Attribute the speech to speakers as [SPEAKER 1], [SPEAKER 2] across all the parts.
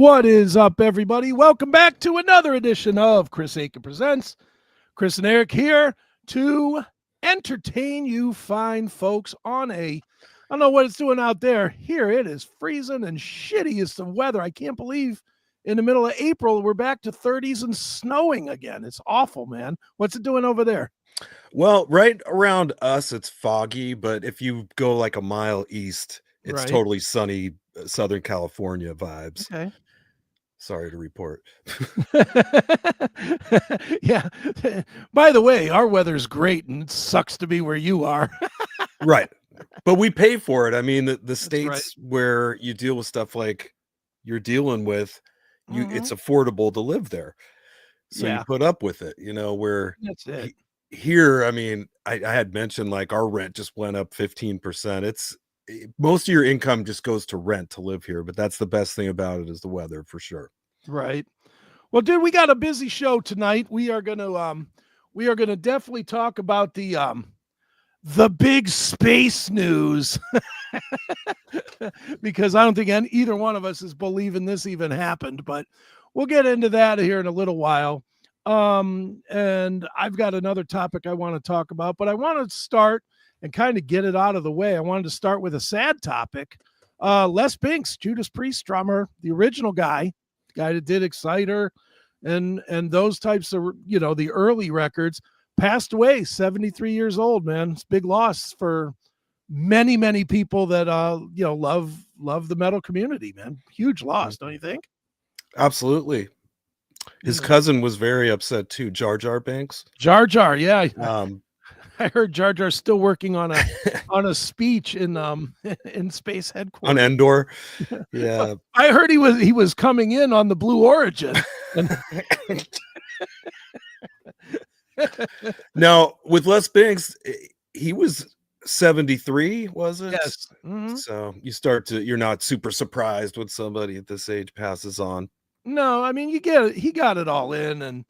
[SPEAKER 1] What is up, everybody? Welcome back to another edition of Chris Akin Presents. Chris and Erik here to entertain you fine folks on I don't know what it's doing out there. Here it is freezing and shitty as the weather. I can't believe in the middle of April we're back to 30s and snowing again. It's awful, man. What's it doing over there?
[SPEAKER 2] Well, right around us, it's foggy, but if you go like a mile east, it's
[SPEAKER 1] Right.
[SPEAKER 2] totally sunny, Southern California vibes.
[SPEAKER 1] Okay.
[SPEAKER 2] Sorry to report.
[SPEAKER 1] Yeah. By the way, our weather's great and it sucks to be where you are.
[SPEAKER 2] Right. But we pay for it. I mean, the states
[SPEAKER 1] right.
[SPEAKER 2] where you deal with stuff like you're dealing with, it's
[SPEAKER 1] Mhm.
[SPEAKER 2] affordable to live there. So you
[SPEAKER 1] Yeah.
[SPEAKER 2] put up with it, where
[SPEAKER 1] That's it.
[SPEAKER 2] here, I mean, I had mentioned like our rent just went up 15%. Most of your income just goes to rent to live here, but that's the best thing about it is the weather for sure.
[SPEAKER 1] Right. Well, dude, we got a busy show tonight. We are gonna definitely talk about the big space news because I don't think either one of us is believing this even happened, but we'll get into that here in a little while. And I've got another topic I want to talk about, but I want to start and kind of get it out of the way. I wanted to start with a sad topic. Les Binks, Judas Priest drummer, the original guy that did Exciter and those types of, the early records, passed away, 73 years old, man. It's a big loss for many, many people that, love the metal community, man. Huge loss, don't you think?
[SPEAKER 2] Absolutely. His cousin was very upset too, Jar Jar Binks.
[SPEAKER 1] Jar Jar, yeah. I heard Jar Jar's still working on a speech in space headquarters
[SPEAKER 2] on Endor. Yeah,
[SPEAKER 1] I heard he was coming in on the Blue Origin.
[SPEAKER 2] Now with Les Binks, he was 73, was it?
[SPEAKER 1] Yes. Mm-hmm.
[SPEAKER 2] So you're not super surprised when somebody at this age passes on.
[SPEAKER 1] No, I mean, you get it. He got it all in. And,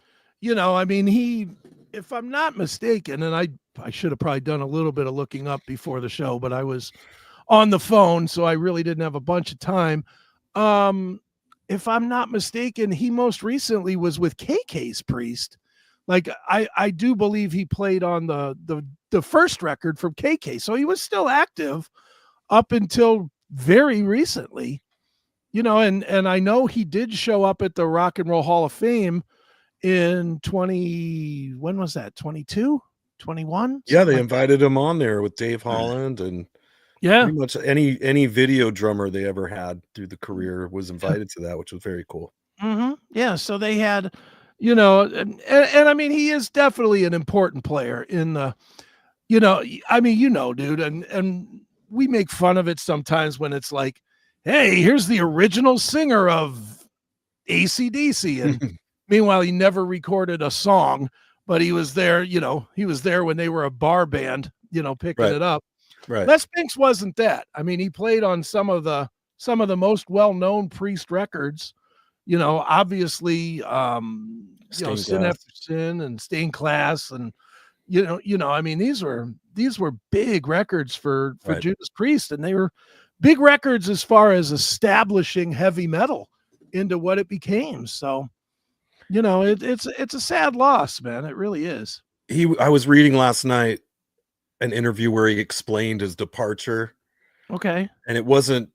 [SPEAKER 1] I mean, if I'm not mistaken, and I should have probably done a little bit of looking up before the show, but I was on the phone, so I really didn't have a bunch of time. If I'm not mistaken, he most recently was with KK's Priest. Like, I do believe he played on the first record from KK. So he was still active up until very recently. And I know he did show up at the Rock and Roll Hall of Fame in when was that? 22, 21?
[SPEAKER 2] Yeah, they invited him on there with Dave Holland and pretty much any video drummer they ever had through the career was invited to that, which was very cool.
[SPEAKER 1] Mm-hmm. Yeah, so they had, and I mean, he is definitely an important player in the, I mean, dude, and we make fun of it sometimes when it's like, hey, here's the original singer of AC/DC. And meanwhile, he never recorded a song, but he was there, he was there when they were a bar band, picking it up.
[SPEAKER 2] Right.
[SPEAKER 1] Les Binks wasn't that. I mean, he played on some of the most well-known Priest records, obviously, Sin After Sin and Stained Class. And, I mean, these were big records for Judas Priest, and they were big records as far as establishing heavy metal into what it became. So, it's a sad loss, man. It really is.
[SPEAKER 2] I was reading last night an interview where he explained his departure.
[SPEAKER 1] Okay.
[SPEAKER 2] And it wasn't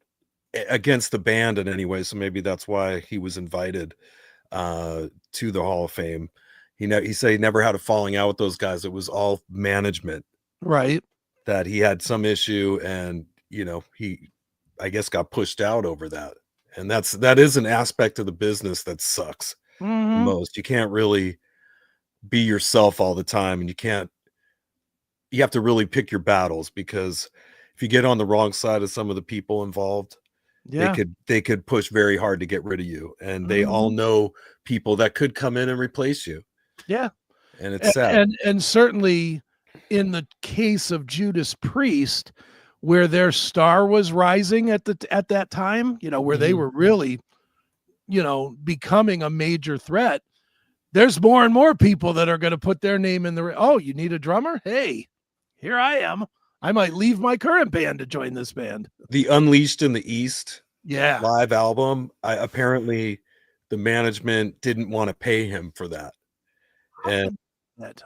[SPEAKER 2] against the band in any way. So maybe that's why he was invited to the Hall of Fame. He said he never had a falling out with those guys. It was all management.
[SPEAKER 1] Right.
[SPEAKER 2] That he had some issue and, he, I guess, got pushed out over that. And that is an aspect of the business that sucks most. You can't really be yourself all the time, and you have to really pick your battles, because if you get on the wrong side of some of the people involved, they could push very hard to get rid of you. And they all know people that could come in and replace you.
[SPEAKER 1] Yeah.
[SPEAKER 2] And it's sad.
[SPEAKER 1] And certainly in the case of Judas Priest, where their star was rising at that time, where they were really, becoming a major threat, there's more and more people that are going to put their name in you need a drummer? Hey, here I am. I might leave my current band to join this band.
[SPEAKER 2] The Unleashed in the East
[SPEAKER 1] Yeah.
[SPEAKER 2] live album. Apparently the management didn't want to pay him for that.
[SPEAKER 1] How
[SPEAKER 2] And
[SPEAKER 1] can that?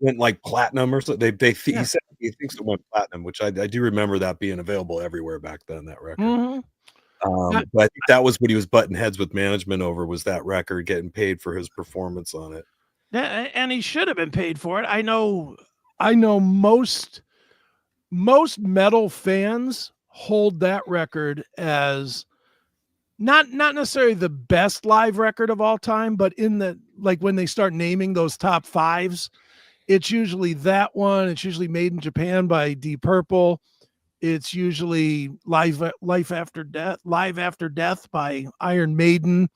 [SPEAKER 2] went like platinum or so. He
[SPEAKER 1] Yeah.
[SPEAKER 2] said he thinks it went platinum, which I do remember that being available everywhere back then, that record.
[SPEAKER 1] Mhm.
[SPEAKER 2] But I think that was what he was butting heads with management over, was that record, getting paid for his performance on it.
[SPEAKER 1] Yeah, and he should have been paid for it. I know most metal fans hold that record as not necessarily the best live record of all time, but in the, like, when they start naming those top fives, it's usually that one. It's usually Made in Japan by Deep Purple. It's usually Live After Death by Iron Maiden.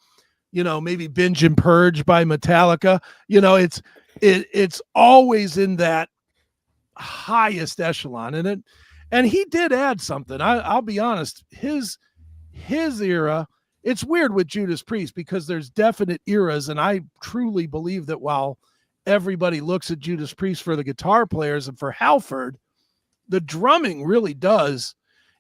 [SPEAKER 1] Maybe Binge and Purge by Metallica. It's always in that highest echelon. And he did add something. I'll be honest. His era. It's weird with Judas Priest because there's definite eras, and I truly believe that while everybody looks at Judas Priest for the guitar players and for Halford, the drumming really does.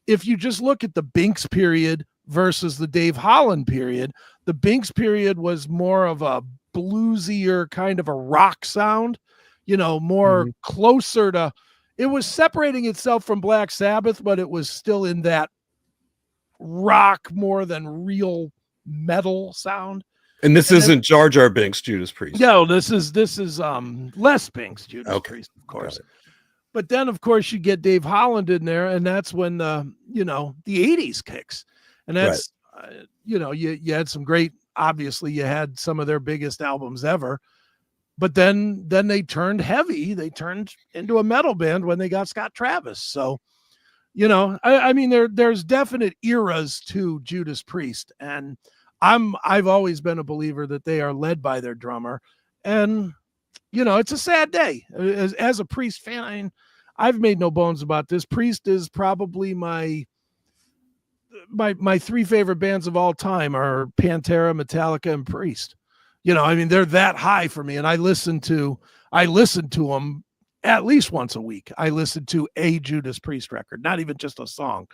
[SPEAKER 1] If you just look at the Binks period versus the Dave Holland period, the Binks period was more of a bluesier kind of a rock sound, more closer to, it was separating itself from Black Sabbath, but it was still in that rock more than real metal sound.
[SPEAKER 2] And this isn't Jar Jar Binks Judas Priest.
[SPEAKER 1] No, this is Les Binks Judas Priest, of course. But then, of course, you get Dave Holland in there, and that's when the 80s kicks. And that's, you had some great, obviously you had some of their biggest albums ever, but then they turned heavy. They turned into a metal band when they got Scott Travis. So, I mean, there's definite eras to Judas Priest, and I've always been a believer that they are led by their drummer. And it's a sad day as a Priest fan. I mean, I've made no bones about this. Priest is probably my three favorite bands of all time are Pantera, Metallica, and Priest. I mean, they're that high for me, and I listen to them at least once a week. I listen to a Judas Priest record, not even just a song,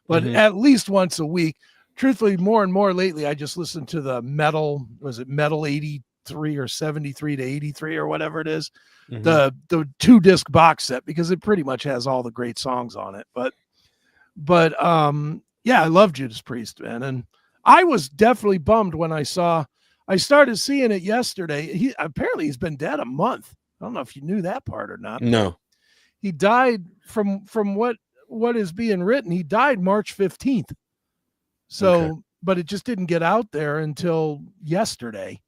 [SPEAKER 1] but at least once a week. Truthfully, more and more lately, I just listen to the metal. Was it Metal 83 or 73 to 83 or whatever it is, the 2-disc box set, because it pretty much has all the great songs on it. But yeah, I love Judas Priest, man, and I was definitely bummed when I started seeing it yesterday. Apparently he's been dead a month. I don't know if you knew that part or not.
[SPEAKER 2] No,
[SPEAKER 1] he died from what is being written. He died March 15th. So, but it just didn't get out there until yesterday.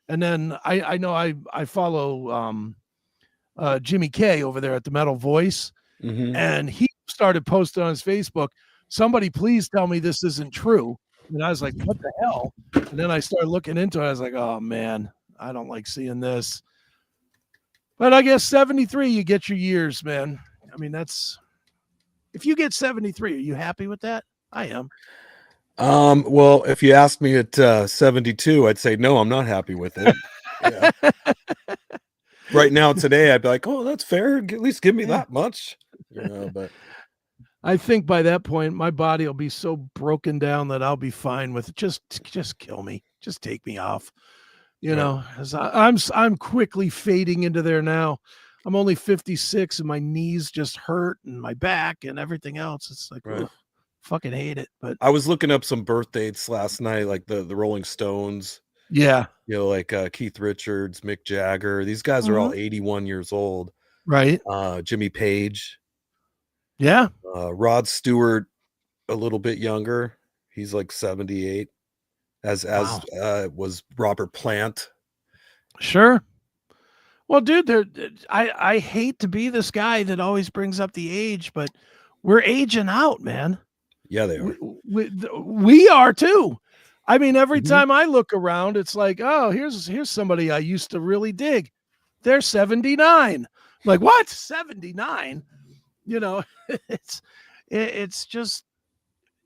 [SPEAKER 1] And then I know I follow Jimmy K over there at the Metal Voice, and he started posting on his Facebook, "Somebody please tell me this isn't true." And I was like, what the hell? And then I started looking into it. I was like, oh man, I don't like seeing this. But I guess 73, you get your years, man. I mean, if you get 73, are you happy with that? I am.
[SPEAKER 2] Well, if you asked me at 72, I'd say no, I'm not happy with it. Yeah. Right now, today, I'd be like, oh, that's fair. At least give me that much. But
[SPEAKER 1] I think by that point, my body will be so broken down that I'll be fine with it. Just kill me. Just take me off. As I'm quickly fading into there now. I'm only 56 and my knees just hurt and my back and everything else. It's like, fucking hate it. But
[SPEAKER 2] I was looking up some birth dates last night, like the Rolling Stones.
[SPEAKER 1] Yeah.
[SPEAKER 2] Like Keith Richards, Mick Jagger. These guys are all 81 years old.
[SPEAKER 1] Right.
[SPEAKER 2] Jimmy Page.
[SPEAKER 1] Yeah.
[SPEAKER 2] Rod Stewart, a little bit younger. He's like 78. As was Robert Plant.
[SPEAKER 1] Sure. Well, dude, I hate to be this guy that always brings up the age, but we're aging out, man.
[SPEAKER 2] Yeah, they are.
[SPEAKER 1] We are too. I mean, every time I look around, it's like, oh, here's somebody I used to really dig. They're 79. I'm like, what? 79? It's just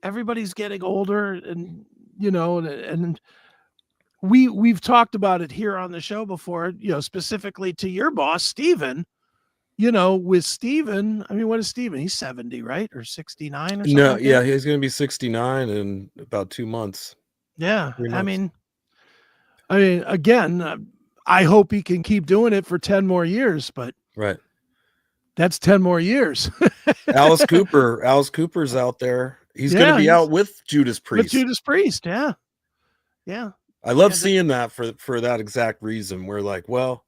[SPEAKER 1] everybody's getting older, and and we've talked about it here on the show before, specifically to your boss, Steven. with Steven, I mean, what is Steven? He's 70, right? Or 69 or something
[SPEAKER 2] No,
[SPEAKER 1] like
[SPEAKER 2] yeah,
[SPEAKER 1] that.
[SPEAKER 2] he's going to be 69 in about 2 months,
[SPEAKER 1] Yeah.
[SPEAKER 2] 3
[SPEAKER 1] I
[SPEAKER 2] months.
[SPEAKER 1] mean, again, I hope he can keep doing it for 10 more years, but
[SPEAKER 2] Right.
[SPEAKER 1] that's 10 more years.
[SPEAKER 2] Alice Cooper's out there. He's going to
[SPEAKER 1] Yeah,
[SPEAKER 2] be
[SPEAKER 1] he's
[SPEAKER 2] out with Judas
[SPEAKER 1] with
[SPEAKER 2] Priest.
[SPEAKER 1] Judas Priest. Yeah. Yeah.
[SPEAKER 2] I love
[SPEAKER 1] Yeah.
[SPEAKER 2] seeing that for that exact reason. We're like, well,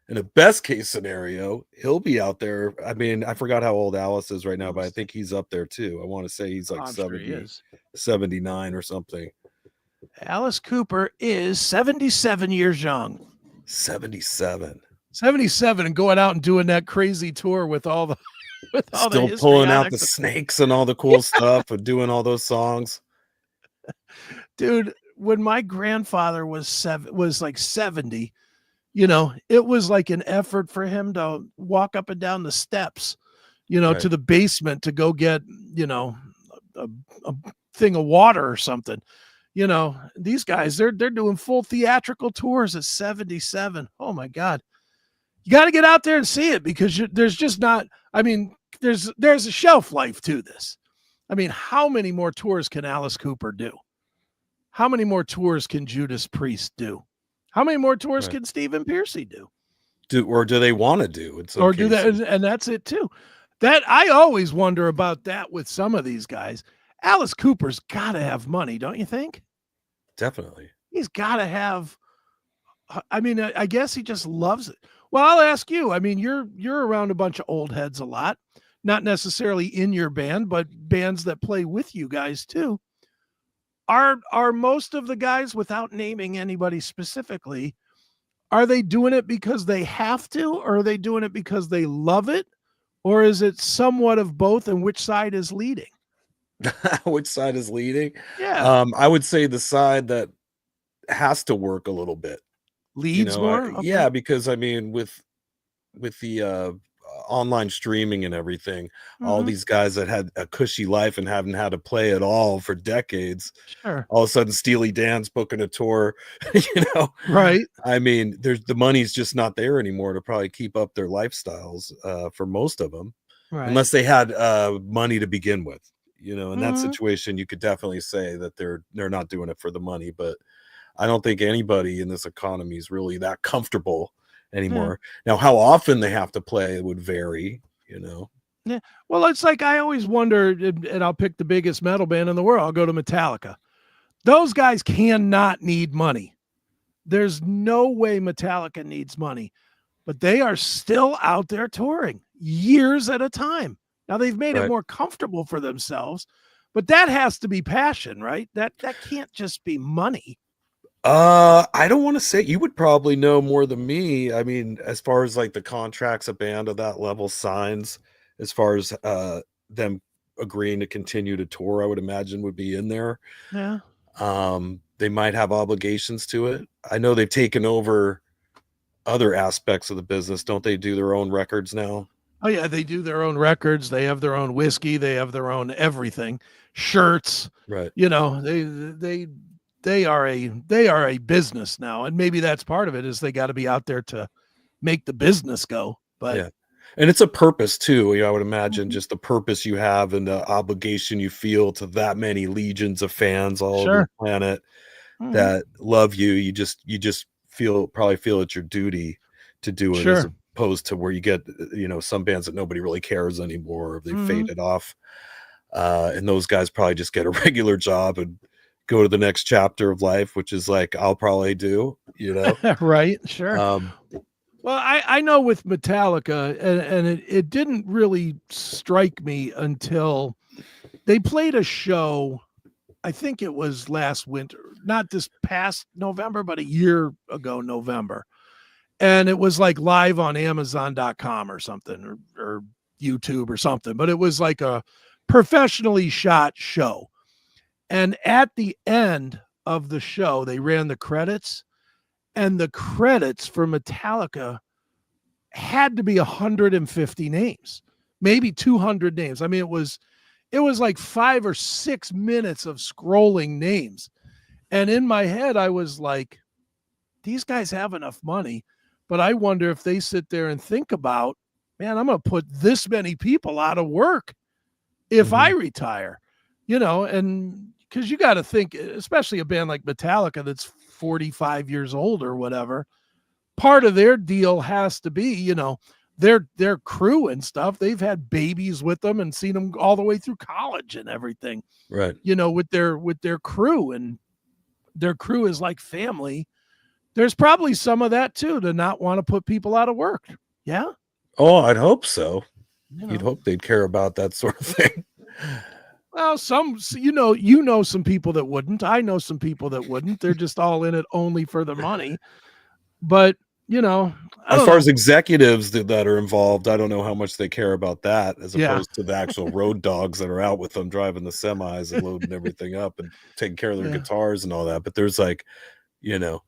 [SPEAKER 2] in a best case scenario, he'll be out there. I mean, I forgot how old Alice is right now, but I think he's up there too. I want to say he's like
[SPEAKER 1] I'm sure he
[SPEAKER 2] 70,
[SPEAKER 1] is.
[SPEAKER 2] 79 or something.
[SPEAKER 1] Alice Cooper is 77 years young.
[SPEAKER 2] 77.
[SPEAKER 1] 77 and going out and doing that crazy tour with all the
[SPEAKER 2] Still pulling out the
[SPEAKER 1] histrionics.
[SPEAKER 2] snakes and all the cool stuff and doing all those songs.
[SPEAKER 1] Dude, when my grandfather was like 70, it was like an effort for him to walk up and down the steps,
[SPEAKER 2] Right.
[SPEAKER 1] to the basement to go get, a thing of water or something. These guys, they're doing full theatrical tours at 77. Oh my God. You got to get out there and see it because there's just not, I mean, there's a shelf life to this. I mean, how many more tours can Alice Cooper do? How many more tours can Judas Priest do? How many more tours can Stephen Piercy do?
[SPEAKER 2] Do they want to do in some
[SPEAKER 1] Or
[SPEAKER 2] cases?
[SPEAKER 1] do that, and that's it too. That I always wonder about that with some of these guys. Alice Cooper's got to have money, don't you think?
[SPEAKER 2] Definitely.
[SPEAKER 1] He's got to have. I mean, I guess he just loves it. Well, I'll ask you. I mean, you're around a bunch of old heads a lot, not necessarily in your band, but bands that play with you guys too. Are most of the guys, without naming anybody specifically, are they doing it because they have to, or are they doing it because they love it, or is it somewhat of both? And which side is leading?
[SPEAKER 2] Which side is leading?
[SPEAKER 1] Yeah,
[SPEAKER 2] I would say the side that has to work a little bit.
[SPEAKER 1] leads more. Okay.
[SPEAKER 2] Yeah, because I mean, with the online streaming and everything, all these guys that had a cushy life and haven't had to play at all for decades,
[SPEAKER 1] Sure.
[SPEAKER 2] all of a sudden Steely Dan's booking a tour,
[SPEAKER 1] Right.
[SPEAKER 2] I mean, there's the money's just not there anymore to probably keep up their lifestyles for most of them,
[SPEAKER 1] Right.
[SPEAKER 2] unless they had money to begin with. In that situation, you could definitely say that they're not doing it for the money, but I don't think anybody in this economy is really that comfortable anymore. Now, how often they have to play would vary,
[SPEAKER 1] Yeah. Well, it's like I always wonder, and I'll pick the biggest metal band in the world. I'll go to Metallica. Those guys cannot need money. There's no way Metallica needs money, but they are still out there touring years at a time. Now they've made it more comfortable for themselves, but that has to be passion, right? That can't just be money.
[SPEAKER 2] I don't want to say, you would probably know more than me. I mean, as far as like the contracts a band of that level signs, as far as them agreeing to continue to tour, I would imagine would be in there.
[SPEAKER 1] Yeah.
[SPEAKER 2] They might have obligations to it. I know they've taken over other aspects of the business. Don't they do their own records now?
[SPEAKER 1] Oh yeah, they do their own records. They have their own whiskey. They have their own everything, shirts.
[SPEAKER 2] Right.
[SPEAKER 1] They are a business now, and maybe that's part of it is they got to be out there to make the business go. But
[SPEAKER 2] yeah, and it's a purpose too. I would imagine just the purpose you have and the obligation you feel to that many legions of fans all over the planet that love you. You just probably feel it's your duty to do it, as opposed to where you get some bands that nobody really cares anymore, or they faded off, and those guys probably just get a regular job and go to the next chapter of life, which is like I'll probably do,
[SPEAKER 1] right. Sure. Well, I know with Metallica, and it didn't really strike me until they played a show. I think it was last winter, not this past November, but a year ago, November. And it was like live on Amazon.com or something, or YouTube or something, but it was like a professionally shot show. And at the end of the show, they ran the credits, and the credits for Metallica had to be 150 names, maybe 200 names. I mean, it was like 5 or 6 minutes of scrolling names. And in my head, I was like, these guys have enough money, but I wonder if they sit there and think about man, I'm going to put this many people out of work if I retire, and because you got to think, especially a band like Metallica that's 45 years old or whatever, part of their deal has to be, their crew and stuff. They've had babies with them and seen them all the way through college and everything,
[SPEAKER 2] right?
[SPEAKER 1] With their crew, and their crew is like family. There's probably some of that too, to not want to put people out of work. Yeah.
[SPEAKER 2] Oh, I'd hope so. You'd hope they'd care about that sort of thing.
[SPEAKER 1] Well, some, some people that wouldn't. I know some people that wouldn't. They're just all in it only for the money. But,
[SPEAKER 2] as far as executives that are involved, I don't know how much they care about that as opposed to the actual road dogs that are out with them driving the semis and loading everything up and taking care of their guitars and all that. But there's like,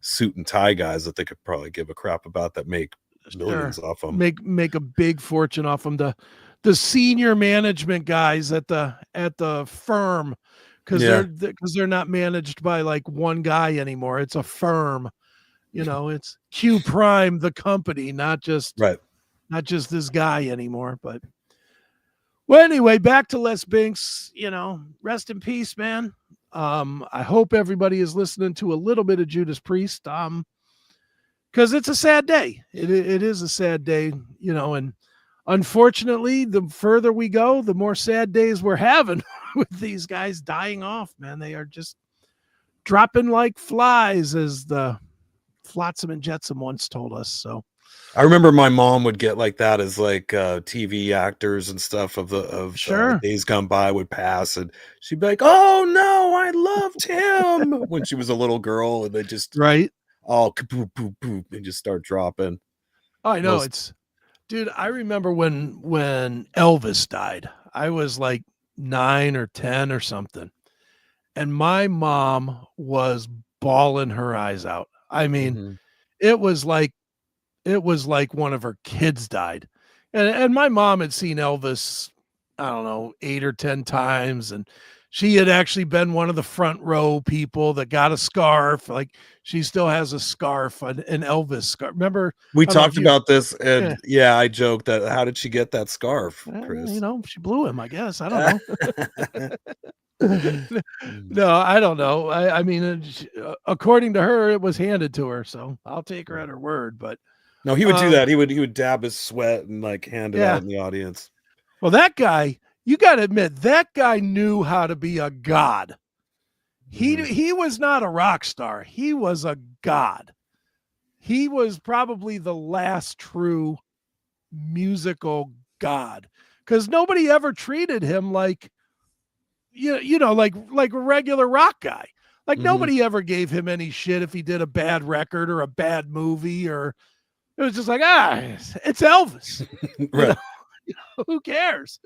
[SPEAKER 2] suit and tie guys that they could probably give a crap about that make millions off them.
[SPEAKER 1] Make a big fortune off them. The senior management guys at the firm, because they're not managed by like one guy anymore. It's a firm. It's Q Prime, the company, not just this guy anymore. But well, anyway, back to Les Binks. Rest in peace, man. I hope everybody is listening to a little bit of Judas Priest. Because it's a sad day. It is a sad day, and unfortunately, the further we go, the more sad days we're having with these guys dying off, man. They are just dropping like flies, as the Flotsam and Jetsam once told us. So
[SPEAKER 2] I remember my mom would get like that as like TV actors and stuff of days gone by would pass, and she'd be like, "Oh no, I loved him," when she was a little girl, and they just all boop and just start dropping.
[SPEAKER 1] I know dude. I remember when Elvis died. I was like 9 or 10 or something, and my mom was bawling her eyes out. I mean, it was like one of her kids died. And my mom had seen Elvis, I don't know, 8 or 10 times. And she had actually been one of the front row people that got a scarf. Like, she still has a scarf, an Elvis scarf. Remember?
[SPEAKER 2] We talked about this, and I joked that, how did she get that scarf, Chris?
[SPEAKER 1] She blew him, I guess. I don't know. No, I don't know. I mean, according to her, it was handed to her, so I'll take her at her word. But
[SPEAKER 2] no, he would do that. He would dab his sweat and like hand it out in the audience.
[SPEAKER 1] Well, that guy, you got to admit, that guy knew how to be a god. He was not a rock star. He was a god. He was probably the last true musical god, because nobody ever treated him like, like a regular rock guy. Like, nobody ever gave him any shit if he did a bad record or a bad movie, or it was just like, it's Elvis.
[SPEAKER 2] Right.
[SPEAKER 1] Who cares?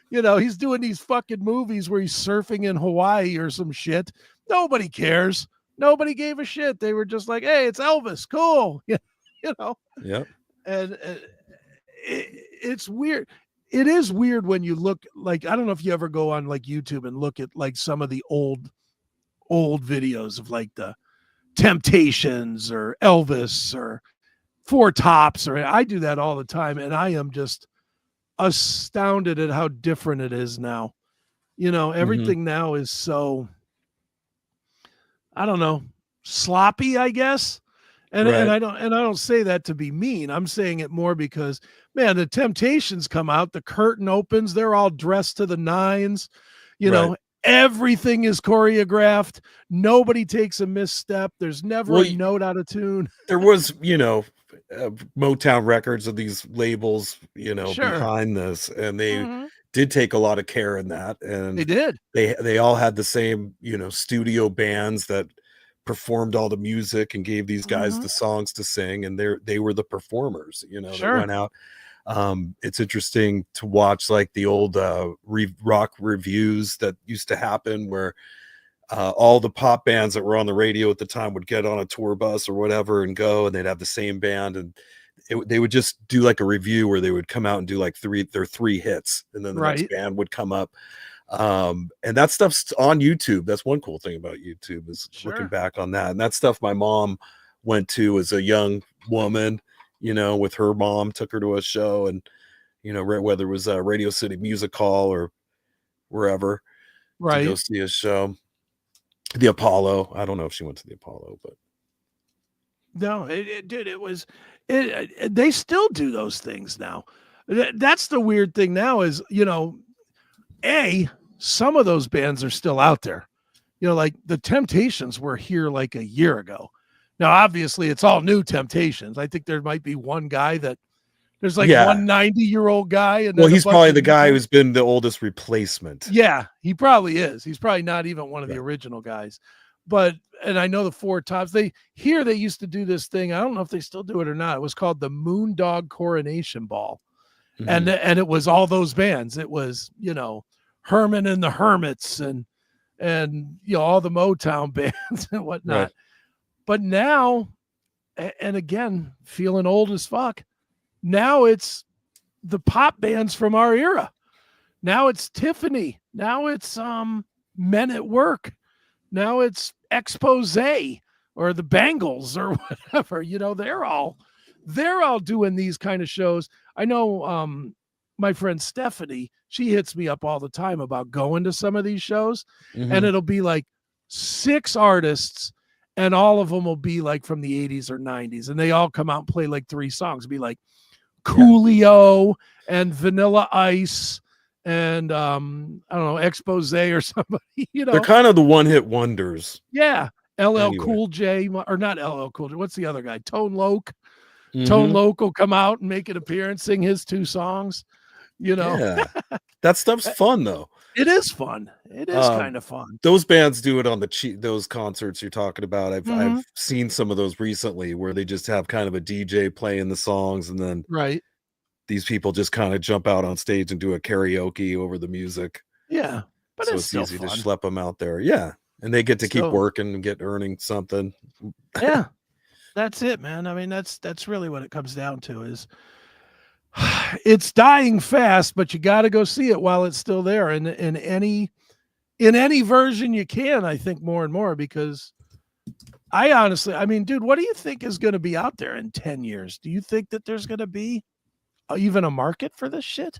[SPEAKER 1] He's doing these fucking movies where he's surfing in Hawaii or some shit. Nobody cares. Nobody gave a shit. They were just like, hey, it's Elvis. Cool.
[SPEAKER 2] Yep.
[SPEAKER 1] And it's weird. It is weird when you look, like, I don't know if you ever go on like YouTube and look at like some of the old videos of like the Temptations or Elvis or Four Tops, or I do that all the time. And I am just astounded at how different it is now. Everything now is so, I don't know, sloppy, I guess. And I don't say that to be mean. I'm saying it more because, man, the Temptations come out, the curtain opens, they're all dressed to the nines. Everything is choreographed. Nobody takes a misstep. There's never a note out of tune.
[SPEAKER 2] There was, Motown Records of these labels, behind this, and they did take a lot of care in that. And
[SPEAKER 1] they did.
[SPEAKER 2] They all had the same, studio bands that performed all the music and gave these guys the songs to sing, and they were the performers, that went out. It's interesting to watch like the old rock reviews that used to happen, where all the pop bands that were on the radio at the time would get on a tour bus or whatever and go, and they'd have the same band, and they would just do like a review where they would come out and do like their three hits, and then the next band would come up. And that stuff's on YouTube. That's one cool thing about YouTube, is looking back on that. And that stuff my mom went to as a young woman, with her mom, took her to a show, and whether it was Radio City Music Hall or wherever to go
[SPEAKER 1] Right.
[SPEAKER 2] see a show. The Apollo. I don't know if she went to the Apollo, but
[SPEAKER 1] No, dude, they still do those things now. That's the weird thing now is, some of those bands are still out there. Like the Temptations were here like a year ago. Now, obviously, it's all new Temptations. I think there might be one guy there's like one 90-year-old guy. And
[SPEAKER 2] well,
[SPEAKER 1] then
[SPEAKER 2] he's probably the guy who's been the oldest replacement.
[SPEAKER 1] Yeah, he probably is. He's probably not even one of the
[SPEAKER 2] Right.
[SPEAKER 1] original guys. And I know the Four Tops, they used to do this thing. I don't know if they still do it or not. It was called the Moondog Coronation Ball.
[SPEAKER 2] Mhm.
[SPEAKER 1] And it was all those bands. It was, Herman and the Hermits and all the Motown bands and whatnot.
[SPEAKER 2] Right.
[SPEAKER 1] But now, and again, feeling old as fuck, now it's the pop bands from our era. Now it's Tiffany. Now it's Men at Work. Now it's Expose or the Bangles or whatever. They're all doing these kind of shows. I know my friend Stephanie, she hits me up all the time about going to some of these shows, and it'll be like 6 artists, and all of them will be like from the 80s or 90s, and they all come out and play like 3 songs. It'll be like Coolio and Vanilla Ice and I don't know, Expose or somebody.
[SPEAKER 2] They're kind of the one-hit wonders.
[SPEAKER 1] Yeah. LL
[SPEAKER 2] Anyway.
[SPEAKER 1] Cool J, or not LL Cool J. What's the other guy? Tone Loc.
[SPEAKER 2] Mhm.
[SPEAKER 1] Tone Loc will come out and make an appearance, sing his 2 songs.
[SPEAKER 2] Yeah. That stuff's fun though.
[SPEAKER 1] It is fun. It is kind of fun.
[SPEAKER 2] Those bands do it on those concerts you're talking about. I've seen some of those recently where they just have kind of a DJ playing the songs, and then these people just kind of jump out on stage and do a karaoke over the music.
[SPEAKER 1] Yeah, but
[SPEAKER 2] so
[SPEAKER 1] it's
[SPEAKER 2] easy
[SPEAKER 1] fun.
[SPEAKER 2] to schlep them out there. Yeah, and they get to keep working and earning something.
[SPEAKER 1] Yeah, that's it, man. I mean, that's really what it comes down to. Is it's dying fast, but you got to go see it while it's still there, and in any version you can. I think more and more, because I honestly, dude, what do you think is going to be out there in 10 years? Do you think that there's going to be even a market for this shit?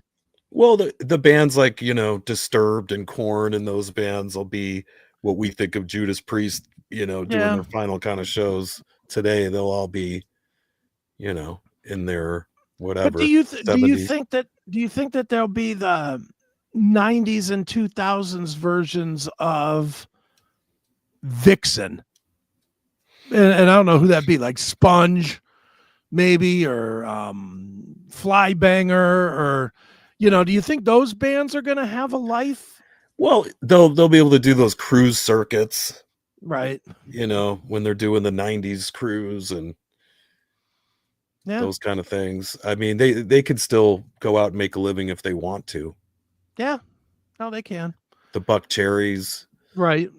[SPEAKER 2] Well, the bands like, Disturbed and Korn and those bands will be what we think of Judas Priest, doing their final kind of shows today. They'll all be, in their whatever.
[SPEAKER 1] But do you think that there'll be the 90s and 2000s versions of Vixen? And I don't know who that'd be, like Sponge, maybe, or Flybanger, or do you think those bands are going to have a life?
[SPEAKER 2] Well, they'll be able to do those cruise circuits,
[SPEAKER 1] right?
[SPEAKER 2] When they're doing the 90s cruise and those kind of things. I mean, they could still go out and make a living if they want to.
[SPEAKER 1] Yeah, no, they can.
[SPEAKER 2] The Buck Cherries,
[SPEAKER 1] right?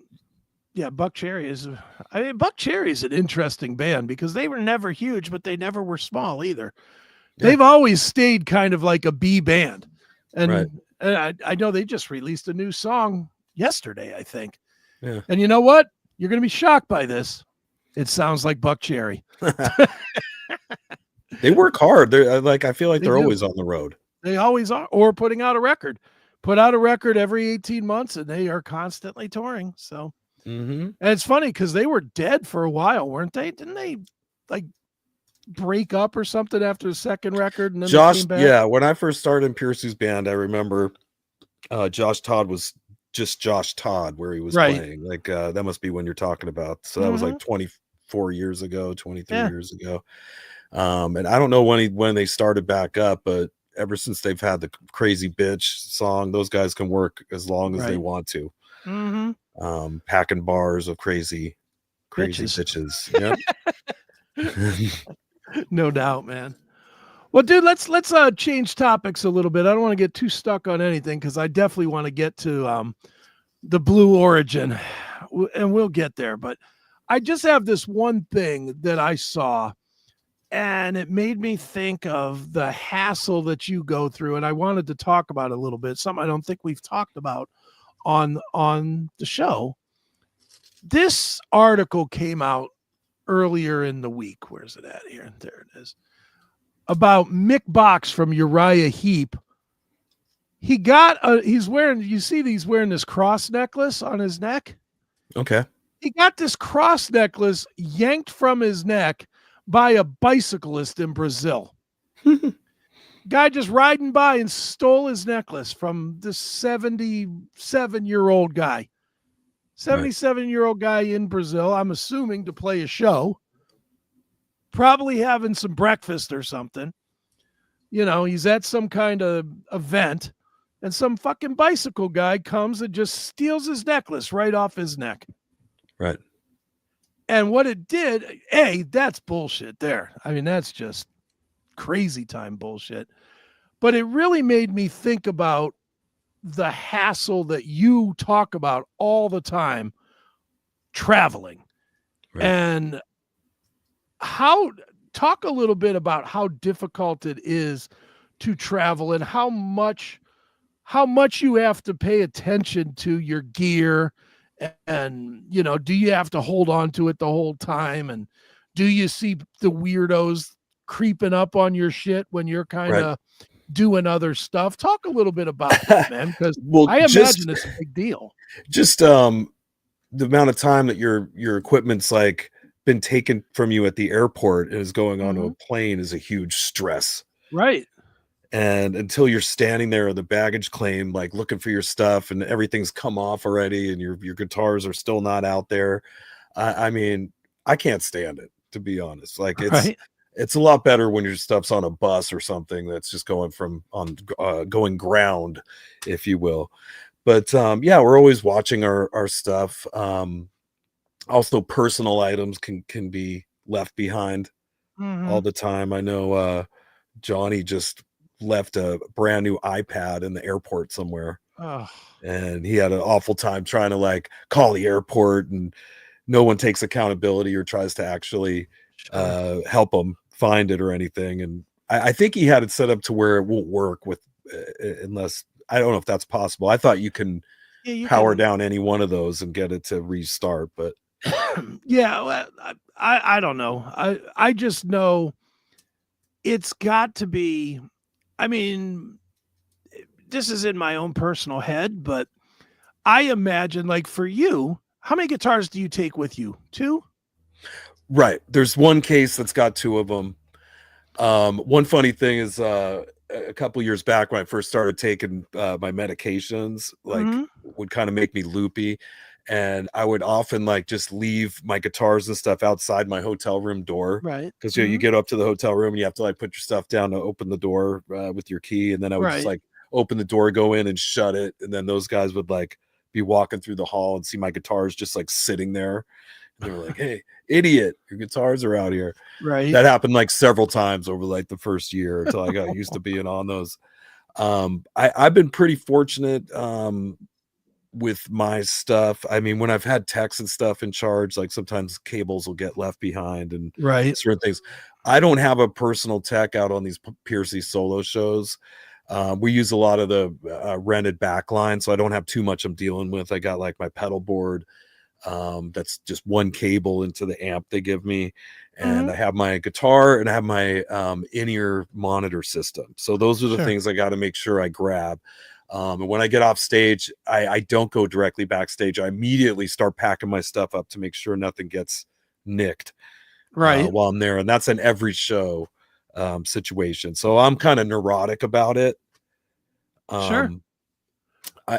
[SPEAKER 1] Yeah, Buck Cherry is an interesting band because they were never huge, but they never were small either. Yeah. They've always stayed kind of like a B band. And, and I know they just released a new song yesterday, I think.
[SPEAKER 2] Yeah.
[SPEAKER 1] And you know what? You're going to be shocked by this. It sounds like Buck Cherry.
[SPEAKER 2] They work hard. They're I feel like they're always on the road.
[SPEAKER 1] They always are, or putting out a record. Put out a record every 18 months, and they are constantly touring. So, and it's funny because they were dead for a while, weren't they? Didn't they like break up or something after the second record? And then
[SPEAKER 2] Josh,
[SPEAKER 1] they came back?
[SPEAKER 2] Yeah, when I first started in Pure Sue's band, I remember Josh Todd was just Josh Todd where he was playing. Like that must be when you're talking about. So that was like 24 years ago, 23 years ago. And I don't know when they started back up, but ever since they've had the Crazy Bitch song, those guys can work as long as they want to. Packing bars of crazy bitches. Yep.
[SPEAKER 1] No doubt, man. Well, dude, let's change topics a little bit. I don't want to get too stuck on anything because I definitely want to get to the Blue Origin, and we'll get there. But I just have this one thing that I saw, and it made me think of the hassle that you go through, and I wanted to talk about it a little bit. Something I don't think we've talked about on the show. This article came out earlier in the week. Where's it at here? There it is. about Mick Box from Uriah Heep. He's wearing this cross necklace on his neck.
[SPEAKER 2] Okay.
[SPEAKER 1] He got this cross necklace yanked from his neck by a bicyclist in Brazil. Guy just riding by and stole his necklace from this 77-year-old guy. 77-year-old guy in Brazil, I'm assuming to play a show. Probably having some breakfast or something. He's at some kind of event, and some fucking bicycle guy comes and just steals his necklace right off his neck.
[SPEAKER 2] Right.
[SPEAKER 1] And what it did, that's bullshit there. I mean, that's just crazy time bullshit. But it really made me think about the hassle that you talk about all the traveling. Right. And talk a little bit about how difficult it is to travel and how much you have to pay attention to your gear, and do you have to hold on to it the whole time, and do you see the weirdos creeping up on your shit when you're kind of doing other stuff? Talk a little bit about that, man, because I imagine it's a big deal.
[SPEAKER 2] Just the amount of time that your equipment's like been taken from you at the airport and is going onto a plane is a huge stress.
[SPEAKER 1] Right.
[SPEAKER 2] And until you're standing there at the baggage claim, like looking for your stuff, and everything's come off already, and your guitars are still not out there. I mean, I can't stand it, to be honest. Like it's a lot better when your stuff's on a bus or something that's just going going ground, if you will. But we're always watching our stuff. Also, personal items can be left behind all the time. I know Johnny just left a brand new iPad in the airport somewhere. And he had an awful time trying to like call the airport, and no one takes accountability or tries to actually help him find it or anything. And I think he had it set up to where it won't work with unless, I don't know if that's possible. I thought you can power down any one of those and get it to restart, but
[SPEAKER 1] I don't know. I just know it's got to be, I mean, this is in my own personal head, but I imagine, like, for you, how many guitars do you take with you? 2?
[SPEAKER 2] Right. There's one case that's got 2 of them. One funny thing is a couple years back when I first started taking my medications, like would kind of make me loopy. And I would often like just leave my guitars and stuff outside my hotel room door.
[SPEAKER 1] Right.
[SPEAKER 2] Because you get up to the hotel room and you have to like put your stuff down to open the door with your key. And then I would just like open the door, go in and shut it. And then those guys would like be walking through the hall and see my guitars just like sitting there. And they were like, "Hey, idiot, your guitars are out here."
[SPEAKER 1] Right.
[SPEAKER 2] That happened like several times over like the first year until I got used to being on those. I've been pretty fortunate with my stuff. I mean, when I've had techs and stuff in charge, like sometimes cables will get left behind and certain things. I don't have a personal tech out on these Piercy solo shows. We use a lot of the rented backline, so I don't have too much I'm dealing with. I got like my pedal board that's just one cable into the amp they give me, and I have my guitar and I have my in-ear monitor system. So those are the things I got to make sure I grab. And when I get off stage, I don't go directly backstage. I immediately start packing my stuff up to make sure nothing gets nicked while I'm there. And that's in every show situation. So I'm kind of neurotic about it.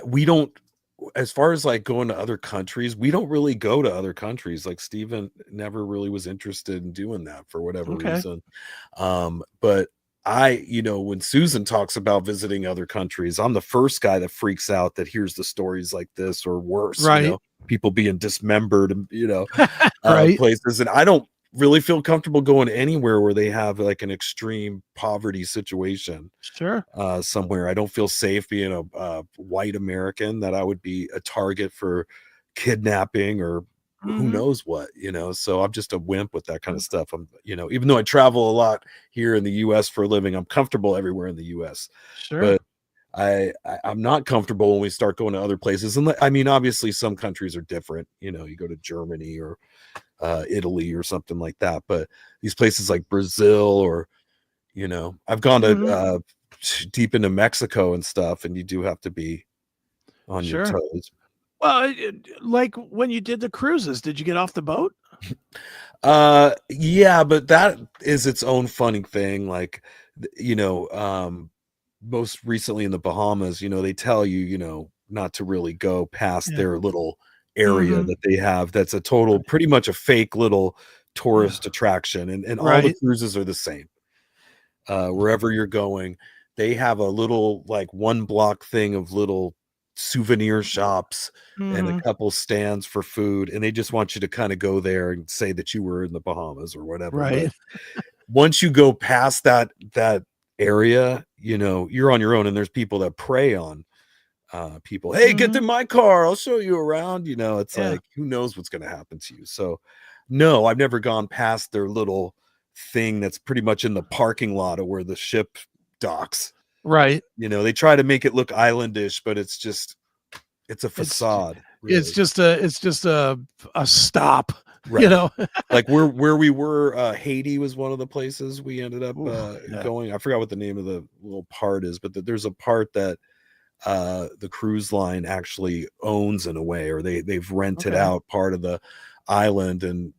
[SPEAKER 2] We don't, as far as like going to other countries, we don't really go to other countries. Like Steven never really was interested in doing that for whatever reason. But when Susan talks about visiting other countries, I'm the first guy that freaks out that hears the stories like this or worse, people being dismembered and, places. And I don't really feel comfortable going anywhere where they have like an extreme poverty situation. Somewhere I don't feel safe being a white American, that I would be a target for kidnapping or who knows what, so I'm just a wimp with that kind of stuff. I'm, even though I travel a lot here in the US for a living, I'm comfortable everywhere in the US, but I'm not comfortable when we start going to other places. And I mean, obviously some countries are different, you go to Germany or Italy or something like that, but these places like Brazil or You know, I've gone
[SPEAKER 1] Mhm.
[SPEAKER 2] to deep into Mexico and stuff, and you do have to be on your
[SPEAKER 1] Sure.
[SPEAKER 2] toes.
[SPEAKER 1] Well, like when you did the cruises, did you get off the boat?
[SPEAKER 2] Yeah, but that is its own funny thing. Like, you know, most recently in the Bahamas, you know, they tell you, you know, not to really go past
[SPEAKER 1] Yeah.
[SPEAKER 2] their little area
[SPEAKER 1] Mhm.
[SPEAKER 2] that they have. That's a total, pretty much a fake little
[SPEAKER 1] Yeah.
[SPEAKER 2] tourist attraction, and all the
[SPEAKER 1] Right.
[SPEAKER 2] cruises are the same. Wherever you're going, they have a little like one block thing of little souvenir shops and a
[SPEAKER 1] Mhm.
[SPEAKER 2] couple stands for food, and they just want you to kind of go there and say that you were in the Bahamas or whatever. But
[SPEAKER 1] Right.
[SPEAKER 2] once you go past that area, you know, you're on your own, and there's people that prey on people. Hey, get in
[SPEAKER 1] Mhm.
[SPEAKER 2] my car, I'll show you around. You know, it's
[SPEAKER 1] Yeah.
[SPEAKER 2] like, who knows what's going to happen to you. So no, I've never gone past their little thing that's pretty much in the parking lot of where the ship docks.
[SPEAKER 1] Right.
[SPEAKER 2] You know, they try to make it look islandish, but it's a
[SPEAKER 1] It's
[SPEAKER 2] facade, really.
[SPEAKER 1] it's just a stop, you
[SPEAKER 2] Right.
[SPEAKER 1] know?
[SPEAKER 2] Like where we were, Haiti was one of the places we ended up
[SPEAKER 1] Ooh, yeah.
[SPEAKER 2] going. I forgot what the name of the little part is, but there's a part that the cruise line actually owns in a way, or they've rented
[SPEAKER 1] Okay.
[SPEAKER 2] out part of the island, and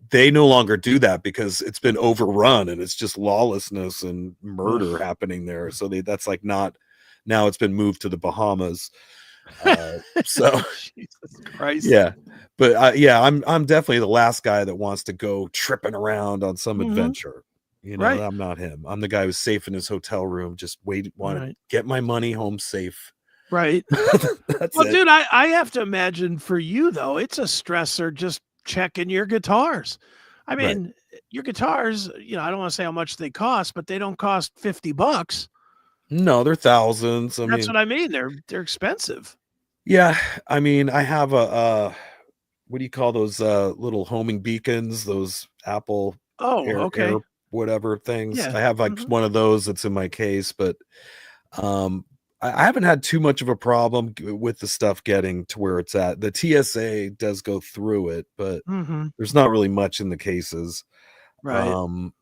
[SPEAKER 2] they no longer do that because it's been overrun and it's just lawlessness and murder
[SPEAKER 1] Ugh.
[SPEAKER 2] happening there. So that's like not, now it's been moved to the Bahamas. So
[SPEAKER 1] Jesus Christ.
[SPEAKER 2] yeah, but yeah, I'm definitely the last guy that wants to go tripping around on some
[SPEAKER 1] Mhm.
[SPEAKER 2] adventure. You know,
[SPEAKER 1] Right.
[SPEAKER 2] I'm not him. I'm the guy who's safe in his hotel room, just want to
[SPEAKER 1] Right.
[SPEAKER 2] get my money home safe.
[SPEAKER 1] Right.
[SPEAKER 2] That's
[SPEAKER 1] Well,
[SPEAKER 2] it.
[SPEAKER 1] dude, I have to imagine for you though, it's a stressor just checking your guitars. I
[SPEAKER 2] Right.
[SPEAKER 1] mean, your guitars, I don't want to say how much they cost, but they don't cost $50.
[SPEAKER 2] No, they're thousands. I
[SPEAKER 1] That's
[SPEAKER 2] mean,
[SPEAKER 1] what I mean. They're expensive.
[SPEAKER 2] yeah, I mean, I have a what do you call those little homing beacons, those Apple
[SPEAKER 1] Oh,
[SPEAKER 2] air
[SPEAKER 1] okay.
[SPEAKER 2] whatever things.
[SPEAKER 1] Yeah.
[SPEAKER 2] I have like
[SPEAKER 1] Mhm.
[SPEAKER 2] one of those that's in my case, but um I haven't had too much of a problem with the stuff getting to where it's at. The TSA does go through it, but
[SPEAKER 1] Mhm.
[SPEAKER 2] there's not really much in the cases.
[SPEAKER 1] Right.
[SPEAKER 2] Um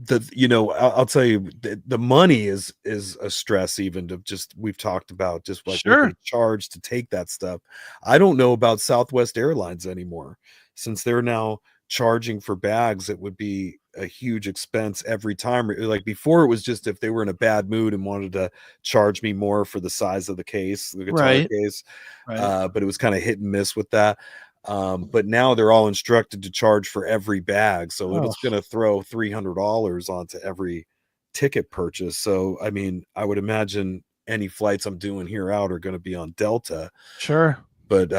[SPEAKER 2] I'll tell you, the money is a stress, even to just, we've talked about just like what
[SPEAKER 1] Sure.
[SPEAKER 2] they charge to take that stuff. I don't know about Southwest Airlines anymore, since they're now charging for bags. It would be a huge expense every time. Like before, it was just if they were in a bad mood and wanted to charge me more for the size of the case, the guitar
[SPEAKER 1] Right.
[SPEAKER 2] case.
[SPEAKER 1] Right.
[SPEAKER 2] But it was kind of hit and miss with that. But now they're all instructed to charge for every bag, so
[SPEAKER 1] Oh,
[SPEAKER 2] it's going to throw $300 onto every ticket purchase. So I mean, I would imagine any flights I'm doing here out are going to be on Delta.
[SPEAKER 1] sure.
[SPEAKER 2] But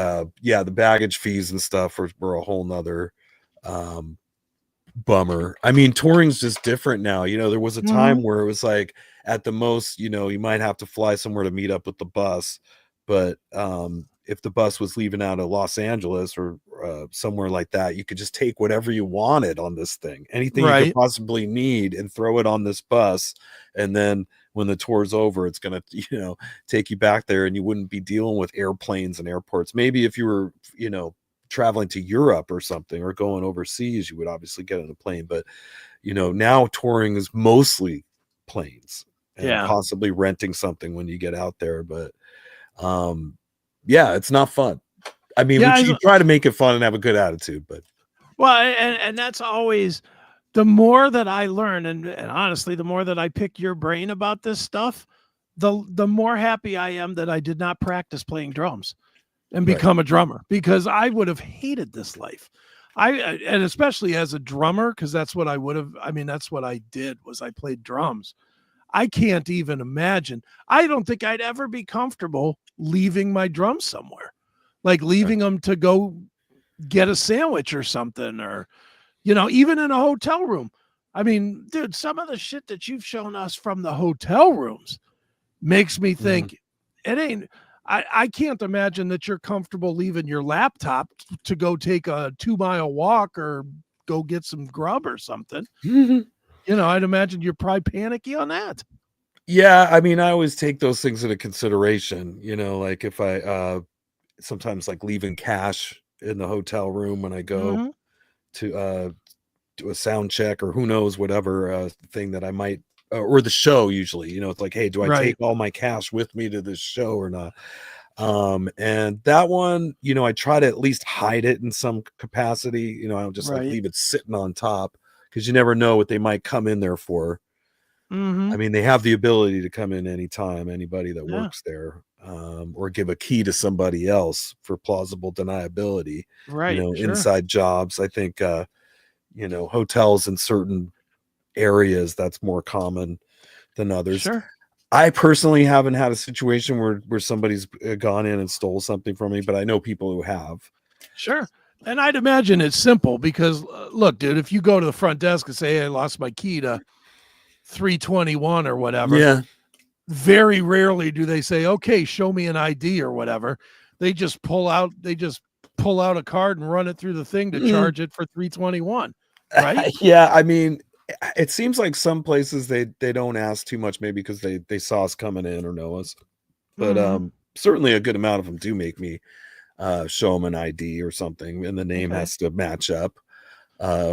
[SPEAKER 2] yeah, the baggage fees and stuff were a whole nother um bummer. I mean, touring's just different now. You know, there was a time
[SPEAKER 1] Mhm.
[SPEAKER 2] where it was like, at the most, you know, you might have to fly somewhere to meet up with the bus, but if the bus was leaving out of Los Angeles or somewhere like that, you could just take whatever you wanted on this thing, anything you could
[SPEAKER 1] Right.
[SPEAKER 2] possibly need, and throw it on this bus. And then when the tour's over, it's gonna take you back there, and you wouldn't be dealing with airplanes and airports. Maybe if you were, traveling to Europe or something, or going overseas, you would obviously get on a plane. But now touring is mostly planes and
[SPEAKER 1] Yeah.
[SPEAKER 2] possibly renting something when you get out there. But yeah, it's not fun. I mean,
[SPEAKER 1] Yeah,
[SPEAKER 2] you try to make it fun and have a good attitude, but
[SPEAKER 1] well, and that's always the more that I learn, and honestly, the more that I pick your brain about this stuff, the more happy I am that I did not practice playing drums and
[SPEAKER 2] right.
[SPEAKER 1] become a drummer, because I would have hated this life. And especially as a drummer, because that's what I would have. I mean, that's what I did, was I played drums. I can't even imagine. I don't think I'd ever be comfortable leaving my drums somewhere, like
[SPEAKER 2] Right.
[SPEAKER 1] leaving them to go get a sandwich or something, or even in a hotel room. I mean, dude, some of the shit that you've shown us from the hotel rooms makes me
[SPEAKER 2] Mhm.
[SPEAKER 1] think it ain't. I can't imagine that you're comfortable leaving your laptop to go take a 2-mile walk or go get some grub or something. I'd imagine you're probably panicky on that.
[SPEAKER 2] Yeah, I mean, I always take those things into consideration, like if I sometimes like leaving cash in the hotel room when I go
[SPEAKER 1] Mhm.
[SPEAKER 2] to do a sound check or who knows, whatever thing that I might, or the show usually, you know, it's like, hey, do I take all my cash with me to this show or not? And that one, you know, I try to at least hide it in some capacity. You know, I don't just like leave it sitting on top because you never know what they might come in there for. I mean, they have the ability to come in anytime, anybody that works there, or give a key to somebody else for plausible deniability. You know, inside jobs. I think, you know, hotels in certain areas, that's more common than others. I personally haven't had a situation where somebody's gone in and stole something from me, but I know people who have.
[SPEAKER 1] And I'd imagine it's simple because look, dude, if you go to the front desk and say, hey, I lost my key to 321 or whatever, very rarely do they say, okay, show me an ID or whatever. They just pull out a card and run it through the thing to charge it for 321, right?
[SPEAKER 2] Yeah, I mean, it seems like some places they don't ask too much, maybe because they saw us coming in or know us, but certainly a good amount of them do make me show them an ID or something, and the name has to match up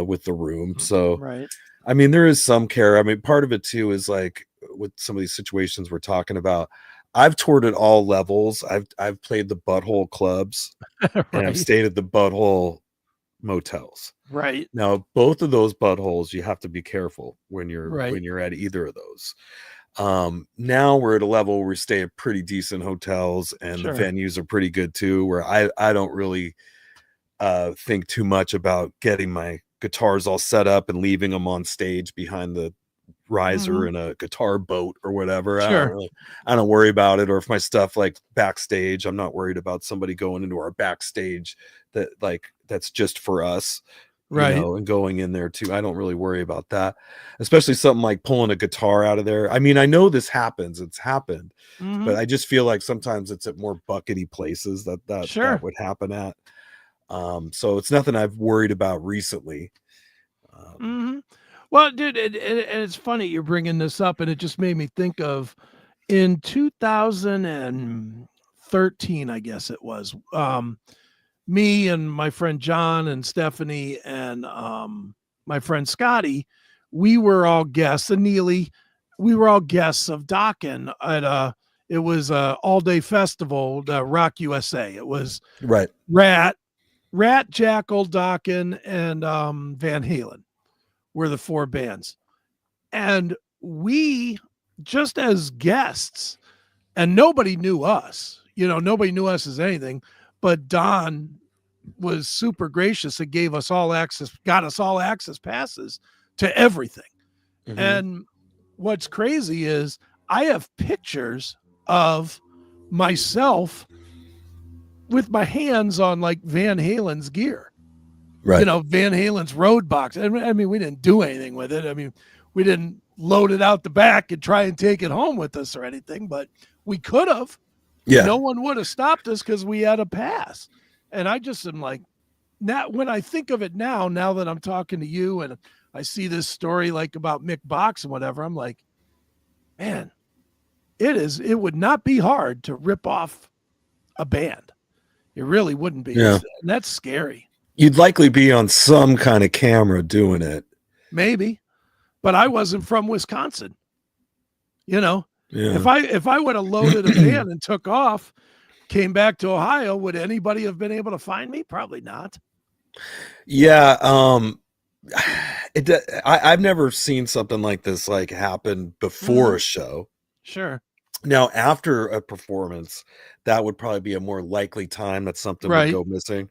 [SPEAKER 2] with the room. So I mean, there is some care. I mean, part of it too is like with some of these situations we're talking about, I've toured at all levels. I've played the butthole clubs and I've stayed at the butthole motels. Now, both of those buttholes, you have to be careful when you're at either of those. Now we're at a level where we stay at pretty decent hotels, and the venues are pretty good too, where I don't really think too much about getting my guitars all set up and leaving them on stage behind the riser in a guitar boat or whatever. I don't worry about it. Or if my stuff like backstage, I'm not worried about somebody going into our backstage that's just for us, you know, and going in there too. I don't really worry about that, especially something like pulling a guitar out of there. I mean, I know this happens, it's happened, but I just feel like sometimes it's at more buckety places that would happen at. So it's nothing I've worried about recently.
[SPEAKER 1] Well, dude, and it's funny you're bringing this up, and it just made me think of in 2013, I guess it was, me and my friend John and Stephanie and my friend Scotty, we were all guests, and Neely, we were all guests of Dokken at it was a all-day festival, the Rock USA. It was Rat, Jackal, Dokken, and Van Halen were the four bands. And we, just as guests, and nobody knew us, you know, nobody knew us as anything, but Don was super gracious and gave us all access, got us all access passes to everything. And what's crazy is I have pictures of myself with my hands on like Van Halen's gear. You know, Van Halen's road box. I mean, we didn't do anything with it. I mean, we didn't load it out the back and try and take it home with us or anything, but we could have. No one would have stopped us because we had a pass. And I just am like, now when I think of it now that I'm talking to you and I see this story like about Mick Box and whatever, I'm like, man, it would not be hard to rip off a band. It really wouldn't be. And that's scary.
[SPEAKER 2] You'd likely be on some kind of camera doing it.
[SPEAKER 1] Maybe, but I wasn't from Wisconsin. You know, if I would have loaded a van and took off, came back to Ohio, would anybody have been able to find me? Probably not.
[SPEAKER 2] Yeah. I've never seen something like this like happen before a show. Now, after a performance, that would probably be a more likely time that something would go missing.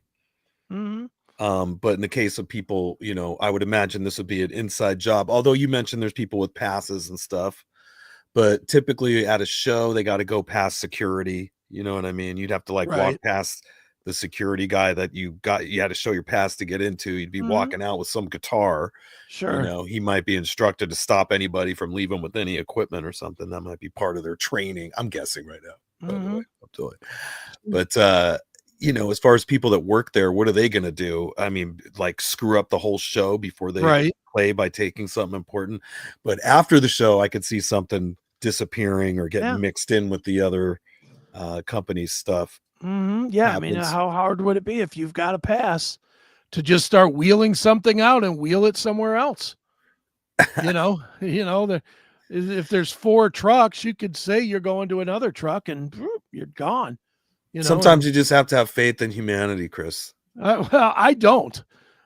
[SPEAKER 2] But in the case of people, you know, I would imagine this would be an inside job. Although you mentioned there's people with passes and stuff, but typically at a show, they got to go past security. You know what I mean? You'd have to like walk past the security guy that you had to show your pass to get into. You'd be walking out with some guitar. You know, he might be instructed to stop anybody from leaving with any equipment or something. That might be part of their training. I'm guessing right now, by the way. Up to it. But you know, as far as people that work there, what are they going to do? I mean, like screw up the whole show before they play by taking something important. But after the show, I could see something disappearing or getting mixed in with the other company's stuff.
[SPEAKER 1] I mean, how hard would it be if you've got a pass to just start wheeling something out and wheel it somewhere else. If there's 4 trucks, you could say you're going to another truck and you're gone.
[SPEAKER 2] Sometimes you just have to have faith in humanity, Chris.
[SPEAKER 1] Well, I don't.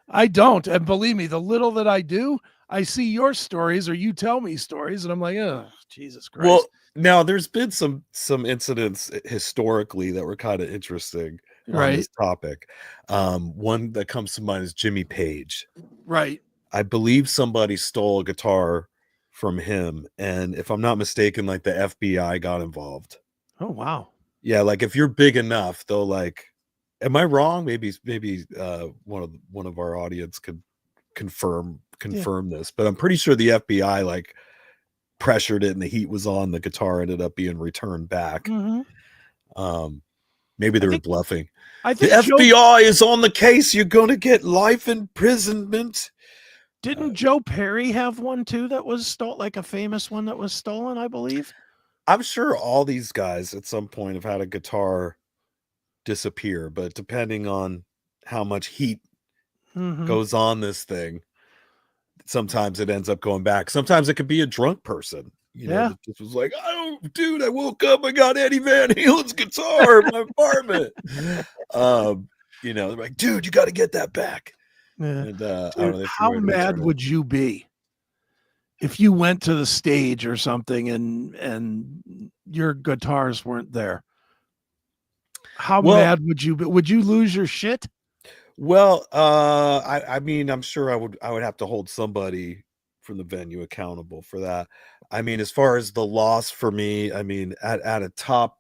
[SPEAKER 1] And believe me, the little that I do, I see your stories or you tell me stories, and I'm like, oh, Jesus Christ.
[SPEAKER 2] Well, now there's been some incidents historically that were kind of interesting on this topic. One that comes to mind is Jimmy Page.
[SPEAKER 1] Right.
[SPEAKER 2] I believe somebody stole a guitar from him, and if I'm not mistaken, like the FBI got involved.
[SPEAKER 1] Oh, wow.
[SPEAKER 2] Yeah, like if you're big enough, they'll like. Am I wrong? Maybe one of our audience could confirm this, but I'm pretty sure the FBI like pressured it and the heat was on. The guitar ended up being returned back. Maybe they were bluffing.
[SPEAKER 1] I think
[SPEAKER 2] the FBI is on the case. You're going to get life imprisonment.
[SPEAKER 1] Didn't Joe Perry have one too that was stolen, like a famous one that was stolen, I believe?
[SPEAKER 2] I'm sure all these guys at some point have had a guitar disappear, but depending on how much heat goes on this thing, sometimes it ends up going back. Sometimes it could be a drunk person, that just was like, oh, dude, I woke up, I got Eddie Van Halen's guitar in my apartment. They're like, dude, you got to get that back.
[SPEAKER 1] Yeah.
[SPEAKER 2] And
[SPEAKER 1] dude, how mad would you be if you went to the stage or something and your guitars weren't there? How mad would you be? Would you lose your shit?
[SPEAKER 2] Well, I mean, I'm sure I would have to hold somebody from the venue accountable for that. I mean, as far as the loss for me, I mean, at a top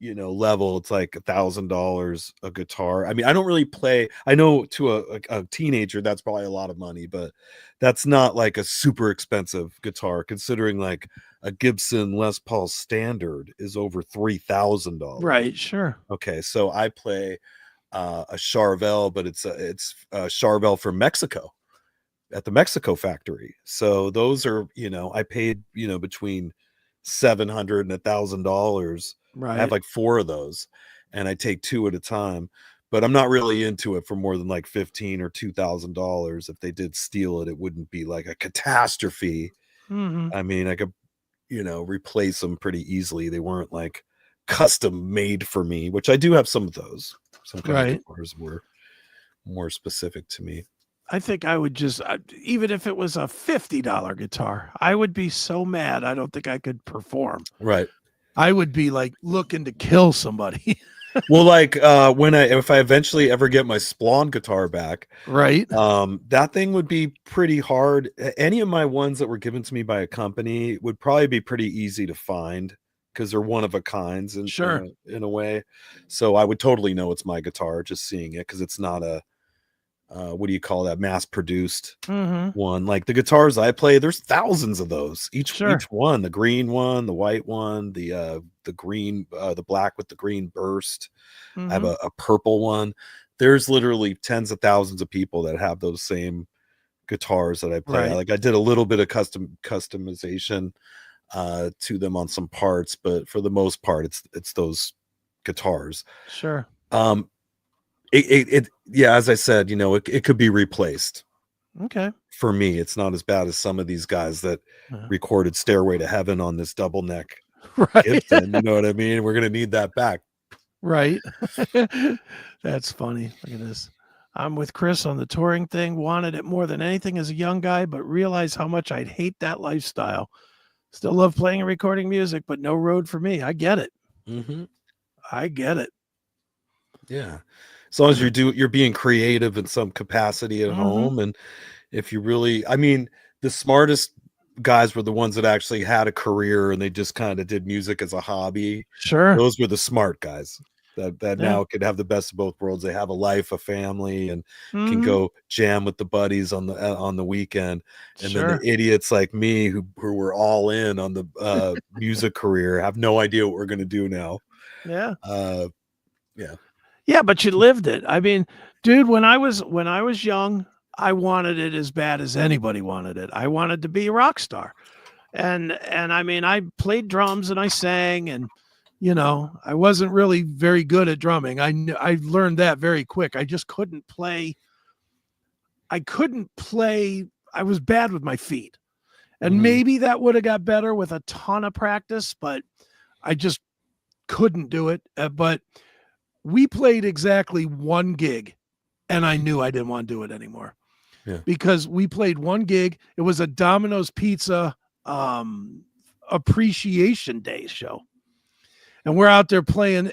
[SPEAKER 2] level, it's like $1,000 a guitar. I mean, I don't really play. I know to a teenager that's probably a lot of money, but that's not like a super expensive guitar, considering like a Gibson Les Paul Standard is over $3,000.
[SPEAKER 1] Right, sure.
[SPEAKER 2] Okay, so I play a Charvel, but it's a Charvel from Mexico at the Mexico factory. So those are, I paid between $700 and $1,000.
[SPEAKER 1] Right.
[SPEAKER 2] I have like 4 of those, and I take 2 at a time. But I'm not really into it for more than like $1,500 or $2,000. If they did steal it, it wouldn't be like a catastrophe. I mean, I could, replace them pretty easily. They weren't like custom made for me, which I do have some of those. Some kind of guitars were more specific to me.
[SPEAKER 1] I think I would just, even if it was a $50 guitar, I would be so mad. I don't think I could perform.
[SPEAKER 2] Right.
[SPEAKER 1] I would be like looking to kill somebody.
[SPEAKER 2] Well, like if I eventually ever get my Splon guitar back,
[SPEAKER 1] right,
[SPEAKER 2] that thing would be pretty hard. Any of my ones that were given to me by a company would probably be pretty easy to find because they're one of a kinds in a way. So I would totally know it's my guitar just seeing it, because it's not a what do you call that, mass produced one. Like the guitars I play, there's thousands of those. Each one, the green one, the white one, the green, the black with the green burst. I have a purple one. There's literally tens of thousands of people that have those same guitars that I play. Like I did a little bit of customization to them on some parts, but for the most part, it's those guitars.
[SPEAKER 1] Sure.
[SPEAKER 2] As I said, it could be replaced.
[SPEAKER 1] Okay.
[SPEAKER 2] For me, it's not as bad as some of these guys that recorded Stairway to Heaven on this double neck Gibson. You know what I mean? We're gonna need that back.
[SPEAKER 1] Right. That's funny. Look at this. I'm with Chris on the touring thing. Wanted it more than anything as a young guy, but realized how much I'd hate that lifestyle. Still love playing and recording music, but no road for me. I get it. I get it.
[SPEAKER 2] Yeah. As long as you're being creative in some capacity at home. And if you really, I mean, the smartest guys were the ones that actually had a career and they just kind of did music as a hobby.
[SPEAKER 1] Sure.
[SPEAKER 2] Those were the smart guys that now could have the best of both worlds. They have a life, a family, and can go jam with the buddies on the weekend. And then the idiots like me who were all in on the music career have no idea what we're going to do now.
[SPEAKER 1] Yeah.
[SPEAKER 2] Yeah,
[SPEAKER 1] but you lived it. I mean, dude, when I was young, I wanted it as bad as anybody wanted it. I wanted to be a rock star. And I mean, I played drums and I sang, and I wasn't really very good at drumming. I learned that very quick. I just couldn't play I couldn't play. I was bad with my feet. And maybe that would have got better with a ton of practice, but I just couldn't do it. But we played exactly one gig, and I knew I didn't want to do it anymore.
[SPEAKER 2] Yeah.
[SPEAKER 1] Because we played one gig. It was a Domino's Pizza Appreciation Day show. And we're out there playing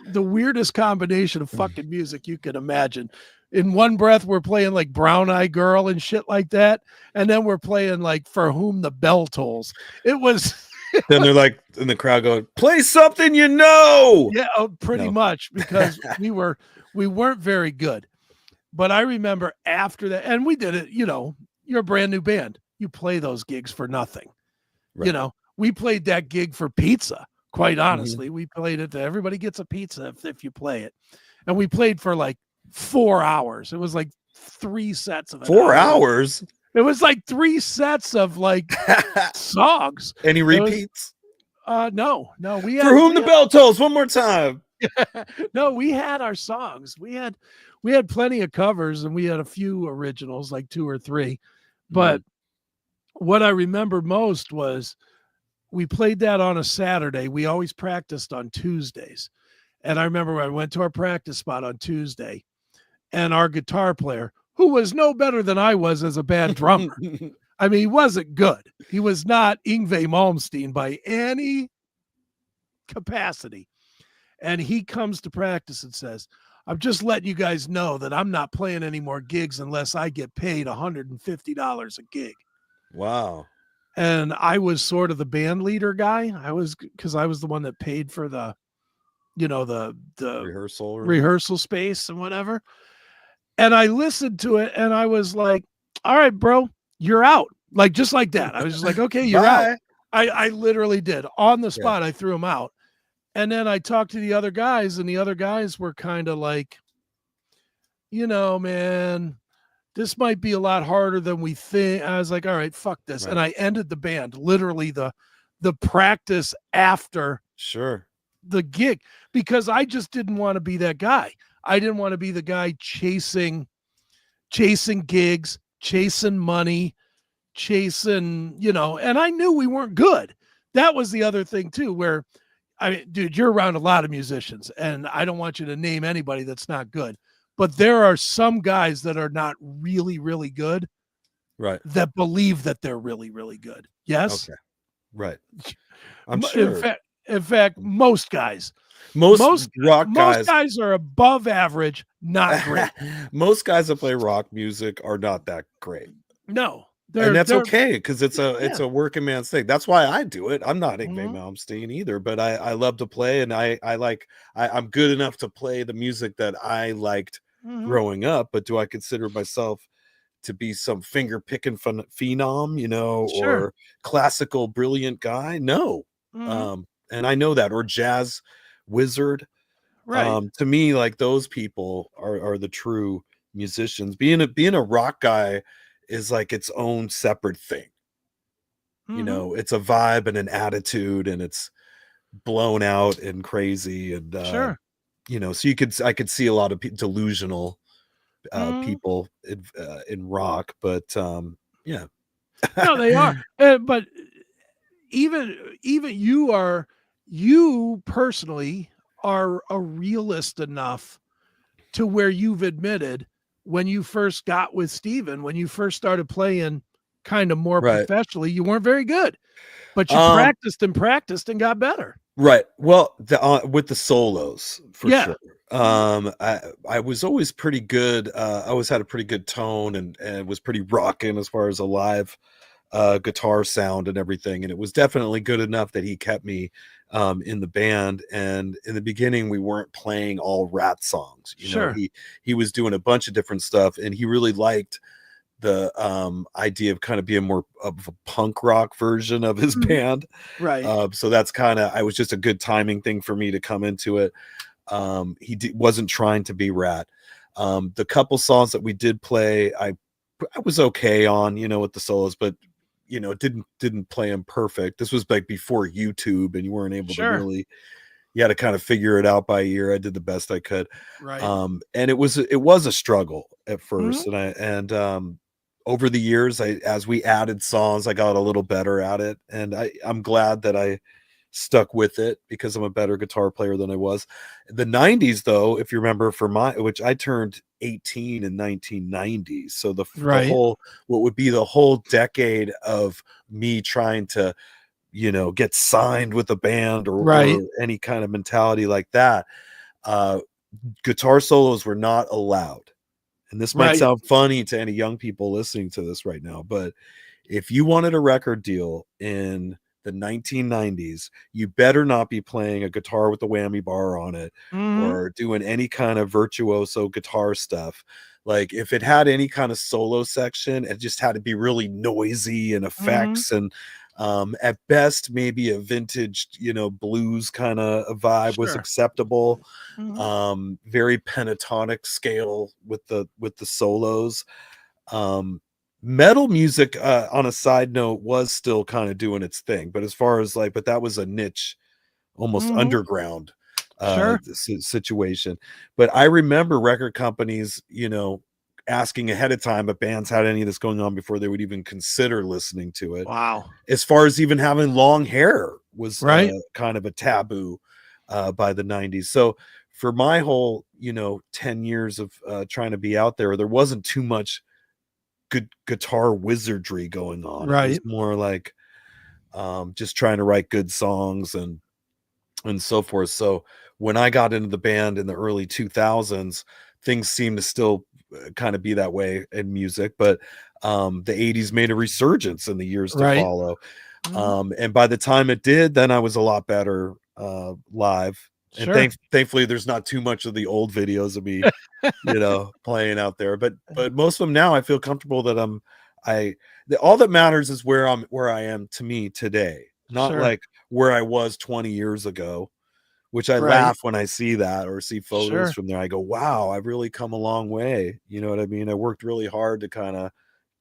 [SPEAKER 1] the weirdest combination of fucking music you could imagine. In one breath, we're playing like Brown Eyed Girl and shit like that. And then we're playing like For Whom the Bell Tolls. It was.
[SPEAKER 2] Then they're like in the crowd going, play something you know.
[SPEAKER 1] Yeah, pretty much, because we weren't very good. But I remember after that, and we did it, you're a brand new band. You play those gigs for nothing. Right. We played that gig for pizza. Quite honestly, we played it. Everybody gets a pizza if you play it. And we played for like 4 hours. It was like 3 sets of it.
[SPEAKER 2] 4 hours?
[SPEAKER 1] It was like 3 sets of like songs.
[SPEAKER 2] Any repeats?
[SPEAKER 1] No. We had,
[SPEAKER 2] For Whom the Bell Tolls, one more time.
[SPEAKER 1] No, we had our songs. We had plenty of covers, and we had a few originals, like 2 or 3. But what I remember most was we played that on a Saturday. We always practiced on Tuesdays. And I remember I went to our practice spot on Tuesday, and our guitar player, who was no better than I was as a bad drummer. I mean, he wasn't good. He was not Yngwie Malmsteen by any capacity. And he comes to practice and says, I'm just letting you guys know that I'm not playing any more gigs unless I get paid $150 a gig.
[SPEAKER 2] Wow.
[SPEAKER 1] And I was sort of the band leader guy. Because I was the one that paid for the rehearsal space and whatever. And I listened to it, and I was like, all right, bro, you're out. Like, just like that. I was just like, okay, you're out. I literally did. On the spot, I threw him out. And then I talked to the other guys, and the other guys were kind of like, man, this might be a lot harder than we think. I was like, all right, fuck this. Right. And I ended the band, literally the practice after the gig, because I just didn't want to be that guy. I didn't want to be the guy chasing gigs, chasing money, and I knew we weren't good. That was the other thing too, where, I mean, dude, you're around a lot of musicians, and I don't want you to name anybody that's not good, but there are some guys that are not really, really good,
[SPEAKER 2] right?
[SPEAKER 1] That believe that they're really, really good. Yes.
[SPEAKER 2] Okay. Right. I'm sure.
[SPEAKER 1] In fact, most guys.
[SPEAKER 2] Most
[SPEAKER 1] guys are above average, not great.
[SPEAKER 2] Most guys that play rock music are not that great.
[SPEAKER 1] No.
[SPEAKER 2] And that's okay, because it's a working man's thing. That's why I do it. I'm not Yngwie Malmsteen either, but I love to play, and I'm good enough to play the music that I liked growing up. But do I consider myself to be some finger picking phenom, or classical brilliant guy? No. And I know that, or jazz wizard.
[SPEAKER 1] Right.
[SPEAKER 2] To me, like, those people are the true musicians. Being a rock guy is like its own separate thing. It's a vibe and an attitude, and it's blown out and crazy, and so I could see a lot of delusional people in rock, but no,
[SPEAKER 1] they are. But even you personally are a realist enough to where you've admitted, when you first got with Steven, when you first started playing kind of more professionally, you weren't very good, but you practiced and got better.
[SPEAKER 2] Right. Well, with the solos, for sure. I was always pretty good. I always had a pretty good tone, and was pretty rocking as far as a live guitar sound and everything. And it was definitely good enough that he kept me in the band. And in the beginning, we weren't playing all Rat songs. He was doing a bunch of different stuff, and he really liked the idea of kind of being more of a punk rock version of his band.
[SPEAKER 1] Right.
[SPEAKER 2] So that's I was just a good timing thing for me to come into it. He wasn't trying to be Rat. The couple songs that we did play, I was okay on, with the solos, but didn't play them perfect. This was like before YouTube, and you weren't able to really, you had to kind of figure it out by ear. I did the best I could.
[SPEAKER 1] Right.
[SPEAKER 2] And it was a struggle at first.
[SPEAKER 1] Mm-hmm.
[SPEAKER 2] And over the years, as we added songs, I got a little better at it. And I'm glad that I stuck with it because I'm a better guitar player than I was. The 90s, though, if you remember, which I turned 18 in 1990. So the
[SPEAKER 1] Right.
[SPEAKER 2] whole, what would be the whole decade of me trying to, get signed with a band or any kind of mentality like that. Guitar solos were not allowed. And this might sound funny to any young people listening to this right now, but if you wanted a record deal in the 1990s, you better not be playing a guitar with a whammy bar on it or doing any kind of virtuoso guitar stuff. Like if it had any kind of solo section, it just had to be really noisy and effects and at best maybe a vintage, blues kind of vibe was acceptable. Very pentatonic scale with the solos. Metal music, on a side note, was still kind of doing its thing, but as far as but that was a niche, almost underground situation. But I remember record companies, asking ahead of time if bands had any of this going on before they would even consider listening to it.
[SPEAKER 1] Wow.
[SPEAKER 2] As far as even having long hair was kind of a taboo by the 90s. So for my whole, 10 years of trying to be out there wasn't too much good guitar wizardry going on. It was more like just trying to write good songs and so forth. So when I got into the band in the early 2000s, things seemed to still kind of be that way in music, but the 80s made a resurgence in the years to follow. And by the time it did, then I was a lot better live. And thankfully there's not too much of the old videos of me playing out there, but most of them now I feel comfortable that all that matters is where I am to me today, not like where I was 20 years ago, which I laugh when I see that or see photos from there. I go, wow, I've really come a long way. You know what I mean? I worked really hard to kind of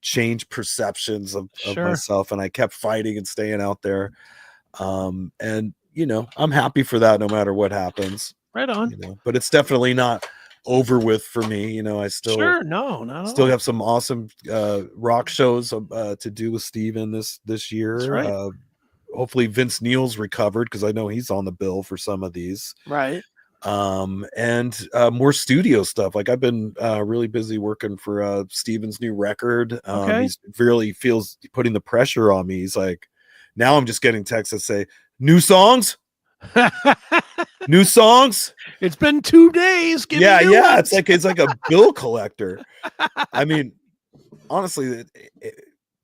[SPEAKER 2] change perceptions of myself, and I kept fighting and staying out there. And I'm happy for that no matter what happens.
[SPEAKER 1] Right on.
[SPEAKER 2] But it's definitely not over with for me. I still still have some awesome rock shows to do with Steven this year.
[SPEAKER 1] That's right.
[SPEAKER 2] Hopefully Vince Neil's recovered because I know he's on the bill for some of these.
[SPEAKER 1] Right.
[SPEAKER 2] And more studio stuff. Like I've been really busy working for Steven's new record. He's really feels putting the pressure on me. He's like, now I'm just getting texts that say, new songs. New songs.
[SPEAKER 1] It's been 2 days. Give me new ones.
[SPEAKER 2] It's like a bill collector. I mean, honestly,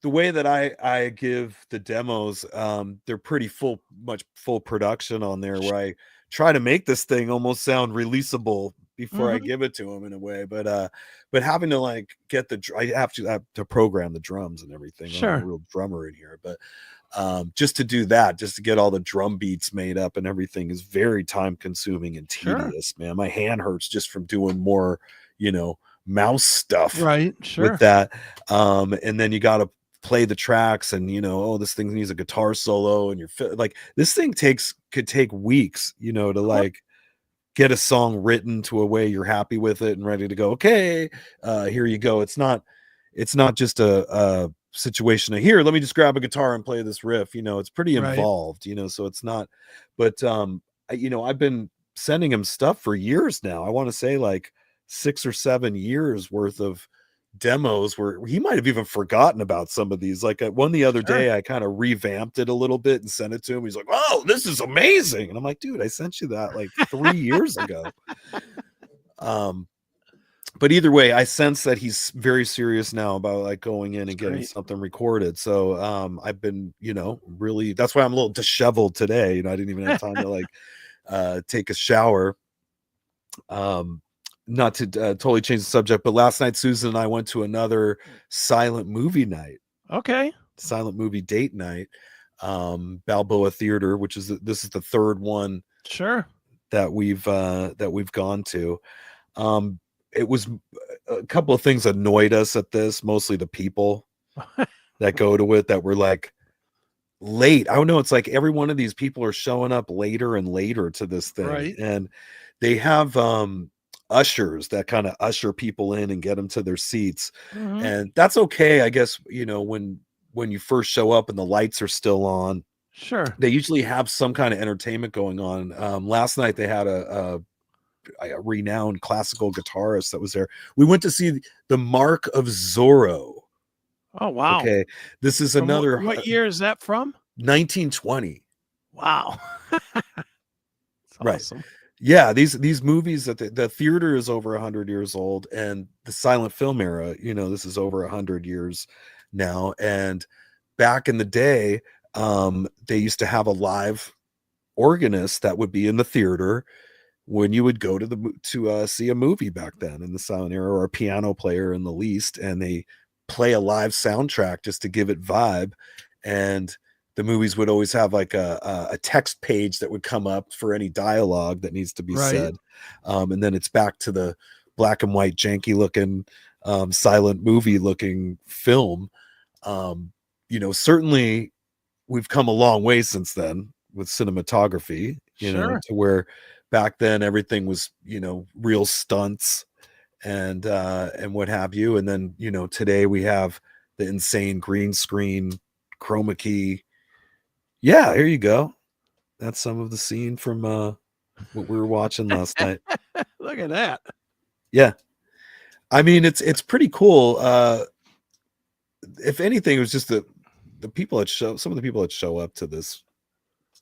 [SPEAKER 2] the way that I give the demos, they're pretty full production on there, where I try to make this thing almost sound releasable before I give it to him in a way. But having to get I have to program the drums and everything. I'm a real drummer in here, but just to do that, just to get all the drum beats made up and everything is very time consuming and tedious, man. My hand hurts just from doing more, mouse stuff with that. And then you got to play the tracks and, this thing needs a guitar solo and this thing could take weeks, to get a song written to a way you're happy with it and ready to go. Okay. Here you go. It's not just a situation of here, let me just grab a guitar and play this riff. It's pretty involved, so it's not, but I've been sending him stuff for years now. I want to say 6 or 7 years worth of demos where he might have even forgotten about some of these. One the other day, I kind of revamped it a little bit and sent it to him. He's like, oh, this is amazing. And I'm like, dude, I sent you that 3 years ago. But either way, I sense that he's very serious now about going in and getting something recorded. So I've been, really, that's why I'm a little disheveled today. I didn't even have time to take a shower. Not to totally change the subject, but last night Susan and I went to another silent movie night. Silent movie date night. Balboa Theater, which is this is the third one that we've gone to. It was a couple of things annoyed us at this, mostly the people that go to it that were late. I don't know. It's like every one of these people are showing up later and later to this thing.
[SPEAKER 1] Right.
[SPEAKER 2] And they have ushers that kind of usher people in and get them to their seats. And that's okay, I guess, when you first show up and the lights are still on.
[SPEAKER 1] Sure.
[SPEAKER 2] They usually have some kind of entertainment going on. Last night they had a renowned classical guitarist that was there. We went to see the Mark of Zorro.
[SPEAKER 1] Oh, wow.
[SPEAKER 2] Okay. This is
[SPEAKER 1] From
[SPEAKER 2] another.
[SPEAKER 1] What year is that from?
[SPEAKER 2] 1920.
[SPEAKER 1] Wow.
[SPEAKER 2] Right.
[SPEAKER 1] Awesome.
[SPEAKER 2] Yeah, these movies that the theater is over 100 years old, and the silent film era, this is over 100 years now. And back in the day, they used to have a live organist that would be in the theater when you would go to see a movie back then in the silent era, or a piano player in the least, and they play a live soundtrack just to give it vibe. And the movies would always have like a text page that would come up for any dialogue that needs to be said. And then it's back to the black and white, janky looking, silent movie looking film. Certainly we've come a long way since then with cinematography, to where back then everything was, real stunts and what have you. And then, today we have the insane green screen, chroma key. Yeah, here you go. That's some of the scene from what we were watching last night.
[SPEAKER 1] Look at that.
[SPEAKER 2] Yeah. I mean, it's pretty cool. If anything, it was just the people that some of the people that show up to this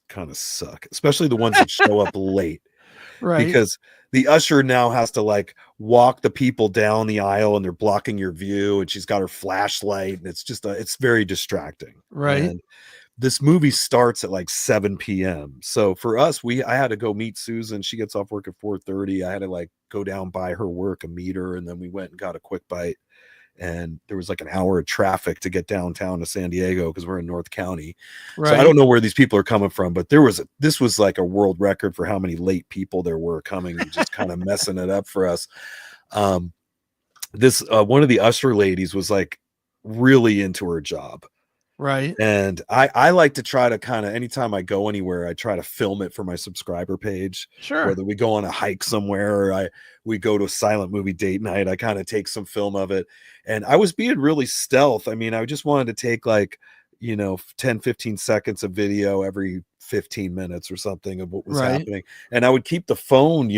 [SPEAKER 2] kind of suck, especially the ones that show up late.
[SPEAKER 1] Right.
[SPEAKER 2] Because the usher now has to like walk the people down the aisle and they're blocking your view, and she's got her flashlight, and it's just it's very distracting.
[SPEAKER 1] Right.
[SPEAKER 2] And this movie starts at like 7 p.m. So for us, I had to go meet Susan. She gets off work at 4:30. I had to like go down by her work and meet her. And then we went and got a quick bite. And there was like an hour of traffic to get downtown to San Diego because we're in North County.
[SPEAKER 1] Right.
[SPEAKER 2] So I don't know where these people are coming from, but this was like a world record for how many late people there were coming and just kind of messing it up for us. This one of the usher ladies was like really into her job.
[SPEAKER 1] Right.
[SPEAKER 2] And I like to try to kind of, anytime I go anywhere, I try to film it for my subscriber page.
[SPEAKER 1] Sure.
[SPEAKER 2] Whether we go on a hike somewhere or we go to a silent movie date night, I kind of take some film of it. And I was being really stealth. I mean, I just wanted to take like, 10, 15 seconds of video every 15 minutes or something of what was happening. And I would keep the phone,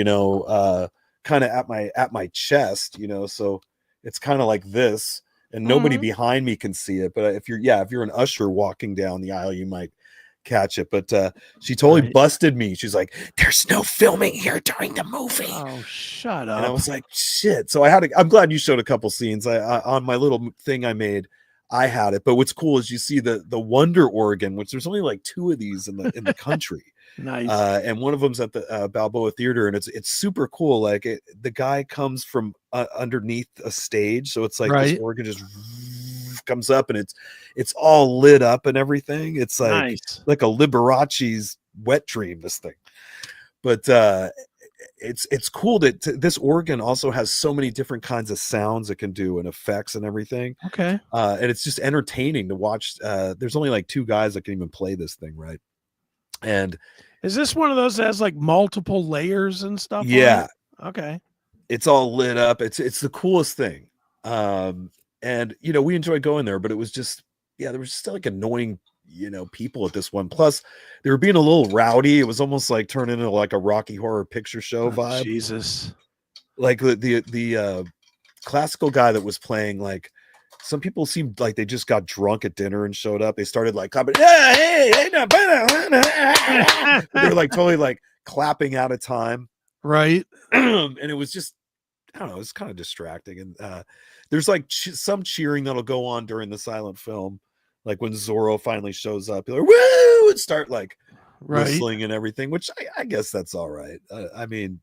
[SPEAKER 2] kind of at my chest, so it's kind of like this. And nobody behind me can see it. But if you're an usher walking down the aisle, you might catch it. But she totally busted me. She's like, "There's no filming here during the movie."
[SPEAKER 1] Oh, shut up.
[SPEAKER 2] And I was like, shit. So I'm glad you showed a couple scenes. I on my little thing I made, I had it. But what's cool is you see the Wonder Organ, which there's only like 2 of these in the country.
[SPEAKER 1] Nice.
[SPEAKER 2] And one of them's at the Balboa Theater, and it's super cool. Like the guy comes from underneath a stage, so it's like this organ just comes up, and it's all lit up and everything. It's like like a Liberace's wet dream. This thing, but it's cool that this organ also has so many different kinds of sounds it can do and effects and everything.
[SPEAKER 1] Okay.
[SPEAKER 2] And it's just entertaining to watch. There's only like 2 guys that can even play this thing, right? And
[SPEAKER 1] is this one of those that has like multiple layers and stuff?
[SPEAKER 2] Yeah.
[SPEAKER 1] Okay.
[SPEAKER 2] It's all lit up. It's the coolest thing. And we enjoyed going there, but it was just, there was just like annoying, people at this one. Plus they were being a little rowdy. It was almost like turning into like a Rocky Horror Picture Show vibe.
[SPEAKER 1] Jesus.
[SPEAKER 2] Like the classical guy that was playing, like, some people seemed like they just got drunk at dinner and showed up. They started like clapping. Yeah, hey, they were like totally like clapping out of time.
[SPEAKER 1] Right.
[SPEAKER 2] And it was just, I don't know, it's kind of distracting. And there's like some cheering that'll go on during the silent film. Like when Zorro finally shows up, you're like, woo, and start like whistling and everything, which I guess that's all right. I mean,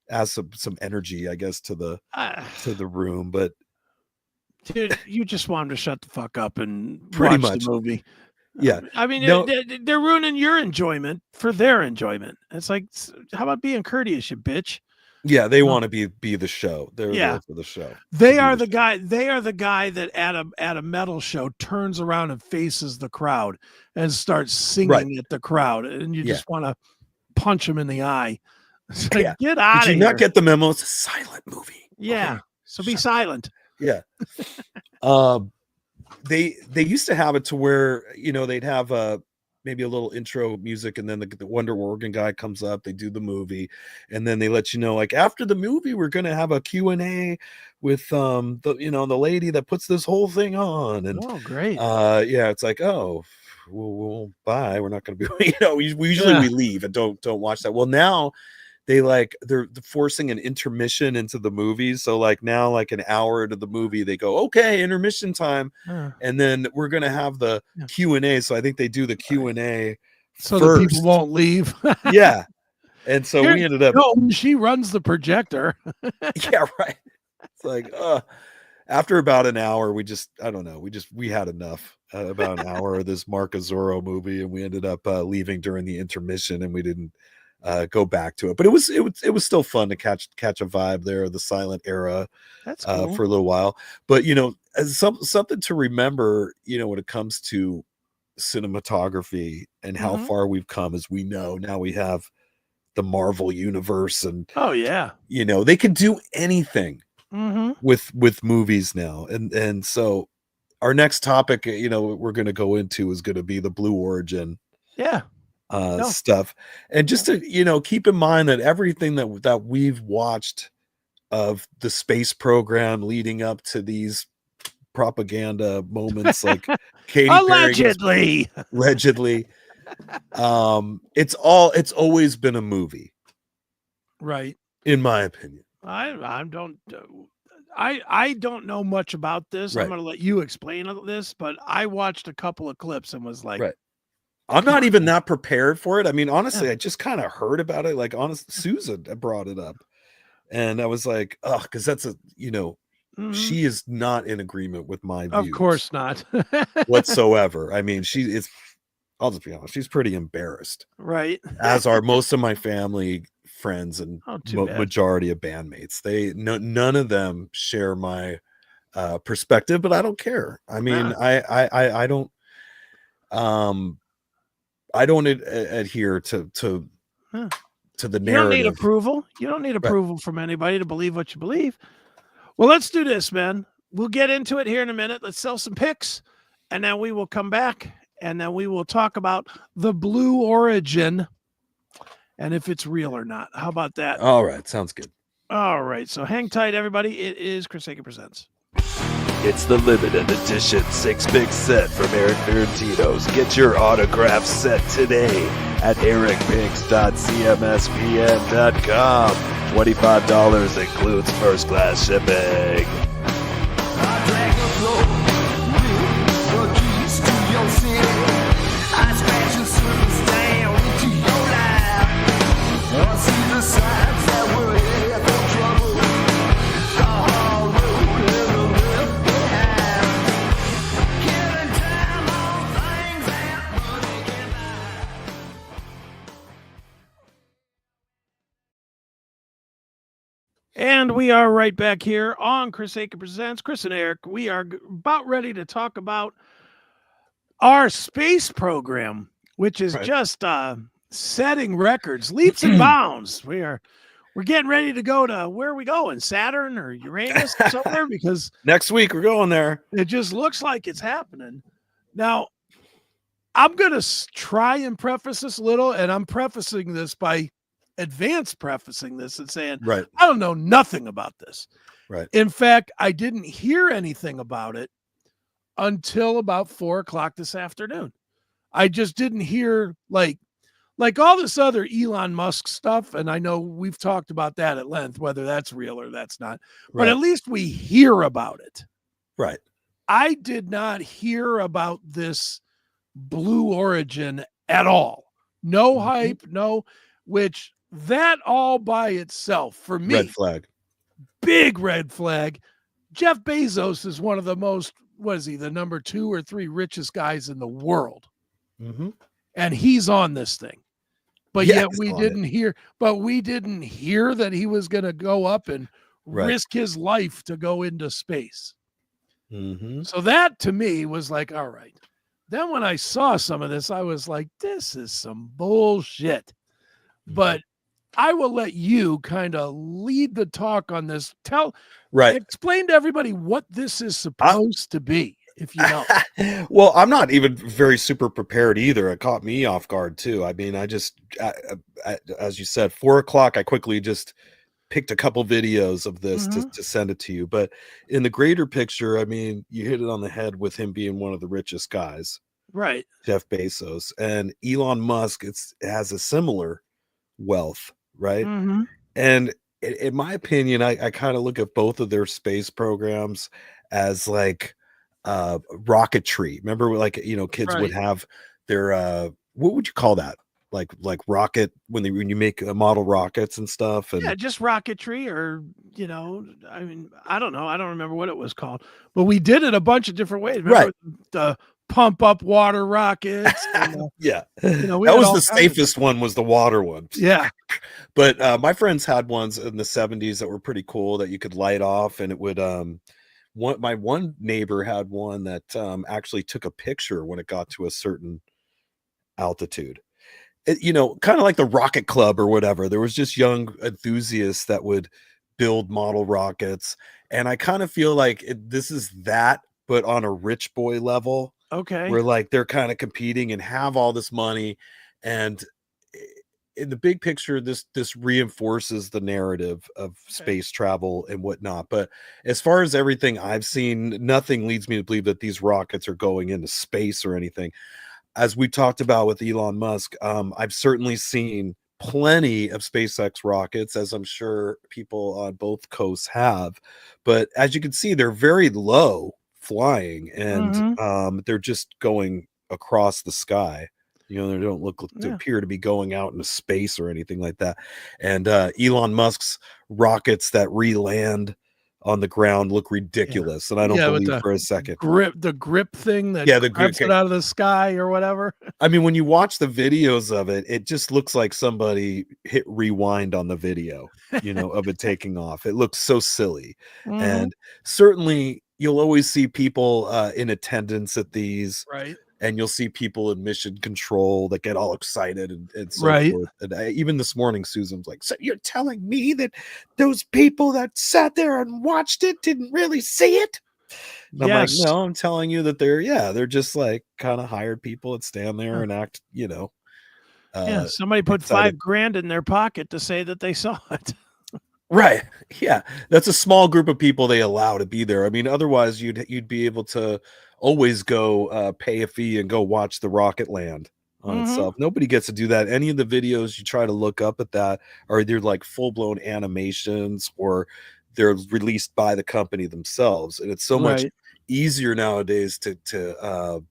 [SPEAKER 2] adds some energy, I guess, to the room, but
[SPEAKER 1] dude, you just want them to shut the fuck up and
[SPEAKER 2] pretty
[SPEAKER 1] watch
[SPEAKER 2] much
[SPEAKER 1] the movie.
[SPEAKER 2] Yeah.
[SPEAKER 1] I mean, they're ruining your enjoyment for their enjoyment. It's like, how about being courteous, you bitch?
[SPEAKER 2] Yeah, they want to be the show. They're there for the show.
[SPEAKER 1] They are the guy. They are the guy that at a metal show turns around and faces the crowd and starts singing at the crowd, and you just want to punch him in the eye. It's like, get out of here!
[SPEAKER 2] Did you not get the memo? It's a silent movie.
[SPEAKER 1] Yeah, okay. So be silent.
[SPEAKER 2] Yeah. They used to have it to where they'd have maybe a little intro music, and then the Wonder Organ guy comes up, they do the movie, and then they let you know, like, after the movie we're going to have a Q&A with the lady that puts this whole thing on. And
[SPEAKER 1] great.
[SPEAKER 2] It's like, we'll bye, we're not going to be we usually leave and don't watch that. Well, now they're forcing an intermission into the movies. So like now, like an hour into the movie, they go, okay, intermission time. And then we're going to have the Q&A. So I think they do the Q&A
[SPEAKER 1] so first. The people won't leave.
[SPEAKER 2] Yeah. And so we ended up.
[SPEAKER 1] No, she runs the projector.
[SPEAKER 2] Yeah, right. It's like, after about an hour, I don't know. We had enough about an hour of this Mark Azzurro movie. And we ended up leaving during the intermission, and we didn't go back to it, but it was still fun to catch a vibe there, the silent era.
[SPEAKER 1] That's cool.
[SPEAKER 2] For a little while. But as something to remember, when it comes to cinematography and how far we've come, as we know now, we have the Marvel universe, and they can do anything with movies now, and so our next topic we're going to go into is going to be the Blue Origin stuff. And just to keep in mind that everything that we've watched of the space program leading up to these propaganda moments, like Katy
[SPEAKER 1] allegedly
[SPEAKER 2] it's always been a movie,
[SPEAKER 1] right?
[SPEAKER 2] In my opinion.
[SPEAKER 1] I don't know much about this. I'm going to let you explain this, but I watched a couple of clips and was like,
[SPEAKER 2] I'm not even that prepared for it. I mean, honestly, I just kind of heard about it. Like, Susan brought it up, and I was like, because that's she is not in agreement with my views.
[SPEAKER 1] Of course not.
[SPEAKER 2] whatsoever. I mean, I'll just be honest, she's pretty embarrassed.
[SPEAKER 1] Right.
[SPEAKER 2] As are most of my family, friends, and majority of bandmates. None of them share my perspective, but I don't care. I mean, I don't adhere to the narrative.
[SPEAKER 1] You don't need approval. You don't need approval from anybody to believe what you believe. Well, let's do this, man. We'll get into it here in a minute. Let's sell some picks, and then we will come back, and then we will talk about the Blue Origin and if it's real or not. How about that?
[SPEAKER 2] All right. Sounds good.
[SPEAKER 1] All right. So hang tight, everybody. It is Chris Akin Presents.
[SPEAKER 3] It's the limited edition 6-pick set from Eric Ferrantino's. Get your autograph set today at ericbinks.cmspn.com. $25 includes first class shipping.
[SPEAKER 1] And we are right back here on Chris Akin Presents. Chris and Eric, we are about ready to talk about our space program, which is just setting records, leaps and bounds. We're getting ready to go to, where are we going? Saturn or Uranus or somewhere? Because
[SPEAKER 2] next week we're going there.
[SPEAKER 1] It just looks like it's happening. Now, I'm going to try and preface this a little, and I'm prefacing this by prefacing this and saying, I don't know nothing about this.
[SPEAKER 2] Right.
[SPEAKER 1] In fact, I didn't hear anything about it until about 4:00 this afternoon. I just didn't hear like all this other Elon Musk stuff. And I know we've talked about that at length, whether that's real or that's not, but at least we hear about it.
[SPEAKER 2] Right.
[SPEAKER 1] I did not hear about this Blue Origin at all. No hype, no, which that all by itself for me,
[SPEAKER 2] red flag,
[SPEAKER 1] big red flag. Jeff Bezos is one of the most, what is he, the number 2 or 3 richest guys in the world.
[SPEAKER 2] Mm-hmm.
[SPEAKER 1] And he's on this thing. but
[SPEAKER 2] Yeah,
[SPEAKER 1] yet
[SPEAKER 2] he's
[SPEAKER 1] we
[SPEAKER 2] on it.
[SPEAKER 1] didn't hear. But we didn't hear that he was going to go up and risk his life to go into space. So that to me was like, all right. Then when I saw some of this, I was like, this is some bullshit. But I will let you kind of lead the talk on this. Explain to everybody what this is supposed to be, if you know.
[SPEAKER 2] Well, I'm not even very super prepared either. It caught me off guard too. I mean, I just, as you said, 4 o'clock, I quickly just picked a couple videos of this to send it to you. But in the greater picture, I mean, you hit it on the head with him being one of the richest guys,
[SPEAKER 1] right?
[SPEAKER 2] Jeff Bezos, and Elon Musk. It has a similar wealth, right? And in my opinion, I kind of look at both of their space programs as like rocketry. Remember, like, you know, kids would have their what would you call that? Like rocket when you make model rockets and stuff. And
[SPEAKER 1] yeah, just rocketry, or you know, I mean, I don't know, I don't remember what it was called, but we did it a bunch of different ways. Remember the pump up water rockets? And,
[SPEAKER 2] yeah,
[SPEAKER 1] you know,
[SPEAKER 2] that was the safest one, was the water one.
[SPEAKER 1] Yeah,
[SPEAKER 2] but my friends had ones in the 70s that were pretty cool that you could light off, and it would my one neighbor had one that actually took a picture when it got to a certain altitude. You know, kind of like the Rocket Club or whatever. There was just young enthusiasts that would build model rockets, and I kind of feel like this is that, but on a rich boy level.
[SPEAKER 1] Okay,
[SPEAKER 2] where like they're kind of competing and have all this money, and in the big picture, this reinforces the narrative of space travel and whatnot. But as far as everything I've seen, nothing leads me to believe that these rockets are going into space or anything. As we talked about with Elon Musk, I've certainly seen plenty of SpaceX rockets, as I'm sure people on both coasts have. But as you can see, they're very low flying, and they're just going across the sky. You know, they don't look to appear to be going out into space or anything like that. And Elon Musk's rockets that re-land on the ground look ridiculous, and I don't believe for a second.
[SPEAKER 1] The grip thing that
[SPEAKER 2] grabs
[SPEAKER 1] it out of the sky or whatever.
[SPEAKER 2] I mean, when you watch the videos of it, it just looks like somebody hit rewind on the video, you know, of it taking off. It looks so silly. And certainly you'll always see people in attendance at these,
[SPEAKER 1] right?
[SPEAKER 2] And you'll see people in mission control that get all excited and so forth. And even this morning, Susan's like, so you're telling me that those people that sat there and watched it didn't really see it? And I'm like, no, I'm telling you that they're just like kind of hired people that stand there and act, you know.
[SPEAKER 1] Somebody put excited. $5,000 in their pocket to say that they saw it.
[SPEAKER 2] Right. Yeah. That's a small group of people they allow to be there. I mean, otherwise you'd be able to always go pay a fee and go watch the rocket land on itself. Nobody gets to do that. Any of the videos you try to look up at that are either like full-blown animations or they're released by the company themselves. And it's so much easier nowadays to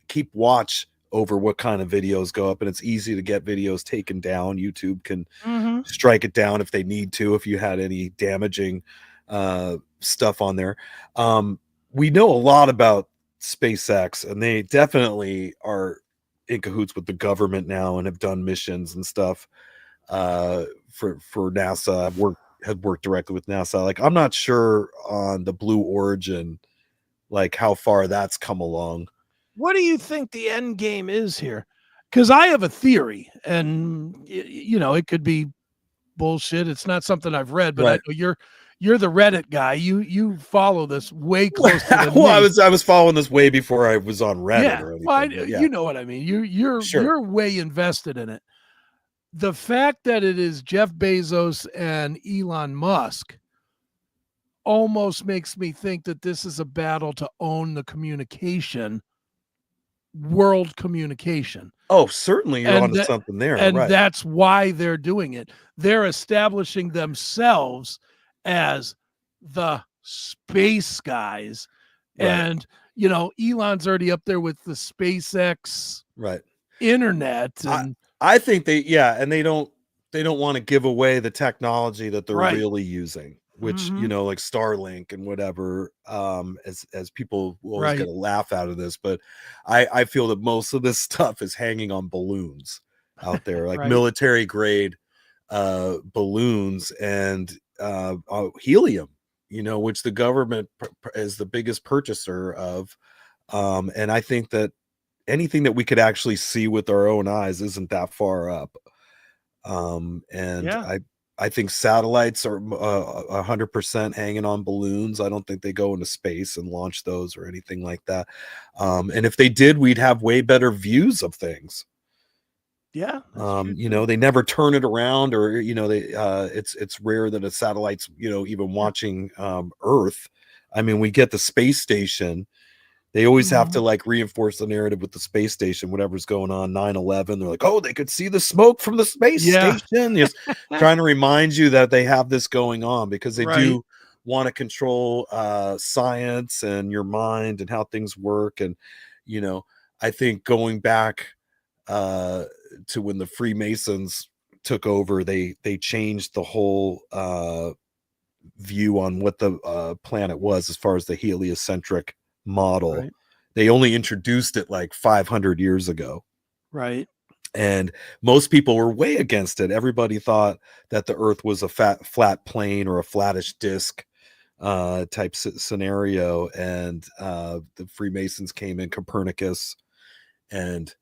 [SPEAKER 2] keep watch over what kind of videos go up, and it's easy to get videos taken down. YouTube can strike it down if they need to, if you had any damaging stuff on there. We know a lot about SpaceX, and they definitely are in cahoots with the government now and have done missions and stuff for NASA. Have worked directly with NASA. Like, I'm not sure on the Blue Origin, like how far that's come along.
[SPEAKER 1] What do you think the end game is here? Because I have a theory, and you know, it could be bullshit. It's not something I've read, but I know you're the Reddit guy. You follow this way closer than me.
[SPEAKER 2] I was following this way before I was on Reddit or anything.
[SPEAKER 1] You know what I mean. You're way invested in it. The fact that it is Jeff Bezos and Elon Musk almost makes me think that this is a battle to own the world communication.
[SPEAKER 2] Oh, certainly you're onto something there.
[SPEAKER 1] And that's why they're doing it. They're establishing themselves as the space guys. And, you know, Elon's already up there with the SpaceX internet. And
[SPEAKER 2] I think they don't want to give away the technology that they're really using, which, you know, like Starlink and whatever, as people will always get a laugh out of this. But I feel that most of this stuff is hanging on balloons. out there, like
[SPEAKER 1] Right.
[SPEAKER 2] military grade balloons and helium, which the government is the biggest purchaser of. And I think that anything that we could actually see with our own eyes isn't that far up. And
[SPEAKER 1] Yeah.
[SPEAKER 2] I think satellites are 100% hanging on balloons. I don't think they go into space and launch those or anything like that. And if they did, we'd have way better views of things.
[SPEAKER 1] Yeah. That's true,
[SPEAKER 2] They never turn it around, or it's rare that a satellite's even watching Earth. I mean, we get the space station. They always have to like reinforce the narrative with the space station, whatever's going on. 9/11, they're like, oh, they could see the smoke from the space station. Just trying to remind you that they have this going on, because they do want to control science and your mind and how things work. And I think going back to when the Freemasons took over, they changed the whole view on what the planet was as far as the heliocentric model.
[SPEAKER 1] Right.
[SPEAKER 2] They only introduced it like 500 years ago.
[SPEAKER 1] Right.
[SPEAKER 2] And most people were way against it. Everybody thought that the Earth was a flat plane or a flattish disc type scenario. And the Freemasons came in, Copernicus, and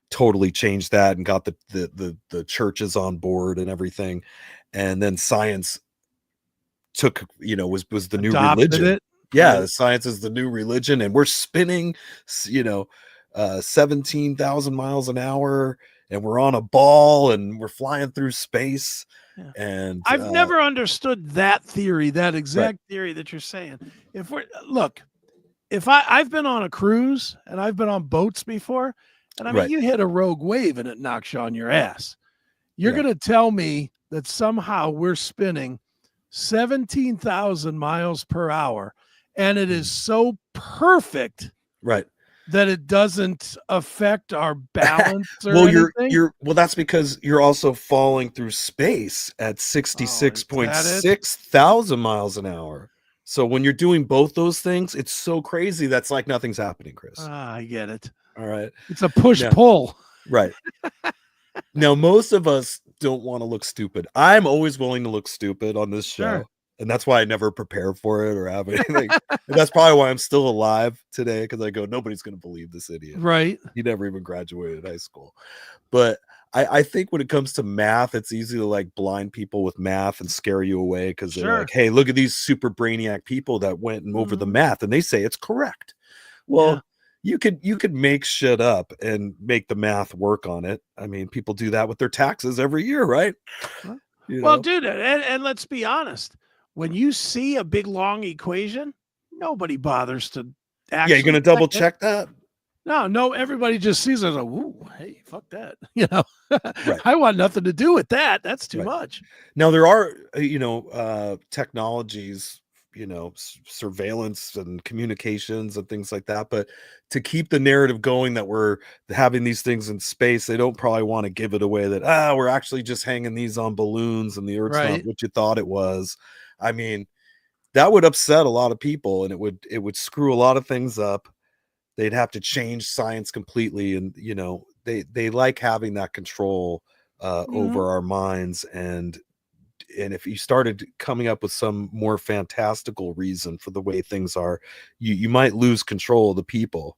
[SPEAKER 2] totally changed that and got the churches on board and everything. And then science took, was the new religion. Yeah, science is the new religion, and we're spinning, 17,000 miles an hour, and we're on a ball, and we're flying through space. Yeah. And
[SPEAKER 1] I've never understood that theory, that exact theory that you're saying. If I've been on a cruise and I've been on boats before, and I mean, you hit a rogue wave and it knocks you on your ass. You're going to tell me that somehow we're spinning 17,000 miles per hour, and it is so perfect, that it doesn't affect our balance or anything?
[SPEAKER 2] That's because you're also falling through space at 66.6 thousand miles an hour. So when you're doing both those things, it's so crazy that's like nothing's happening, Chris.
[SPEAKER 1] I get it.
[SPEAKER 2] All right.
[SPEAKER 1] It's a push-pull.
[SPEAKER 2] Right. Now, most of us don't want to look stupid. I'm always willing to look stupid on this show. Sure. And that's why I never prepare for it or have anything. And that's probably why I'm still alive today, because I go, nobody's going to believe this idiot.
[SPEAKER 1] Right.
[SPEAKER 2] He never even graduated high school. But I think when it comes to math, it's easy to like blind people with math and scare you away, because they're like, hey, look at these super brainiac people that went and over the math and they say it's correct. Well, you could make shit up and make the math work on it. I mean, people do that with their taxes every year, right?
[SPEAKER 1] Well, dude, and let's be honest. When you see a big long equation, nobody bothers to actually.
[SPEAKER 2] Yeah, you're gonna double check that.
[SPEAKER 1] No, everybody just sees it as ooh, hey, fuck that. I want nothing to do with that. That's too much.
[SPEAKER 2] Now there are, technologies, surveillance and communications and things like that. But to keep the narrative going that we're having these things in space, they don't probably want to give it away that, we're actually just hanging these on balloons and the Earth's not what you thought it was. I mean, that would upset a lot of people, and it would screw a lot of things up. They'd have to change science completely. And, they like having that control over our minds. And if you started coming up with some more fantastical reason for the way things are, you might lose control of the people.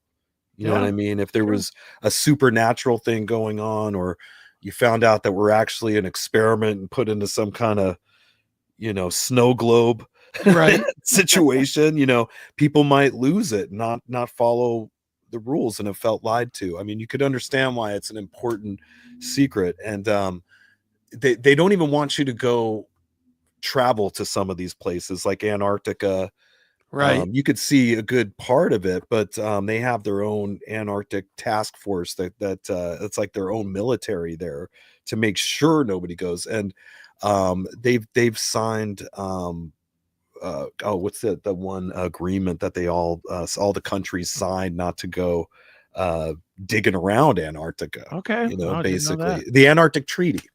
[SPEAKER 2] You know what I mean? If there was a supernatural thing going on, or you found out that we're actually an experiment and put into some kind of, snow globe situation, people might lose it, not follow the rules, and have felt lied to. I mean, you could understand why it's an important secret. And they don't even want you to go travel to some of these places like Antarctica. You could see a good part of it, but they have their own Antarctic task force that it's like their own military there to make sure nobody goes. And they've signed what's the one agreement that they all the countries signed not to go digging around Antarctica. Basically the Antarctic Treaty.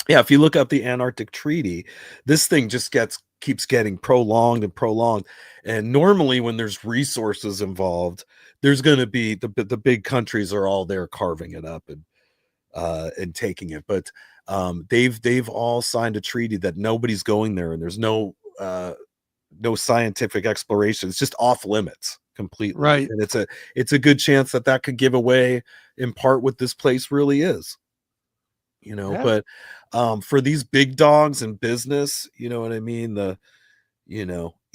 [SPEAKER 2] Yeah, if you look up the Antarctic Treaty, this thing just keeps getting prolonged and prolonged. And normally when there's resources involved, there's going to be the big countries are all there carving it up. And and taking it. But they've all signed a treaty that nobody's going there, and there's no scientific exploration. It's just off limits completely.
[SPEAKER 1] Right.
[SPEAKER 2] And it's a good chance that could give away in part what this place really is.
[SPEAKER 1] Yeah.
[SPEAKER 2] But for these big dogs in business, you know what I mean?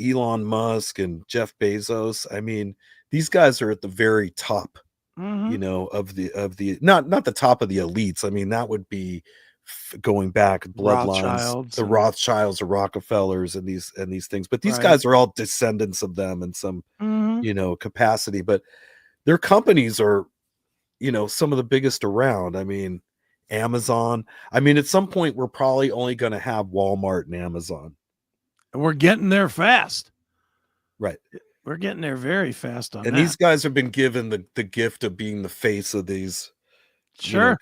[SPEAKER 2] Elon Musk and Jeff Bezos. I mean, these guys are at the very top, of the not the top of the elites. I mean, that would be going back bloodlines, the Rothschilds, the Rockefellers, and these things. But these guys are all descendants of them in some, capacity. But their companies are, some of the biggest around. I mean, Amazon. I mean, at some point, we're probably only going to have Walmart and Amazon.
[SPEAKER 1] And we're getting there fast.
[SPEAKER 2] Right.
[SPEAKER 1] We're getting there very fast on that.
[SPEAKER 2] And these guys have been given the gift of being the face of these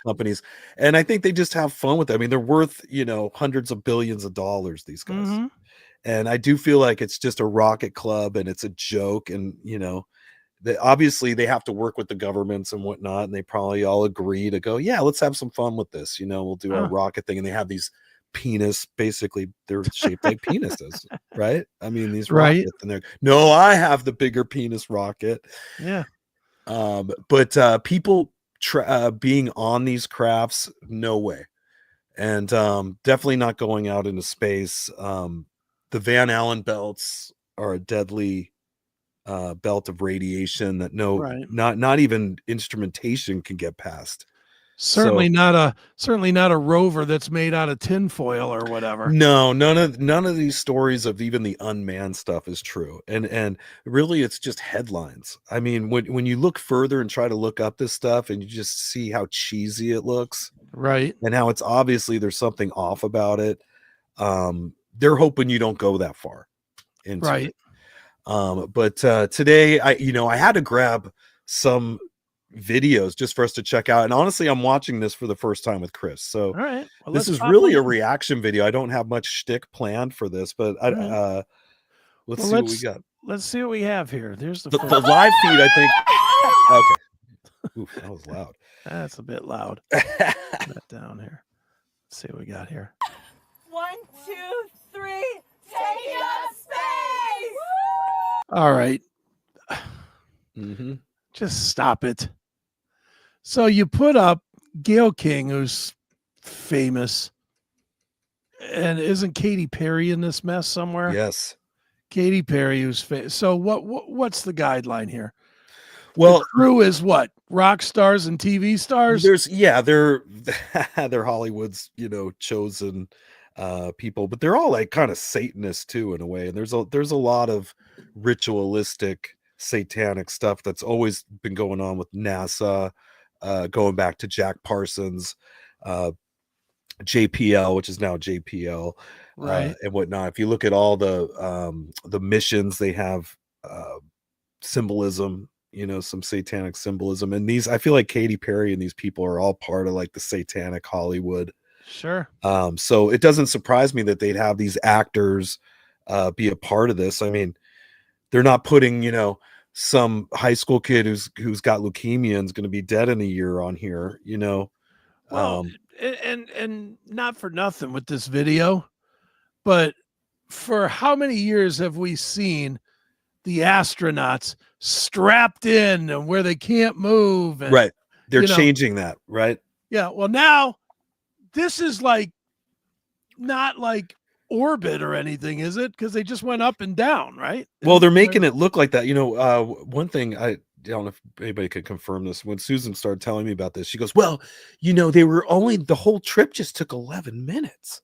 [SPEAKER 2] companies. And I think they just have fun with it. I mean, they're worth, hundreds of billions of dollars, these guys. And I do feel like it's just a rocket club and it's a joke. And, obviously they have to work with the governments and whatnot. And they probably all agree to go, yeah, let's have some fun with this. We'll do our rocket thing. And they have these penis, basically they're shaped like penises, right? I mean, these rockets, and they're, no, I have the bigger penis rocket.
[SPEAKER 1] Yeah.
[SPEAKER 2] But people being on these crafts, no way. And definitely not going out into space. The Van Allen belts are a deadly belt of radiation that not even instrumentation can get past.
[SPEAKER 1] Certainly not a rover that's made out of tinfoil or whatever.
[SPEAKER 2] No, none of these stories of even the unmanned stuff is true. And really it's just headlines. I mean, when you look further and try to look up this stuff and you just see how cheesy it looks.
[SPEAKER 1] Right.
[SPEAKER 2] And how it's obviously there's something off about it. They're hoping you don't go that far into it. But today I had to grab some videos just for us to check out, and honestly I'm watching this for the first time with Chris, so
[SPEAKER 1] all right, well,
[SPEAKER 2] this is really a reaction video. I don't have much shtick planned for this, but let's see what we got.
[SPEAKER 1] Let's see what we have here. There's the
[SPEAKER 2] live feed, I think. Okay. Oof, that was loud.
[SPEAKER 1] That's a bit loud. Put that down here. Let's see what we got here.
[SPEAKER 4] 1, 2, 3, take up space.
[SPEAKER 1] All right.
[SPEAKER 2] Mm-hmm.
[SPEAKER 1] Just stop it. So you put up Gayle King, who's famous, and isn't Katy Perry in this mess somewhere?
[SPEAKER 2] Yes.
[SPEAKER 1] Katy Perry, who's famous. So what's the guideline here?
[SPEAKER 2] Well,
[SPEAKER 1] the crew is what? Rock stars and TV stars?
[SPEAKER 2] They're Hollywood's, chosen people, but they're all like kind of Satanists too in a way. And there's a lot of ritualistic satanic stuff that's always been going on with NASA, going back to Jack Parsons, JPL, which is now JPL,
[SPEAKER 1] right,
[SPEAKER 2] and whatnot. If you look at all the missions, they have symbolism, some satanic symbolism. And I feel like Katy Perry and these people are all part of like the satanic Hollywood.
[SPEAKER 1] Sure.
[SPEAKER 2] So it doesn't surprise me that they'd have these actors be a part of this. I mean, they're not putting, some high school kid who's got leukemia and is going to be dead in a year on here,
[SPEAKER 1] Well, and not for nothing with this video, but for how many years have we seen the astronauts strapped in and where they can't move? And,
[SPEAKER 2] right. They're changing that, right?
[SPEAKER 1] Yeah. Well, now this is like not like orbit or anything, is it? Because they just went up and down, right?
[SPEAKER 2] Well, they're making it look like that. One thing I don't know if anybody could confirm this. When Susan started telling me about this, she goes, well, they were the whole trip just took 11 minutes.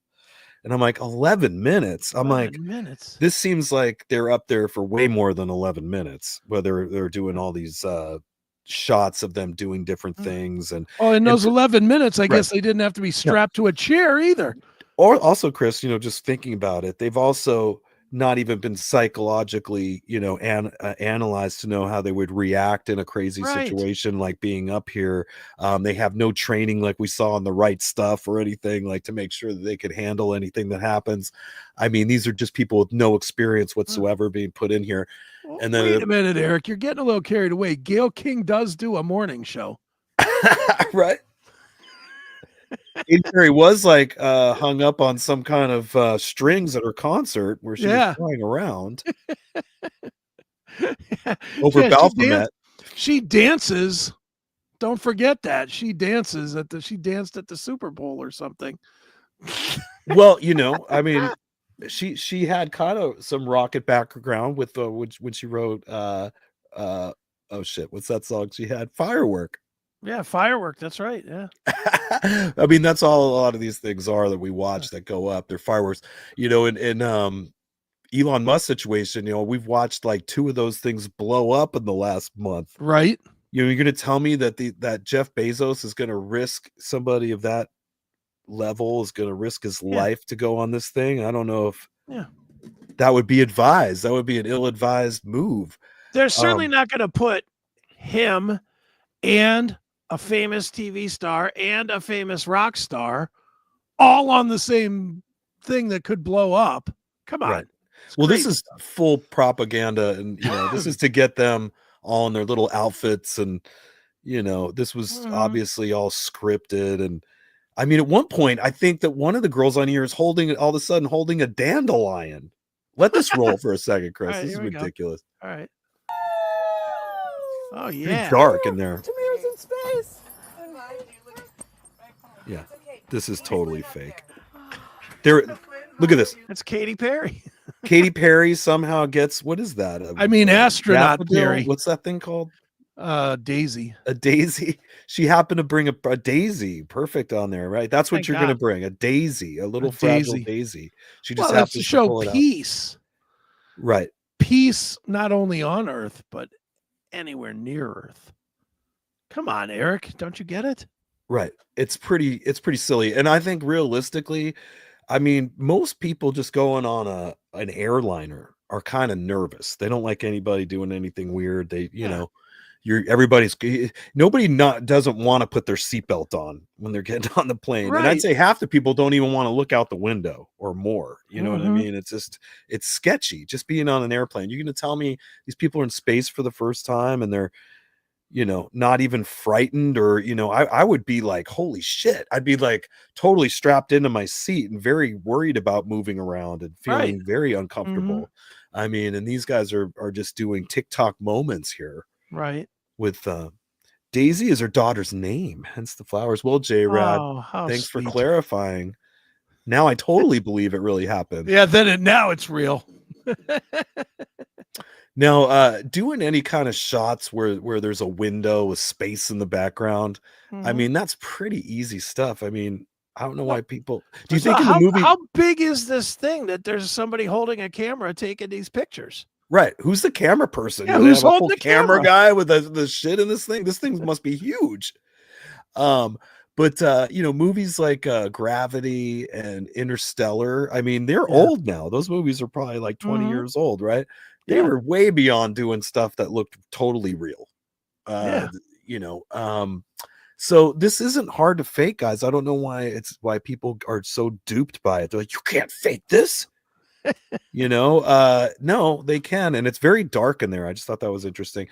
[SPEAKER 2] And I'm like, 11 minutes? I'm
[SPEAKER 1] 11 minutes.
[SPEAKER 2] This seems like they're up there for way more than 11 minutes, whether they're doing all these shots of them doing different things. And
[SPEAKER 1] in those 11 minutes, I guess they didn't have to be strapped to a chair either.
[SPEAKER 2] Or also, Chris, just thinking about it, they've also not even been psychologically, analyzed to know how they would react in a crazy situation like being up here. They have no training like we saw on the right stuff or anything like to make sure that they could handle anything that happens. I mean, these are just people with no experience whatsoever being put in here.
[SPEAKER 1] Well,
[SPEAKER 2] and then
[SPEAKER 1] wait a minute, Eric, you're getting a little carried away. Gayle King does do a morning show.
[SPEAKER 2] Right. Katy Perry was like hung up on some kind of strings at her concert where she was flying around over Baphomet.
[SPEAKER 1] She dances. Don't forget that she dances she danced at the Super Bowl or something.
[SPEAKER 2] Well, you know, I mean, she had kind of some rocket background with when she wrote oh shit, what's that song she had? Firework.
[SPEAKER 1] Yeah, Firework. That's right. Yeah.
[SPEAKER 2] I mean, that's all a lot of these things are that we watch that go up. They're fireworks. You know, in Elon Musk situation, you know, we've watched like 2 of those things blow up in the last month.
[SPEAKER 1] Right.
[SPEAKER 2] You know, you're going to tell me that that Jeff Bezos is going to risk somebody of that level is going to risk his life to go on this thing? I don't know if that would be advised. That would be an ill-advised move.
[SPEAKER 1] They're certainly not going to put him and a famous TV star and a famous rock star all on the same thing that could blow up. Come on.
[SPEAKER 2] Right. Well, this is full propaganda, and you know, this is to get them all in their little outfits, and you know, this was obviously all scripted. And I mean, at one point, I think that one of the girls on here is all of a sudden holding a dandelion. Let this roll for a second, Chris.
[SPEAKER 1] Right,
[SPEAKER 2] this is ridiculous.
[SPEAKER 1] All right. Oh yeah.
[SPEAKER 2] Pretty dark in there.
[SPEAKER 4] Tamir's in space.
[SPEAKER 2] Yeah, this is totally fake. Look at this.
[SPEAKER 1] That's Katy Perry.
[SPEAKER 2] Katy Perry somehow gets, what is that?
[SPEAKER 1] I mean, astronaut
[SPEAKER 2] daffodil?
[SPEAKER 1] Perry.
[SPEAKER 2] What's that thing called?
[SPEAKER 1] Daisy.
[SPEAKER 2] A daisy. She happened to bring a daisy. Perfect on there, right? That's what you're going to bring. A daisy, a little fragile daisy. She just happens to
[SPEAKER 1] show peace.
[SPEAKER 2] Right.
[SPEAKER 1] Peace not only on Earth, but anywhere near Earth. Come on, Eric. Don't you get it?
[SPEAKER 2] Right. It's pretty silly. And I think realistically, I mean, most people just going on an airliner are kind of nervous. They don't like anybody doing anything weird. They, you know, nobody doesn't want to put their seatbelt on when they're getting on the plane.
[SPEAKER 1] Right.
[SPEAKER 2] And I'd say half the people don't even want to look out the window or more. You know what I mean? It's sketchy. Just being on an airplane. You're going to tell me these people are in space for the first time and they're, you know, not even frightened, or, you know, I would be like, holy shit. I'd be like totally strapped into my seat and very worried about moving around and feeling very uncomfortable. I mean, and these guys are just doing TikTok moments here.
[SPEAKER 1] Right.
[SPEAKER 2] With Daisy is her daughter's name, hence the flowers. Well, J-Rad, thanks for clarifying. Now I totally believe it really happened.
[SPEAKER 1] Yeah, now it's real.
[SPEAKER 2] Now, doing any kind of shots where there's a window with space in the background, I mean, that's pretty easy stuff. I mean, I don't know why people. Do you think in the movie?
[SPEAKER 1] How big is this thing that there's somebody holding a camera taking these pictures?
[SPEAKER 2] Right. Who's the camera person?
[SPEAKER 1] Yeah, who's holding the camera
[SPEAKER 2] guy with the shit in this thing? This thing must be huge. But you know, movies like Gravity and Interstellar, I mean, they're old now. Those movies are probably like 20 years old, right? They were way beyond doing stuff that looked totally real. You know, so this isn't hard to fake, guys. I don't know why people are so duped by it. They're like, you can't fake this. You know, no, they can, and it's very dark in there. I just thought that was interesting.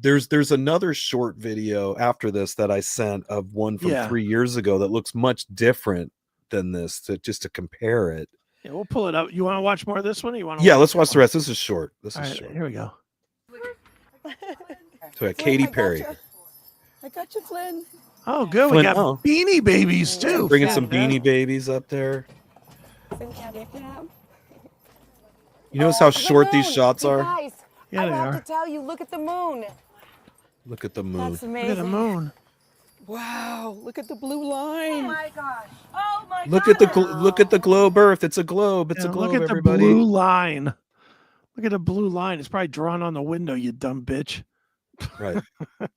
[SPEAKER 2] There's another short video after this that I sent of one from 3 years ago that looks much different than this, just to compare it.
[SPEAKER 1] Yeah, we'll pull it up. You want to watch more of this one? Or you want to?
[SPEAKER 2] Yeah, let's watch the rest. This is short. This is short.
[SPEAKER 1] Here we go.
[SPEAKER 2] So Katy Perry.
[SPEAKER 4] I got you, Flynn.
[SPEAKER 1] Oh, good. We got Beanie Babies too.
[SPEAKER 2] Bringing some Beanie Babies up there. You notice how short these shots are?
[SPEAKER 4] Guys,
[SPEAKER 1] yeah,
[SPEAKER 4] I have to tell you, look at the moon.
[SPEAKER 2] Look at the moon.
[SPEAKER 4] That's amazing.
[SPEAKER 1] Look at the moon.
[SPEAKER 4] Wow, look at the blue line. Oh my gosh. Oh my
[SPEAKER 2] look
[SPEAKER 4] god.
[SPEAKER 2] Look at the globe Earth. It's a globe. It's a globe,
[SPEAKER 1] look at
[SPEAKER 2] everybody.
[SPEAKER 1] The blue line. Look at the blue line. It's probably drawn on the window, you dumb bitch.
[SPEAKER 2] Right.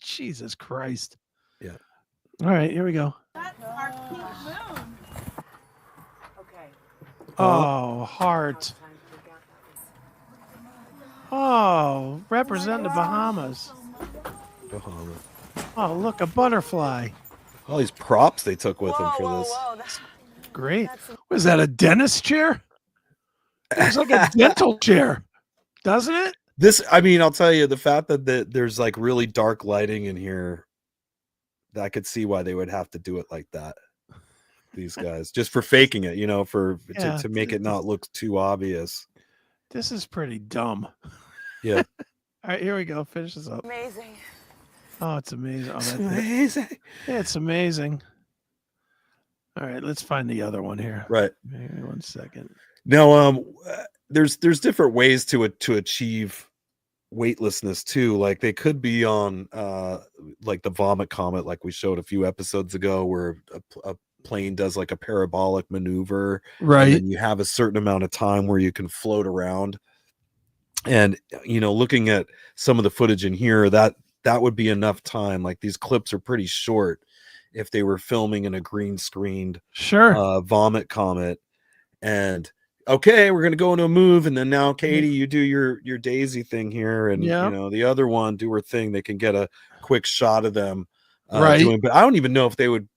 [SPEAKER 1] Jesus Christ.
[SPEAKER 2] Yeah.
[SPEAKER 1] All right, here we go.
[SPEAKER 4] That's our pink moon. Okay.
[SPEAKER 1] Oh, heart. Oh, represent the Bahamas.
[SPEAKER 2] Bahamas.
[SPEAKER 1] Oh, look, a butterfly.
[SPEAKER 2] All these props they took with them for this.
[SPEAKER 4] Whoa, that's
[SPEAKER 1] great. Was that a dentist chair? Looks like a dental chair, doesn't it?
[SPEAKER 2] This, I mean, I'll tell you, the fact that there's like really dark lighting in here, I could see why they would have to do it like that. these guys, just for faking it, you know,
[SPEAKER 1] Yeah,
[SPEAKER 2] to make it not look too obvious.
[SPEAKER 1] This is pretty dumb.
[SPEAKER 2] Yeah.
[SPEAKER 1] All right, here we go. Finish this up.
[SPEAKER 4] Amazing.
[SPEAKER 1] Oh, it's amazing. Oh,
[SPEAKER 2] It's
[SPEAKER 1] that's
[SPEAKER 2] amazing.
[SPEAKER 1] Yeah, it's amazing. All right, let's find the other one here.
[SPEAKER 2] Right.
[SPEAKER 1] Maybe 1 second.
[SPEAKER 2] Now, there's different ways to achieve weightlessness too. Like they could be on like the vomit comet, like we showed a few episodes ago, where a plane does like a parabolic maneuver,
[SPEAKER 1] Right.
[SPEAKER 2] and then you have a certain amount of time where you can float around. And you know, looking at some of the footage in here, that would be enough time. Like these clips are pretty short if they were filming in a green screened vomit comet. And okay, we're gonna go into a move, and then now Katie, you do your Daisy thing here, and you know the other one do her thing. They can get a quick shot of them doing, but I don't even know if they would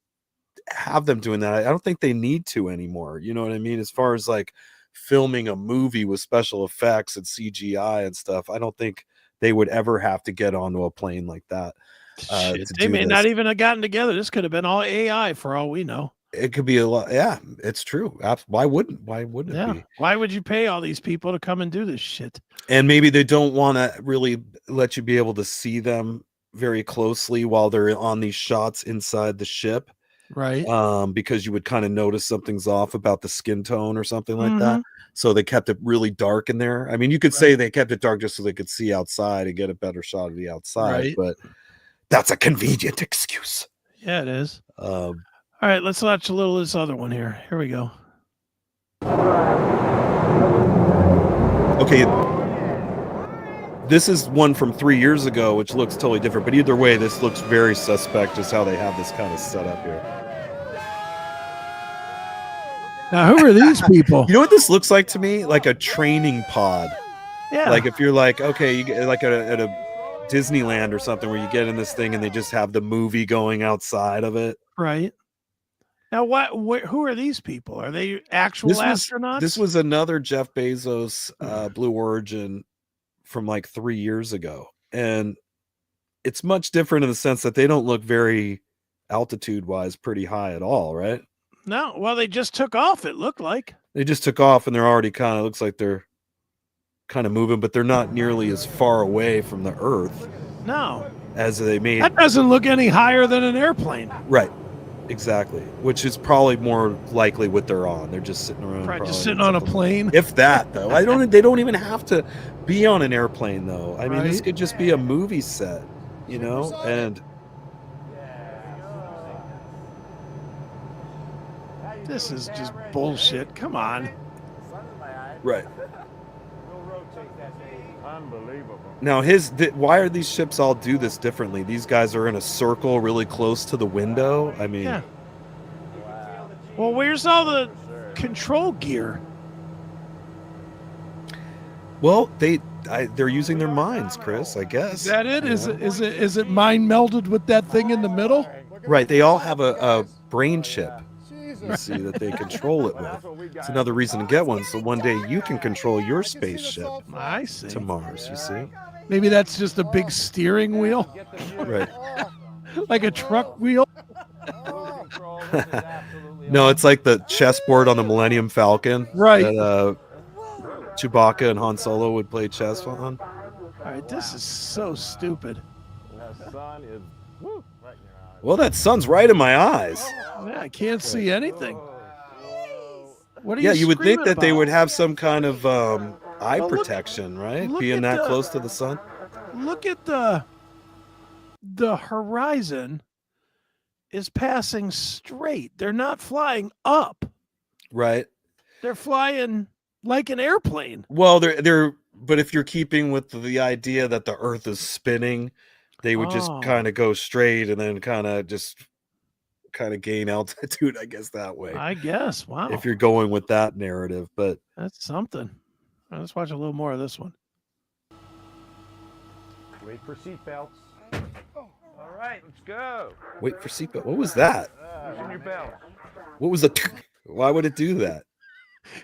[SPEAKER 2] have them doing that. I don't think they need to anymore. You know what I mean? As far as like filming a movie with special effects and CGI and stuff, I don't think they would ever have to get onto a plane like that.
[SPEAKER 1] They may not even have gotten together. This could have been all AI for all we know.
[SPEAKER 2] It could be a lot. Yeah, it's true. Why wouldn't it be?
[SPEAKER 1] Why would you pay all these people to come and do this shit?
[SPEAKER 2] And maybe they don't want to really let you be able to see them very closely while they're on these shots inside the ship.
[SPEAKER 1] Right.
[SPEAKER 2] Because you would kind of notice something's off about the skin tone or something like that. So they kept it really dark in there. I mean, you could say they kept it dark just so they could see outside and get a better shot of the outside, but that's a convenient excuse.
[SPEAKER 1] Yeah, it is. All right, let's watch a little of this other one here. Here we go.
[SPEAKER 2] Okay. This is one from 3 years ago, which looks totally different. But either way, this looks very suspect, just how they have this kind of set up here.
[SPEAKER 1] Now, who are these people?
[SPEAKER 2] You know what this looks like to me? Like a training pod.
[SPEAKER 1] Yeah.
[SPEAKER 2] Like if you're like, okay, you get like at a Disneyland or something where you get in this thing and they just have the movie going outside of it.
[SPEAKER 1] Right. Now, who are these people? Are they actual astronauts?
[SPEAKER 2] This was another Jeff Bezos Blue Origin from like 3 years ago. And it's much different in the sense that they don't look very altitude-wise pretty high at all, right?
[SPEAKER 1] No. Well, they just took off, it looked like.
[SPEAKER 2] They just took off and they're already kind of, looks like they're kind of moving, but they're not nearly as far away from the Earth.
[SPEAKER 1] No.
[SPEAKER 2] As they made.
[SPEAKER 1] That doesn't look any higher than an airplane.
[SPEAKER 2] Right. Exactly. Which is probably more likely what they're on. They're just sitting around.
[SPEAKER 1] Probably just sitting on a plane.
[SPEAKER 2] If that, though. They don't even have to be on an airplane, though. I mean, this could just be a movie set, you know? And
[SPEAKER 1] this is just bullshit. Come on.
[SPEAKER 2] Right. Now, why are these ships all do this differently? These guys are in a circle really close to the window. I mean,
[SPEAKER 1] yeah. Well, where's all the control gear?
[SPEAKER 2] Well, they're using their minds, Chris, I guess.
[SPEAKER 1] Is that it? Is it mind melded with that thing in the middle?
[SPEAKER 2] Right. They all have a brain chip. You see that they control it with. It's another reason to get one, so one day you can control your spaceship.
[SPEAKER 1] I see.
[SPEAKER 2] To Mars, you see.
[SPEAKER 1] Maybe that's just a big steering wheel,
[SPEAKER 2] right?
[SPEAKER 1] Like a truck wheel.
[SPEAKER 2] No, it's like the chessboard on the Millennium Falcon,
[SPEAKER 1] right?
[SPEAKER 2] That Chewbacca and Han Solo would play chess on.
[SPEAKER 1] All right, this is so stupid.
[SPEAKER 2] Well, that sun's right in my eyes.
[SPEAKER 1] Yeah, I can't see anything. What are
[SPEAKER 2] you would think that
[SPEAKER 1] about?
[SPEAKER 2] they would have some kind of eye protection, right? Being that close to the sun.
[SPEAKER 1] Look at the horizon is passing straight. They're not flying up.
[SPEAKER 2] Right.
[SPEAKER 1] They're flying like an airplane.
[SPEAKER 2] Well, but if you're keeping with the idea that the Earth is spinning, they would just kind of go straight and then kind of gain altitude, I guess, that way.
[SPEAKER 1] I guess. Wow.
[SPEAKER 2] If you're going with that narrative, but
[SPEAKER 1] that's something. Let's watch a little more of this one.
[SPEAKER 5] Wait for seatbelts. All right, let's go.
[SPEAKER 2] Wait for seatbelt. What was that?
[SPEAKER 5] In your belt.
[SPEAKER 2] What was why would it do that?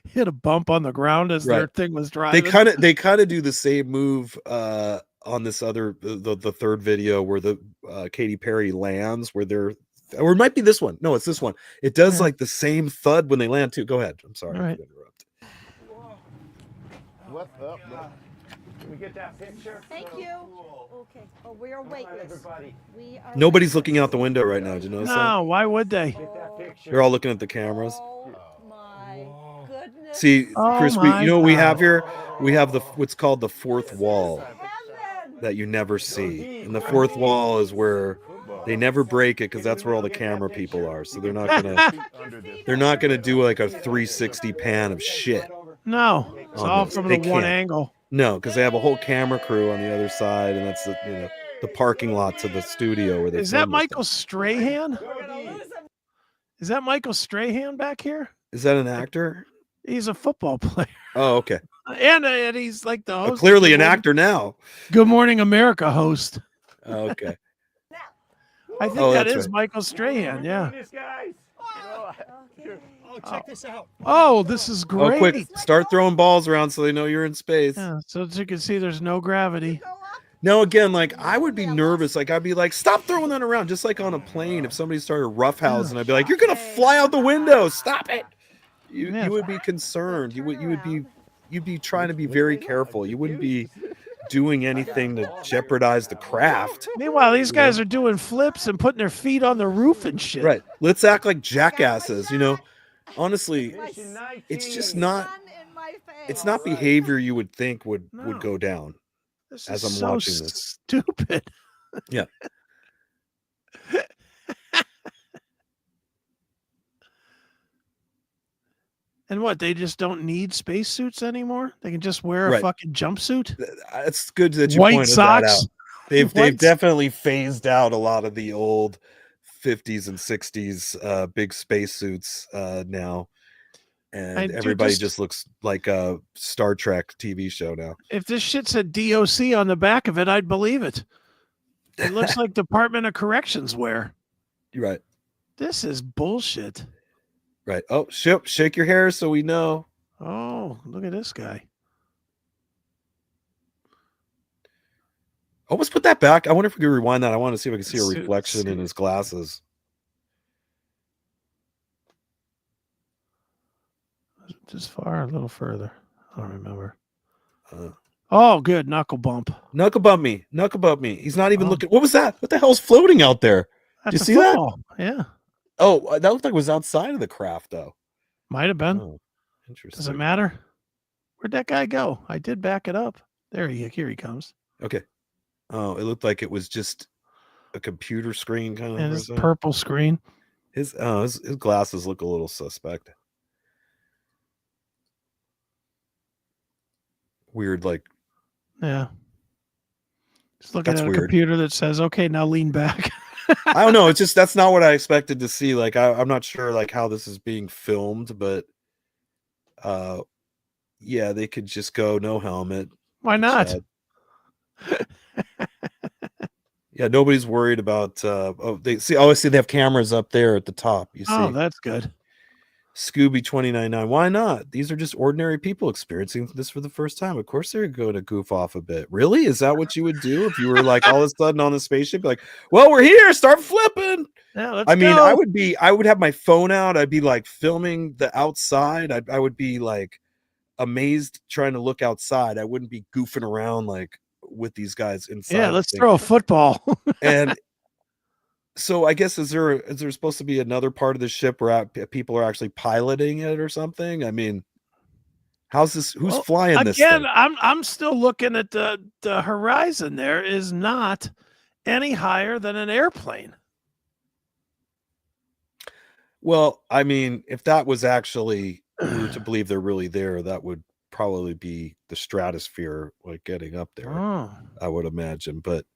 [SPEAKER 1] Hit a bump on the ground as their thing was driving.
[SPEAKER 2] They kind of do the same move on this other the third video where the Katy Perry lands, where they're or it might be this one. No, it's this one. It does
[SPEAKER 1] Yeah.
[SPEAKER 2] like the same thud when they land too. Go ahead. I'm sorry.
[SPEAKER 1] All right.
[SPEAKER 2] to interrupt.
[SPEAKER 5] What's up? Can we get that picture?
[SPEAKER 4] Thank you. Okay. Oh, we're
[SPEAKER 5] Come on,
[SPEAKER 4] weightless.
[SPEAKER 5] everybody.
[SPEAKER 4] We are
[SPEAKER 2] Nobody's looking out the window right now. Did you notice that?
[SPEAKER 1] No, why would they?
[SPEAKER 5] Get that picture.
[SPEAKER 2] They're all looking at the cameras.
[SPEAKER 4] Oh my goodness.
[SPEAKER 2] See,
[SPEAKER 1] Oh
[SPEAKER 2] Chris,
[SPEAKER 1] my
[SPEAKER 2] you know what we
[SPEAKER 1] God.
[SPEAKER 2] have here? We have what's called the fourth wall
[SPEAKER 4] Heaven.
[SPEAKER 2] that you never see. And the fourth wall is where they never break it because that's where all the camera people are. So they're not gonna do like a 360 pan of shit.
[SPEAKER 1] No, it's
[SPEAKER 2] On
[SPEAKER 1] all
[SPEAKER 2] this.
[SPEAKER 1] from
[SPEAKER 2] They
[SPEAKER 1] the one
[SPEAKER 2] can't.
[SPEAKER 1] angle.
[SPEAKER 2] No, because they have a whole camera crew on the other side, and that's the parking lot to the studio where they
[SPEAKER 1] Is that
[SPEAKER 2] film this
[SPEAKER 1] Michael Strahan?
[SPEAKER 4] We're gonna lose him.
[SPEAKER 1] Is that Michael Strahan back here?
[SPEAKER 2] stuff. Is that an actor?
[SPEAKER 1] He's a football player,
[SPEAKER 2] Oh, okay.
[SPEAKER 1] and he's like the host. of
[SPEAKER 2] Clearly
[SPEAKER 1] Good
[SPEAKER 2] an
[SPEAKER 1] Morning-
[SPEAKER 2] actor now.
[SPEAKER 1] Good Morning America host.
[SPEAKER 2] Oh, okay.
[SPEAKER 1] I think
[SPEAKER 2] Oh,
[SPEAKER 1] that
[SPEAKER 2] that's
[SPEAKER 1] is
[SPEAKER 2] right.
[SPEAKER 1] Michael Strahan. Yeah.
[SPEAKER 5] This, guys.
[SPEAKER 4] Okay.
[SPEAKER 5] Oh, check this out.
[SPEAKER 1] Oh, this is great.
[SPEAKER 2] Oh, quick! Start throwing balls around so they know you're in space.
[SPEAKER 1] Yeah, so as you can see, there's no gravity.
[SPEAKER 4] Go up.
[SPEAKER 2] No, again, like I would be nervous. Like I'd be like, stop throwing that around. Just like on a plane, if somebody started roughhousing, I'd be like, you're gonna fly out the window. Stop it.
[SPEAKER 1] Yeah.
[SPEAKER 2] You would be concerned. You'd be trying to be very careful. You wouldn't be doing anything to jeopardize the craft.
[SPEAKER 1] Meanwhile, these guys are doing flips and putting their feet on the roof and shit.
[SPEAKER 2] Right. Let's act like jackasses. Honestly,
[SPEAKER 5] Mission 19.
[SPEAKER 2] it's just not.
[SPEAKER 4] Sun in my face.
[SPEAKER 2] It's not behavior you would think would
[SPEAKER 1] No.
[SPEAKER 2] go down.
[SPEAKER 1] This
[SPEAKER 2] as
[SPEAKER 1] is
[SPEAKER 2] I'm
[SPEAKER 1] so
[SPEAKER 2] watching this.
[SPEAKER 1] stupid.
[SPEAKER 2] Yeah.
[SPEAKER 1] And what? They just don't need spacesuits anymore? They can just wear a
[SPEAKER 2] Right.
[SPEAKER 1] fucking jumpsuit?
[SPEAKER 2] It's good that you
[SPEAKER 1] White
[SPEAKER 2] pointed that out.
[SPEAKER 1] socks?
[SPEAKER 2] They've
[SPEAKER 1] White-
[SPEAKER 2] definitely phased out a lot of the old 50s and 60s big spacesuits now, and
[SPEAKER 1] And dude,
[SPEAKER 2] everybody
[SPEAKER 1] just-
[SPEAKER 2] just looks like a Star Trek TV show now.
[SPEAKER 1] If this shit said DOC on the back of it, I'd believe it. It looks like Department of Corrections wear.
[SPEAKER 2] You're right,
[SPEAKER 1] This is bullshit.
[SPEAKER 2] right. Oh, shake your hair so we know.
[SPEAKER 1] Oh, look at this guy.
[SPEAKER 2] Oh, let's put that back. I wonder if we could rewind that. I want to see if I can see a
[SPEAKER 1] Suit-
[SPEAKER 2] reflection in his glasses.
[SPEAKER 1] Just far, a little further. I don't remember.
[SPEAKER 2] Uh,
[SPEAKER 1] Oh, good. Knuckle bump.
[SPEAKER 2] Knuckle bump me. Knuckle bump me. He's not even
[SPEAKER 1] Oh.
[SPEAKER 2] looking. What was that? What the hell's floating out there?
[SPEAKER 1] That's
[SPEAKER 2] you
[SPEAKER 1] a
[SPEAKER 2] see that?
[SPEAKER 1] football. Yeah.
[SPEAKER 2] Oh, that looked like it was outside of the craft, though.
[SPEAKER 1] Might have been.
[SPEAKER 2] Oh, interesting.
[SPEAKER 1] Does it matter? Where'd that guy go? I did back it up. Here he comes.
[SPEAKER 2] Okay. Oh, it looked like it was just a computer screen kind of.
[SPEAKER 1] And his purple screen.
[SPEAKER 2] His glasses look a little suspect. Weird, like
[SPEAKER 1] Yeah. Just looking
[SPEAKER 2] That's
[SPEAKER 1] at a
[SPEAKER 2] weird.
[SPEAKER 1] computer that says, okay, now lean back.
[SPEAKER 2] I don't know. It's just that's not what I expected to see. Like I'm not sure like how this is being filmed, but yeah, they could just go no helmet.
[SPEAKER 1] Why not?
[SPEAKER 2] Sad. Yeah, nobody's worried about they see obviously they have cameras up there at the top. You see
[SPEAKER 1] Oh, that's good.
[SPEAKER 2] Scooby 299. Why not? These are just ordinary people experiencing this for the first time. Of course they're going to goof off a bit. Really? Is that what you would do if you were like all of a sudden on the spaceship? Like, well, we're here, start flipping.
[SPEAKER 1] Yeah, let's
[SPEAKER 2] I mean,
[SPEAKER 1] go.
[SPEAKER 2] I would have my phone out. I'd be like filming the outside. I would be like amazed trying to look outside. I wouldn't be goofing around like with these guys inside.
[SPEAKER 1] Yeah,
[SPEAKER 2] the
[SPEAKER 1] let's
[SPEAKER 2] thing.
[SPEAKER 1] throw a football.
[SPEAKER 2] And so I guess is there supposed to be another part of the ship where people are actually piloting it or something? I mean, how's this? Who's
[SPEAKER 1] Well,
[SPEAKER 2] flying this
[SPEAKER 1] Again,
[SPEAKER 2] thing?
[SPEAKER 1] I'm still looking at the horizon. There is not any higher than an airplane.
[SPEAKER 2] Well, I mean, if that was actually we were to believe they're really there, that would probably be the stratosphere, like getting up there.
[SPEAKER 1] Oh,
[SPEAKER 2] I would imagine, but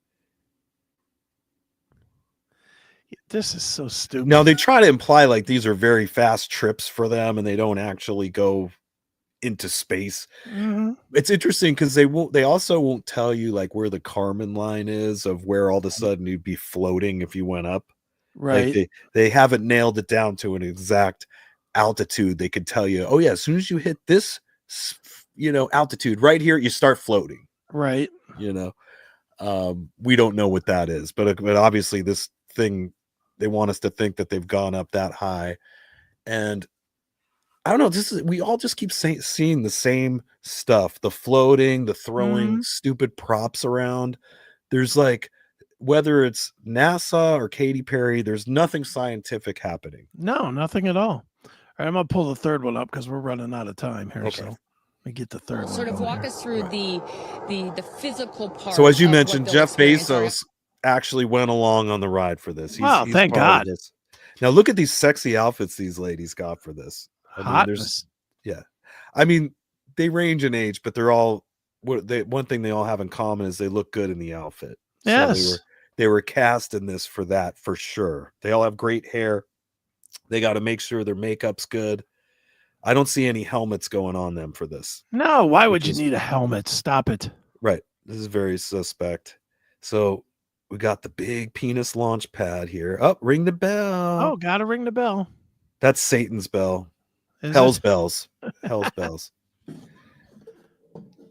[SPEAKER 1] this is so stupid.
[SPEAKER 2] now they try to imply like these are very fast trips for them, and they don't actually go into space.
[SPEAKER 1] Mhm.
[SPEAKER 2] It's interesting because they also won't tell you like where the Kármán line is of where all of a sudden you'd be floating if you went up.
[SPEAKER 1] Right.
[SPEAKER 2] Like they haven't nailed it down to an exact altitude. They could tell you, oh yeah, as soon as you hit this, altitude right here, you start floating.
[SPEAKER 1] Right.
[SPEAKER 2] We don't know what that is, but obviously this thing they want us to think that they've gone up that high. And I don't know, we all just keep seeing the same stuff, the floating, the throwing stupid props around. There's like, whether it's NASA or Katy Perry, there's nothing scientific happening.
[SPEAKER 1] No, nothing at all. All right, I'm gonna pull the third one up because we're running out of time here.
[SPEAKER 2] Okay.
[SPEAKER 1] So let me get the third one.
[SPEAKER 6] Sort of walk
[SPEAKER 1] here.
[SPEAKER 6] us through the physical part.
[SPEAKER 2] So as you
[SPEAKER 6] of
[SPEAKER 2] mentioned,
[SPEAKER 6] what they'll
[SPEAKER 2] Jeff
[SPEAKER 6] experience.
[SPEAKER 2] Bezos actually went along on the ride for this. He's
[SPEAKER 1] Thank
[SPEAKER 2] part of
[SPEAKER 1] God.
[SPEAKER 2] this. Now look at these sexy outfits these ladies got for this. I mean,
[SPEAKER 1] Hotness.
[SPEAKER 2] I mean, they range in age, but they're all one thing they all have in common is they look good in the outfit.
[SPEAKER 1] Yes.
[SPEAKER 2] So they were cast in this for that, for sure. They all have great hair. They got to make sure their makeup's good. I don't see any helmets going on them for this.
[SPEAKER 1] No, why would you need a helmet? Stop it.
[SPEAKER 2] Right. This is very suspect. So we got the big penis launch pad here. Oh, ring the bell.
[SPEAKER 1] Oh, gotta ring the bell.
[SPEAKER 2] That's Satan's bell.
[SPEAKER 1] Is
[SPEAKER 2] Hell's
[SPEAKER 1] it?
[SPEAKER 2] bells. Hell's bells.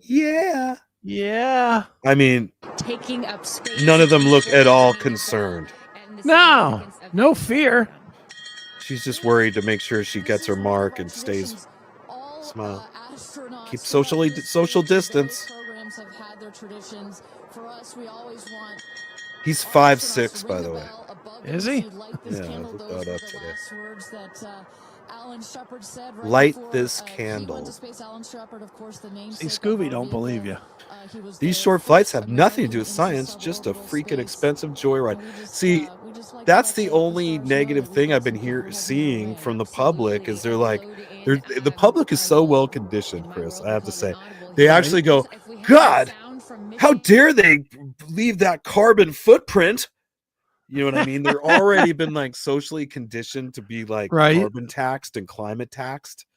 [SPEAKER 2] Yeah.
[SPEAKER 1] Yeah.
[SPEAKER 2] I mean,
[SPEAKER 6] taking up space.
[SPEAKER 2] none of them look at all concerned.
[SPEAKER 1] No fear.
[SPEAKER 2] She's just worried to make sure she gets her mark and stays smile. Keep social distance. He's 5'6", by the way.
[SPEAKER 1] Is he?
[SPEAKER 2] Yeah, I looked that up today. Light this candle.
[SPEAKER 1] See, Scooby don't believe you.
[SPEAKER 2] These short flights have nothing to do with science, just a freaking expensive joyride. See, that's the only negative thing I've been seeing from the public is the public is so well conditioned, Chris, I have to say. They actually go, God, how dare they leave that carbon footprint? You know what I mean? They're already been like socially conditioned to be like carbon taxed and climate taxed.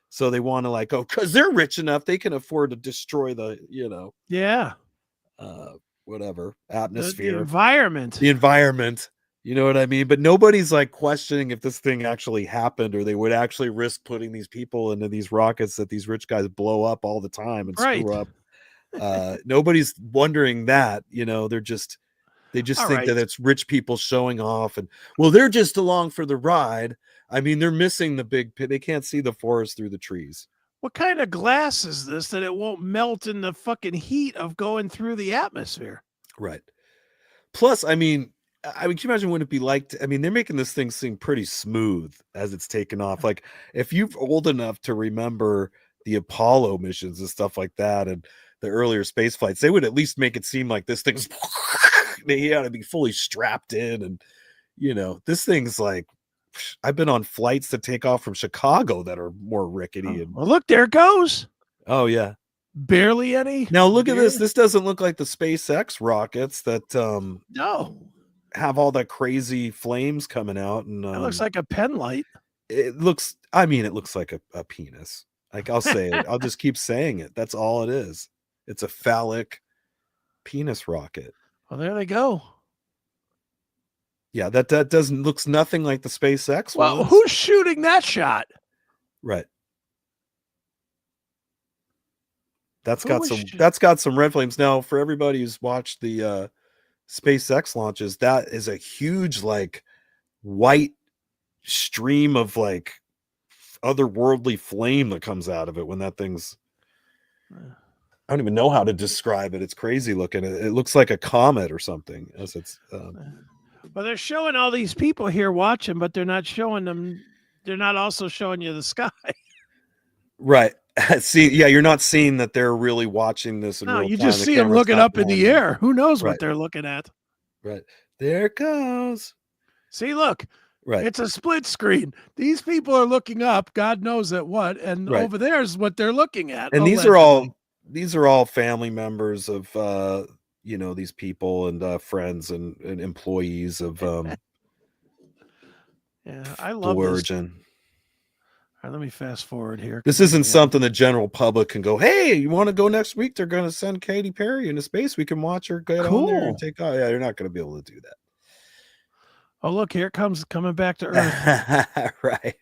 [SPEAKER 2] So they want to like, oh, because they're rich enough, they can afford to destroy the, whatever, atmosphere.
[SPEAKER 1] The environment.
[SPEAKER 2] The environment. You know what I mean? But nobody's like questioning if this thing actually happened or they would actually risk putting these people into these rockets that these rich guys blow up all the time and screw up. Nobody's wondering that, they just think that it's rich people showing off and, well, they're just along for the ride. I mean, they're missing the big pit. They can't see the forest through the trees.
[SPEAKER 1] What kind of glass is this that it won't melt in the fucking heat of going through the atmosphere?
[SPEAKER 2] Right. Plus, I mean, can you imagine what it'd be like they're making this thing seem pretty smooth as it's taken off. Like, if you're old enough to remember the Apollo missions and stuff like that and the earlier space flights, they would at least make it seem like this thing's they ought to be fully strapped in. And, this thing's like, I've been on flights that take off from Chicago that are more rickety.
[SPEAKER 1] Well, look, there it goes.
[SPEAKER 2] Oh, yeah.
[SPEAKER 1] Barely any.
[SPEAKER 2] Now, look at this. This doesn't look like the SpaceX rockets that have all that crazy flames coming out. And
[SPEAKER 1] it looks like a pen light.
[SPEAKER 2] It looks like a penis. Like, I'll say it. I'll just keep saying it. That's all it is. It's a phallic penis rocket.
[SPEAKER 1] Well, there they go.
[SPEAKER 2] Yeah, that looks nothing like the SpaceX one.
[SPEAKER 1] Well, who's shooting that shot?
[SPEAKER 2] Right. That's got some red flames. Now, for everybody who's watched the SpaceX launches, that is a huge like white stream of like otherworldly flame that comes out of it when that thing's I don't even know how to describe it. It's crazy looking. It looks like a comet or something as it's
[SPEAKER 1] well, they're showing all these people here watching, but they're not showing them. They're not also showing you the sky.
[SPEAKER 2] Right. See, yeah, you're not seeing that they're really watching this in real time.
[SPEAKER 1] You just see them looking up in the air. Who knows what they're looking at?
[SPEAKER 2] Right. There it goes.
[SPEAKER 1] See, look.
[SPEAKER 2] Right.
[SPEAKER 1] It's a split screen. These people are looking up, God knows at what, and over there is what they're looking at.
[SPEAKER 2] And these are all family members of these people and friends and employees of
[SPEAKER 1] I love
[SPEAKER 2] Blue
[SPEAKER 1] this.
[SPEAKER 2] Origin.
[SPEAKER 1] All right, let me fast forward here.
[SPEAKER 2] This isn't something the general public can go, hey, you want to go next week? They're going to send Katy Perry into space. We can watch her get on there and take off. Yeah, you're not going to be able to do that.
[SPEAKER 1] Oh, look, here it comes coming back to Earth.
[SPEAKER 2] Right.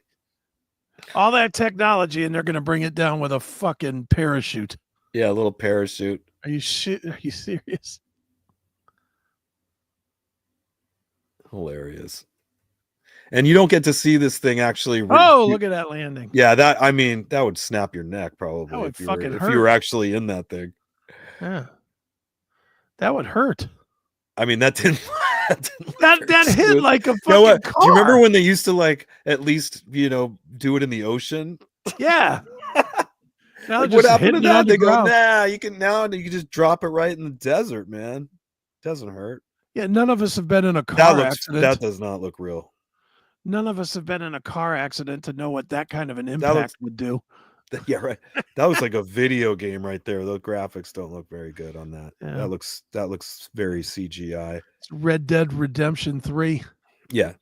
[SPEAKER 1] All that technology, and they're going to bring it down with a fucking parachute.
[SPEAKER 2] Yeah, a little parachute.
[SPEAKER 1] Are you serious?
[SPEAKER 2] Hilarious. And you don't get to see this thing actually.
[SPEAKER 1] Oh, look at that landing.
[SPEAKER 2] Yeah, that would snap your neck probably
[SPEAKER 1] That would
[SPEAKER 2] if you
[SPEAKER 1] fucking
[SPEAKER 2] were,
[SPEAKER 1] hurt.
[SPEAKER 2] if you were actually in that thing.
[SPEAKER 1] Yeah. That would hurt.
[SPEAKER 2] I mean, that didn't.
[SPEAKER 1] That hit like a fucking
[SPEAKER 2] You know what?
[SPEAKER 1] car.
[SPEAKER 2] Do you remember when they used to like at least do it in the ocean?
[SPEAKER 1] Yeah. Now
[SPEAKER 2] Like,
[SPEAKER 1] just
[SPEAKER 2] what happened to
[SPEAKER 1] hitting it
[SPEAKER 2] that?
[SPEAKER 1] on the
[SPEAKER 2] They go,
[SPEAKER 1] ground.
[SPEAKER 2] nah, you can just drop it right in the desert, man. Doesn't hurt.
[SPEAKER 1] Yeah, none of us have been in a car accident.
[SPEAKER 2] That does not look real.
[SPEAKER 1] None of us have been in a car accident to know what that kind of an impact would do.
[SPEAKER 2] Yeah, right. That was like a video game right there. The graphics don't look very good on that.
[SPEAKER 1] Yeah.
[SPEAKER 2] That looks very CGI.
[SPEAKER 1] It's Red Dead Redemption 3.
[SPEAKER 2] Yeah.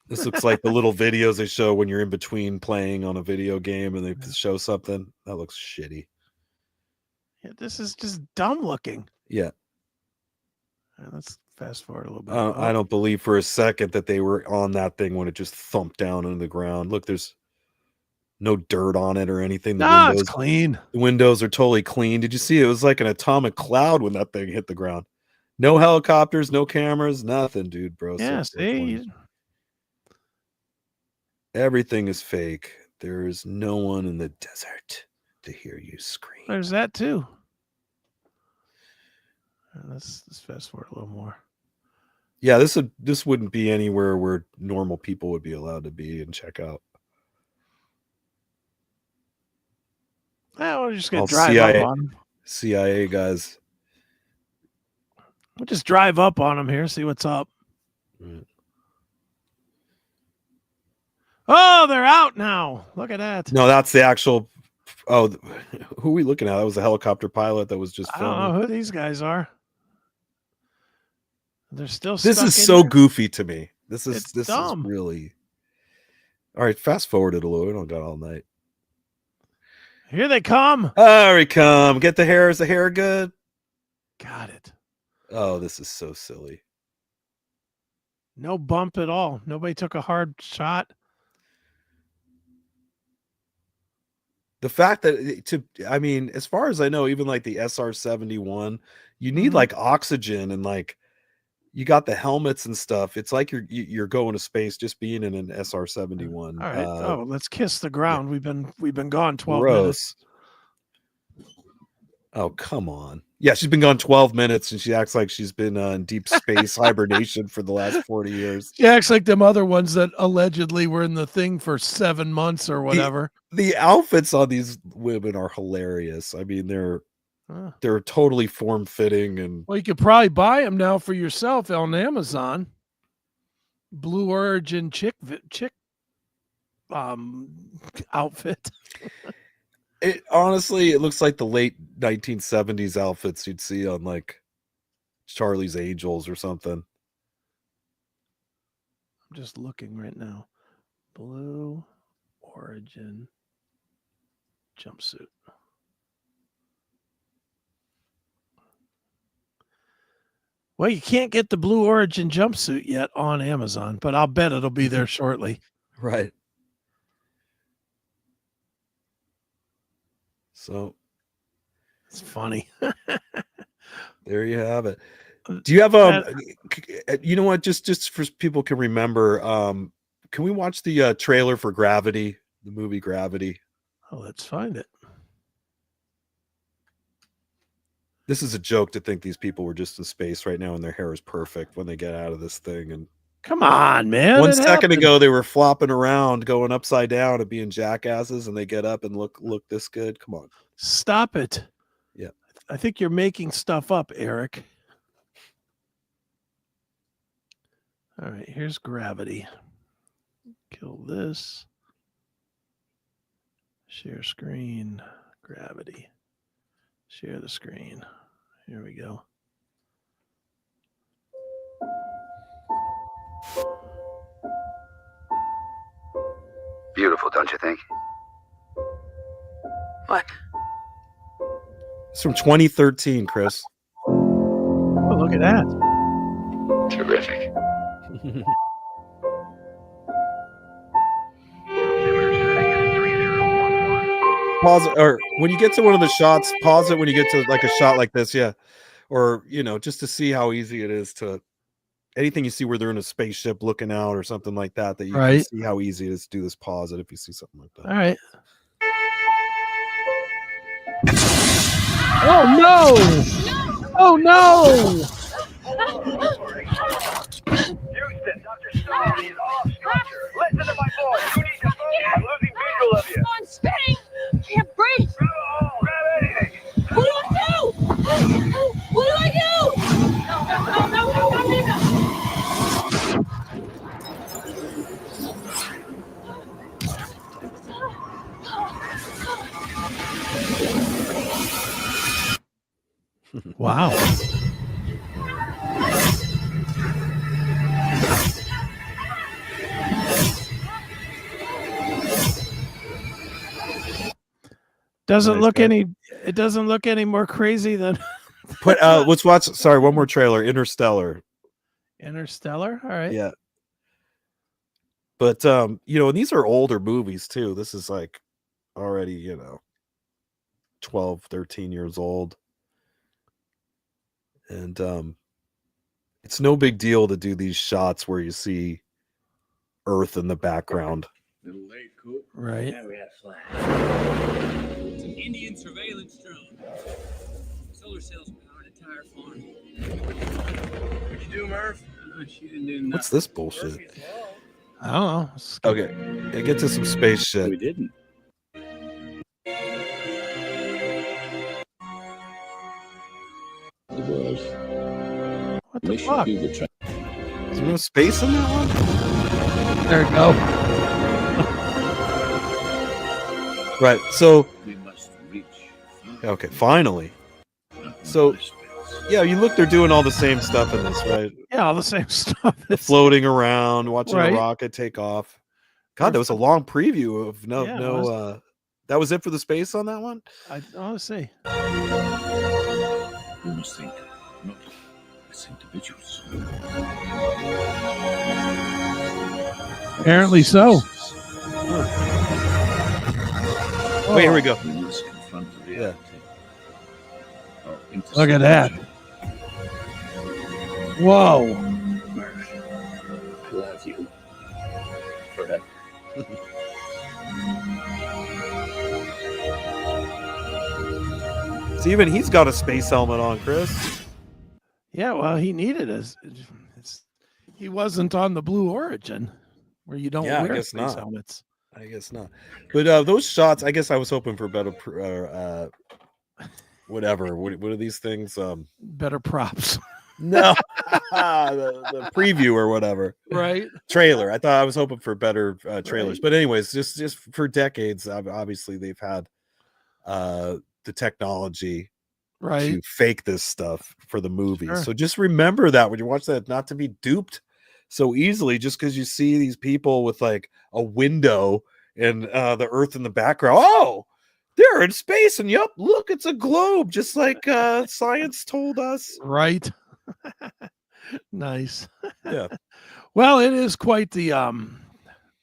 [SPEAKER 2] This looks like the little videos they show when you're in between playing on a video game and they show something. That looks shitty.
[SPEAKER 1] Yeah, this is just dumb looking.
[SPEAKER 2] Yeah.
[SPEAKER 1] Let's fast forward a little bit.
[SPEAKER 2] I don't believe for a second that they were on that thing when it just thumped down into the ground. Look, there's no dirt on it or anything.
[SPEAKER 1] It's clean.
[SPEAKER 2] The windows are totally clean. Did you see? It was like an atomic cloud when that thing hit the ground. No helicopters, no cameras, nothing, dude, bro.
[SPEAKER 1] Yeah, see?
[SPEAKER 2] Everything is fake. There is no one in the desert to hear you scream.
[SPEAKER 1] There's that too. Let's fast forward a little more.
[SPEAKER 2] Yeah, this wouldn't be anywhere where normal people would be allowed to be and check out.
[SPEAKER 1] Well, we're just gonna drive
[SPEAKER 2] CIA,
[SPEAKER 1] up on them.
[SPEAKER 2] CIA guys.
[SPEAKER 1] We'll just drive up on them here, see what's up.
[SPEAKER 2] Right.
[SPEAKER 1] Oh, they're out now. Look at that.
[SPEAKER 2] No, that's the actual. Oh, who are we looking at? That was a helicopter pilot that was just
[SPEAKER 1] I
[SPEAKER 2] filming.
[SPEAKER 1] don't know who these guys are. They're still.
[SPEAKER 2] This is
[SPEAKER 1] stuck in
[SPEAKER 2] so
[SPEAKER 1] here.
[SPEAKER 2] goofy to me. This is
[SPEAKER 1] dumb.
[SPEAKER 2] really. All right, fast forward it a little. We don't got all night.
[SPEAKER 1] Here they come.
[SPEAKER 2] There we come. Get the hair. Is the hair good?
[SPEAKER 1] Got it.
[SPEAKER 2] Oh, this is so silly.
[SPEAKER 1] No bump at all. Nobody took a hard shot.
[SPEAKER 2] The fact that I mean, as far as I know, even like the SR-71, you need like oxygen and like you got the helmets and stuff. It's like you're going to space just being in an SR-71.
[SPEAKER 1] All right. Let's kiss the ground.
[SPEAKER 2] Yeah.
[SPEAKER 1] We've been gone 12
[SPEAKER 2] Gross.
[SPEAKER 1] minutes.
[SPEAKER 2] Oh, come on. Yeah, she's been gone 12 minutes and she acts like she's been in deep space hibernation for the last 40 years.
[SPEAKER 1] She acts like them other ones that allegedly were in the thing for 7 months or whatever.
[SPEAKER 2] The outfits on these women are hilarious. I mean, they're totally form-fitting and
[SPEAKER 1] well, you could probably buy them now for yourself on Amazon. Blue Origin chick outfit.
[SPEAKER 2] It honestly, it looks like the late 1970s outfits you'd see on like Charlie's Angels or something.
[SPEAKER 1] I'm just looking right now. Blue Origin jumpsuit. Well, you can't get the Blue Origin jumpsuit yet on Amazon, but I'll bet it'll be there shortly.
[SPEAKER 2] Right. So
[SPEAKER 1] it's funny.
[SPEAKER 2] There you have it. Do you have you know what, just for people can remember, can we watch the trailer for Gravity, the movie Gravity?
[SPEAKER 1] Oh, let's find it.
[SPEAKER 2] This is a joke to think these people were just in space right now and their hair is perfect when they get out of this thing. And
[SPEAKER 1] come on, man.
[SPEAKER 2] 1 second ago they were flopping around going upside down and being jackasses, and they get up and look this good. Come on,
[SPEAKER 1] stop it.
[SPEAKER 2] Yeah,
[SPEAKER 1] I think you're making stuff up, Eric. All right, here's Gravity. Kill this. Share screen. Gravity. Share the screen. Here we go.
[SPEAKER 7] Beautiful, don't you think? What?
[SPEAKER 2] it's from 2013, Chris.
[SPEAKER 1] Oh, look at that.
[SPEAKER 7] Terrific.
[SPEAKER 2] Pause it, or when you get to one of the shots, pause it when you get to like a shot like this, yeah, or just to see how easy it is to anything you see where they're in a spaceship looking out or something like that, that you can
[SPEAKER 1] Right.
[SPEAKER 2] see how easy it is to do this. Pause it if you see something like that.
[SPEAKER 1] All right. Oh no! Oh no!
[SPEAKER 8] Houston, Dr. Stone is off structure. Listen to my voice. You need to phone. I'm losing visual of you.
[SPEAKER 4] I'm spinning. Can't breathe.
[SPEAKER 8] Grab a hole. Grab anything.
[SPEAKER 4] What do I do? What do I do? No.
[SPEAKER 1] Wow. Doesn't
[SPEAKER 2] Nice,
[SPEAKER 1] look
[SPEAKER 2] man.
[SPEAKER 1] any. It doesn't look any more crazy than
[SPEAKER 2] Let's watch. Sorry, one more trailer. Interstellar.
[SPEAKER 1] Interstellar. All right.
[SPEAKER 2] Yeah. But and these are older movies too. This is like already, 12, 13 years old. And it's no big deal to do these shots where you see Earth in the background.
[SPEAKER 9] Little late, Coop.
[SPEAKER 1] Right.
[SPEAKER 9] Yeah, we had a flash.
[SPEAKER 10] It's an Indian surveillance drone. Solar cells power an entire farm.
[SPEAKER 9] What'd you do, Murph?
[SPEAKER 10] She didn't do nothing.
[SPEAKER 2] What's this bullshit?
[SPEAKER 1] I don't know.
[SPEAKER 2] Okay, get to some space shit.
[SPEAKER 9] We didn't. It was
[SPEAKER 1] What the
[SPEAKER 9] mission
[SPEAKER 1] fuck?
[SPEAKER 9] Google track.
[SPEAKER 2] Is there no space in that one?
[SPEAKER 1] There you go.
[SPEAKER 2] Right. So,
[SPEAKER 9] We must reach.
[SPEAKER 2] okay, finally. So, yeah, you look, they're doing all the same stuff in this, right?
[SPEAKER 1] Yeah, all the same stuff.
[SPEAKER 2] Floating around, watching
[SPEAKER 1] Right.
[SPEAKER 2] a rocket take off. God, that was a long preview of
[SPEAKER 1] Yeah, it was.
[SPEAKER 2] that was it for the space on that one?
[SPEAKER 1] I want to see.
[SPEAKER 9] We must think, not as individuals.
[SPEAKER 1] Apparently so.
[SPEAKER 2] Wait, here we go.
[SPEAKER 9] We must confront the reality. Our
[SPEAKER 1] Look at that.
[SPEAKER 9] intersection.
[SPEAKER 1] Whoa.
[SPEAKER 9] Murph, I love you. Forever.
[SPEAKER 2] So even he's got a space helmet on, Chris.
[SPEAKER 1] Yeah, well, he needed he wasn't on the Blue Origin, where you don't
[SPEAKER 2] Yeah, I
[SPEAKER 1] wear
[SPEAKER 2] guess
[SPEAKER 1] space
[SPEAKER 2] not.
[SPEAKER 1] helmets.
[SPEAKER 2] I guess not. But those shots, I guess I was hoping for better whatever. What are these things?
[SPEAKER 1] Better props.
[SPEAKER 2] No. the preview or whatever.
[SPEAKER 1] Right.
[SPEAKER 2] Trailer. I was hoping for better trailers. But anyways, just for decades, obviously they've had the technology
[SPEAKER 1] Right.
[SPEAKER 2] to fake this stuff for the movies.
[SPEAKER 1] Sure.
[SPEAKER 2] So just remember that when you watch that, not to be duped so easily just because you see these people with like a window and the Earth in the background. Oh, they're in space, and yep, look, it's a globe, just like science told us.
[SPEAKER 1] Right. Nice.
[SPEAKER 2] Yeah.
[SPEAKER 1] Well, it is quite the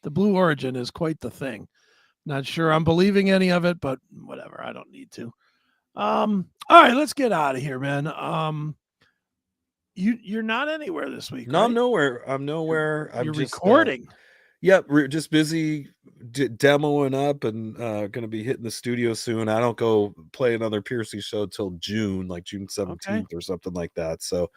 [SPEAKER 1] Blue Origin is quite the thing. Not sure I'm believing any of it, but whatever. I don't need to. All right, let's get out of here, man. You're not anywhere this week.
[SPEAKER 2] No,
[SPEAKER 1] right?
[SPEAKER 2] I'm nowhere. I'm nowhere. I'm
[SPEAKER 1] You're
[SPEAKER 2] just
[SPEAKER 1] recording.
[SPEAKER 2] Yep, we're just busy demoing up and going to be hitting the studio soon. I don't go play another Piercy show till June, like June 17th or something like that. So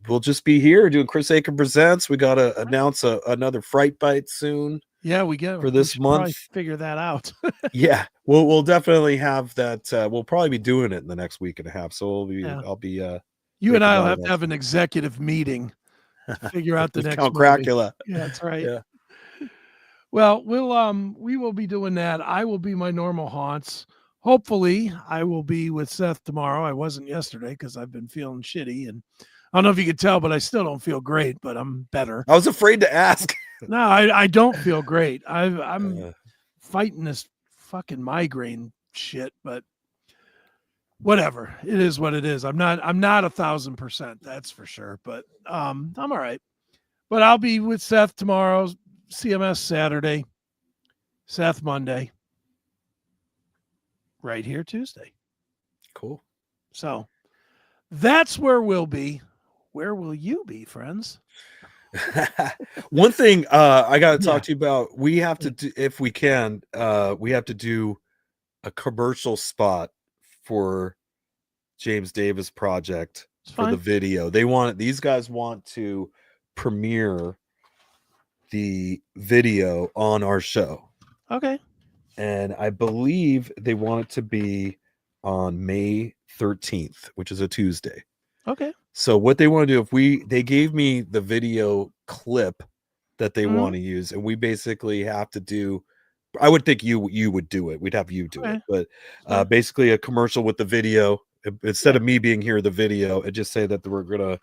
[SPEAKER 2] we'll just be here doing Chris Akin Presents. We got to announce another Fright Bite soon.
[SPEAKER 1] Yeah, we get
[SPEAKER 2] for this
[SPEAKER 1] should probably
[SPEAKER 2] month.
[SPEAKER 1] Figure that out.
[SPEAKER 2] Yeah, we'll definitely have that. We'll probably be doing it in the next week and a half. So I'll be.
[SPEAKER 1] You and I will
[SPEAKER 2] thinking
[SPEAKER 1] have
[SPEAKER 2] about
[SPEAKER 1] to have an executive meeting to figure out the next
[SPEAKER 2] Count
[SPEAKER 1] movie.
[SPEAKER 2] Cracula.
[SPEAKER 1] Yeah, that's right.
[SPEAKER 2] Yeah.
[SPEAKER 1] Well, we will be doing that. I will be my normal haunts. Hopefully, I will be with Seth tomorrow. I wasn't yesterday because I've been feeling shitty, and I don't know if you could tell, but I still don't feel great. But I'm better.
[SPEAKER 2] I was afraid to ask.
[SPEAKER 1] No, I don't feel great. I'm fighting this fucking migraine shit, but whatever. It is what it is. I'm not 1,000%, that's for sure. But I'm all right. But I'll be with Seth tomorrow, CMS Saturday, Seth Monday, right here Tuesday.
[SPEAKER 2] Cool.
[SPEAKER 1] So that's where we'll be. where will you be, friends?
[SPEAKER 2] One thing I got to talk
[SPEAKER 1] Yeah.
[SPEAKER 2] to you about, we have to do, if we can, we have to do a commercial spot for James Davis project
[SPEAKER 1] It's
[SPEAKER 2] for the
[SPEAKER 1] fine.
[SPEAKER 2] video. These guys want to premiere the video on our show.
[SPEAKER 1] Okay.
[SPEAKER 2] And I believe they want it to be on May 13th, which is a Tuesday.
[SPEAKER 1] Okay.
[SPEAKER 2] So what they want to do, they gave me the video clip that they
[SPEAKER 1] Mhm.
[SPEAKER 2] want to use, and we basically have to do, I would think you would do it. We'd have you do
[SPEAKER 1] Okay.
[SPEAKER 2] it, but
[SPEAKER 1] Sure.
[SPEAKER 2] basically a commercial with the video. Instead of me being here, the video, and just say that we're gonna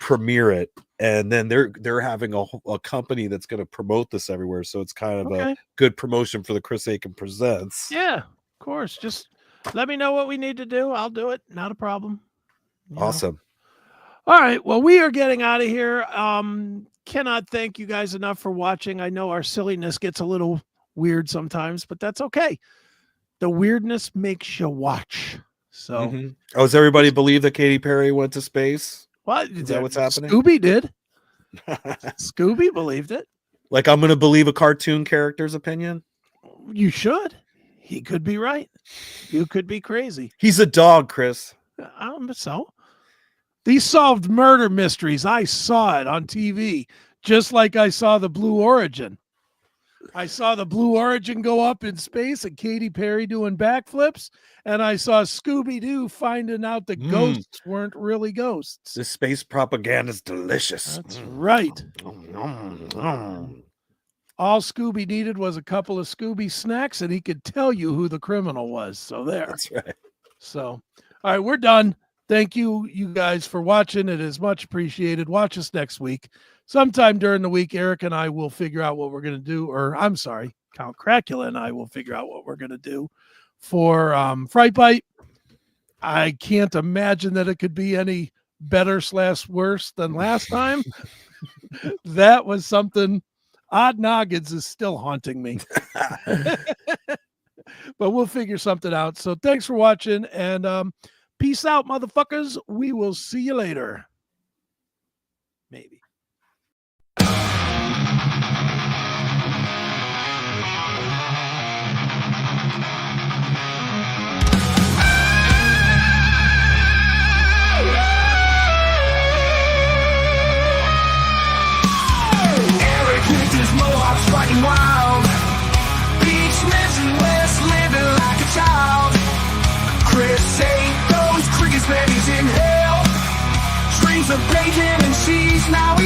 [SPEAKER 2] premiere it, and then they're having a company that's gonna promote this everywhere. So it's kind of
[SPEAKER 1] Okay.
[SPEAKER 2] a good promotion for the Chris Akin Presents.
[SPEAKER 1] Yeah, of course. Just let me know what we need to do. I'll do it. Not a problem. You know.
[SPEAKER 2] Awesome.
[SPEAKER 1] All right. Well, we are getting out of here. Cannot thank you guys enough for watching. I know our silliness gets a little weird sometimes, but that's okay. The weirdness makes you watch. So,
[SPEAKER 2] Mhm. Oh, does everybody believe that Katy Perry went to space?
[SPEAKER 1] what
[SPEAKER 2] Is that what's happening?
[SPEAKER 1] Scooby did. Scooby believed it.
[SPEAKER 2] Like, I'm gonna believe a cartoon character's opinion?
[SPEAKER 1] You should. He could be right. You could be crazy.
[SPEAKER 2] He's a dog, Chris.
[SPEAKER 1] So these solved murder mysteries, I saw it on TV, just like I saw the Blue Origin. I saw the Blue Origin go up in space and Katy Perry doing backflips, and I saw Scooby-Doo finding out that ghosts weren't really ghosts.
[SPEAKER 2] This space propaganda is delicious.
[SPEAKER 1] That's right. All Scooby needed was a couple of Scooby snacks, and he could tell you who the criminal was. So there.
[SPEAKER 2] That's right.
[SPEAKER 1] So, all right, we're done. Thank you guys for watching. It is much appreciated. Watch us next week. Sometime during the week, Eric and I will figure out what we're going to do, or I'm sorry, Count Cracula and I will figure out what we're going to do for Fright Bite. I can't imagine that it could be any better / worse than last time. That was something. Odd Noggins is still haunting me. But we'll figure something out. So thanks for watching, and peace out, motherfuckers. We will see you later. Maybe.
[SPEAKER 8] Erik with his mohawks fighting wild. Beach lives in West, living like a child. Chris ate those crickets that he's in hell. Dreams of bacon and cheese, now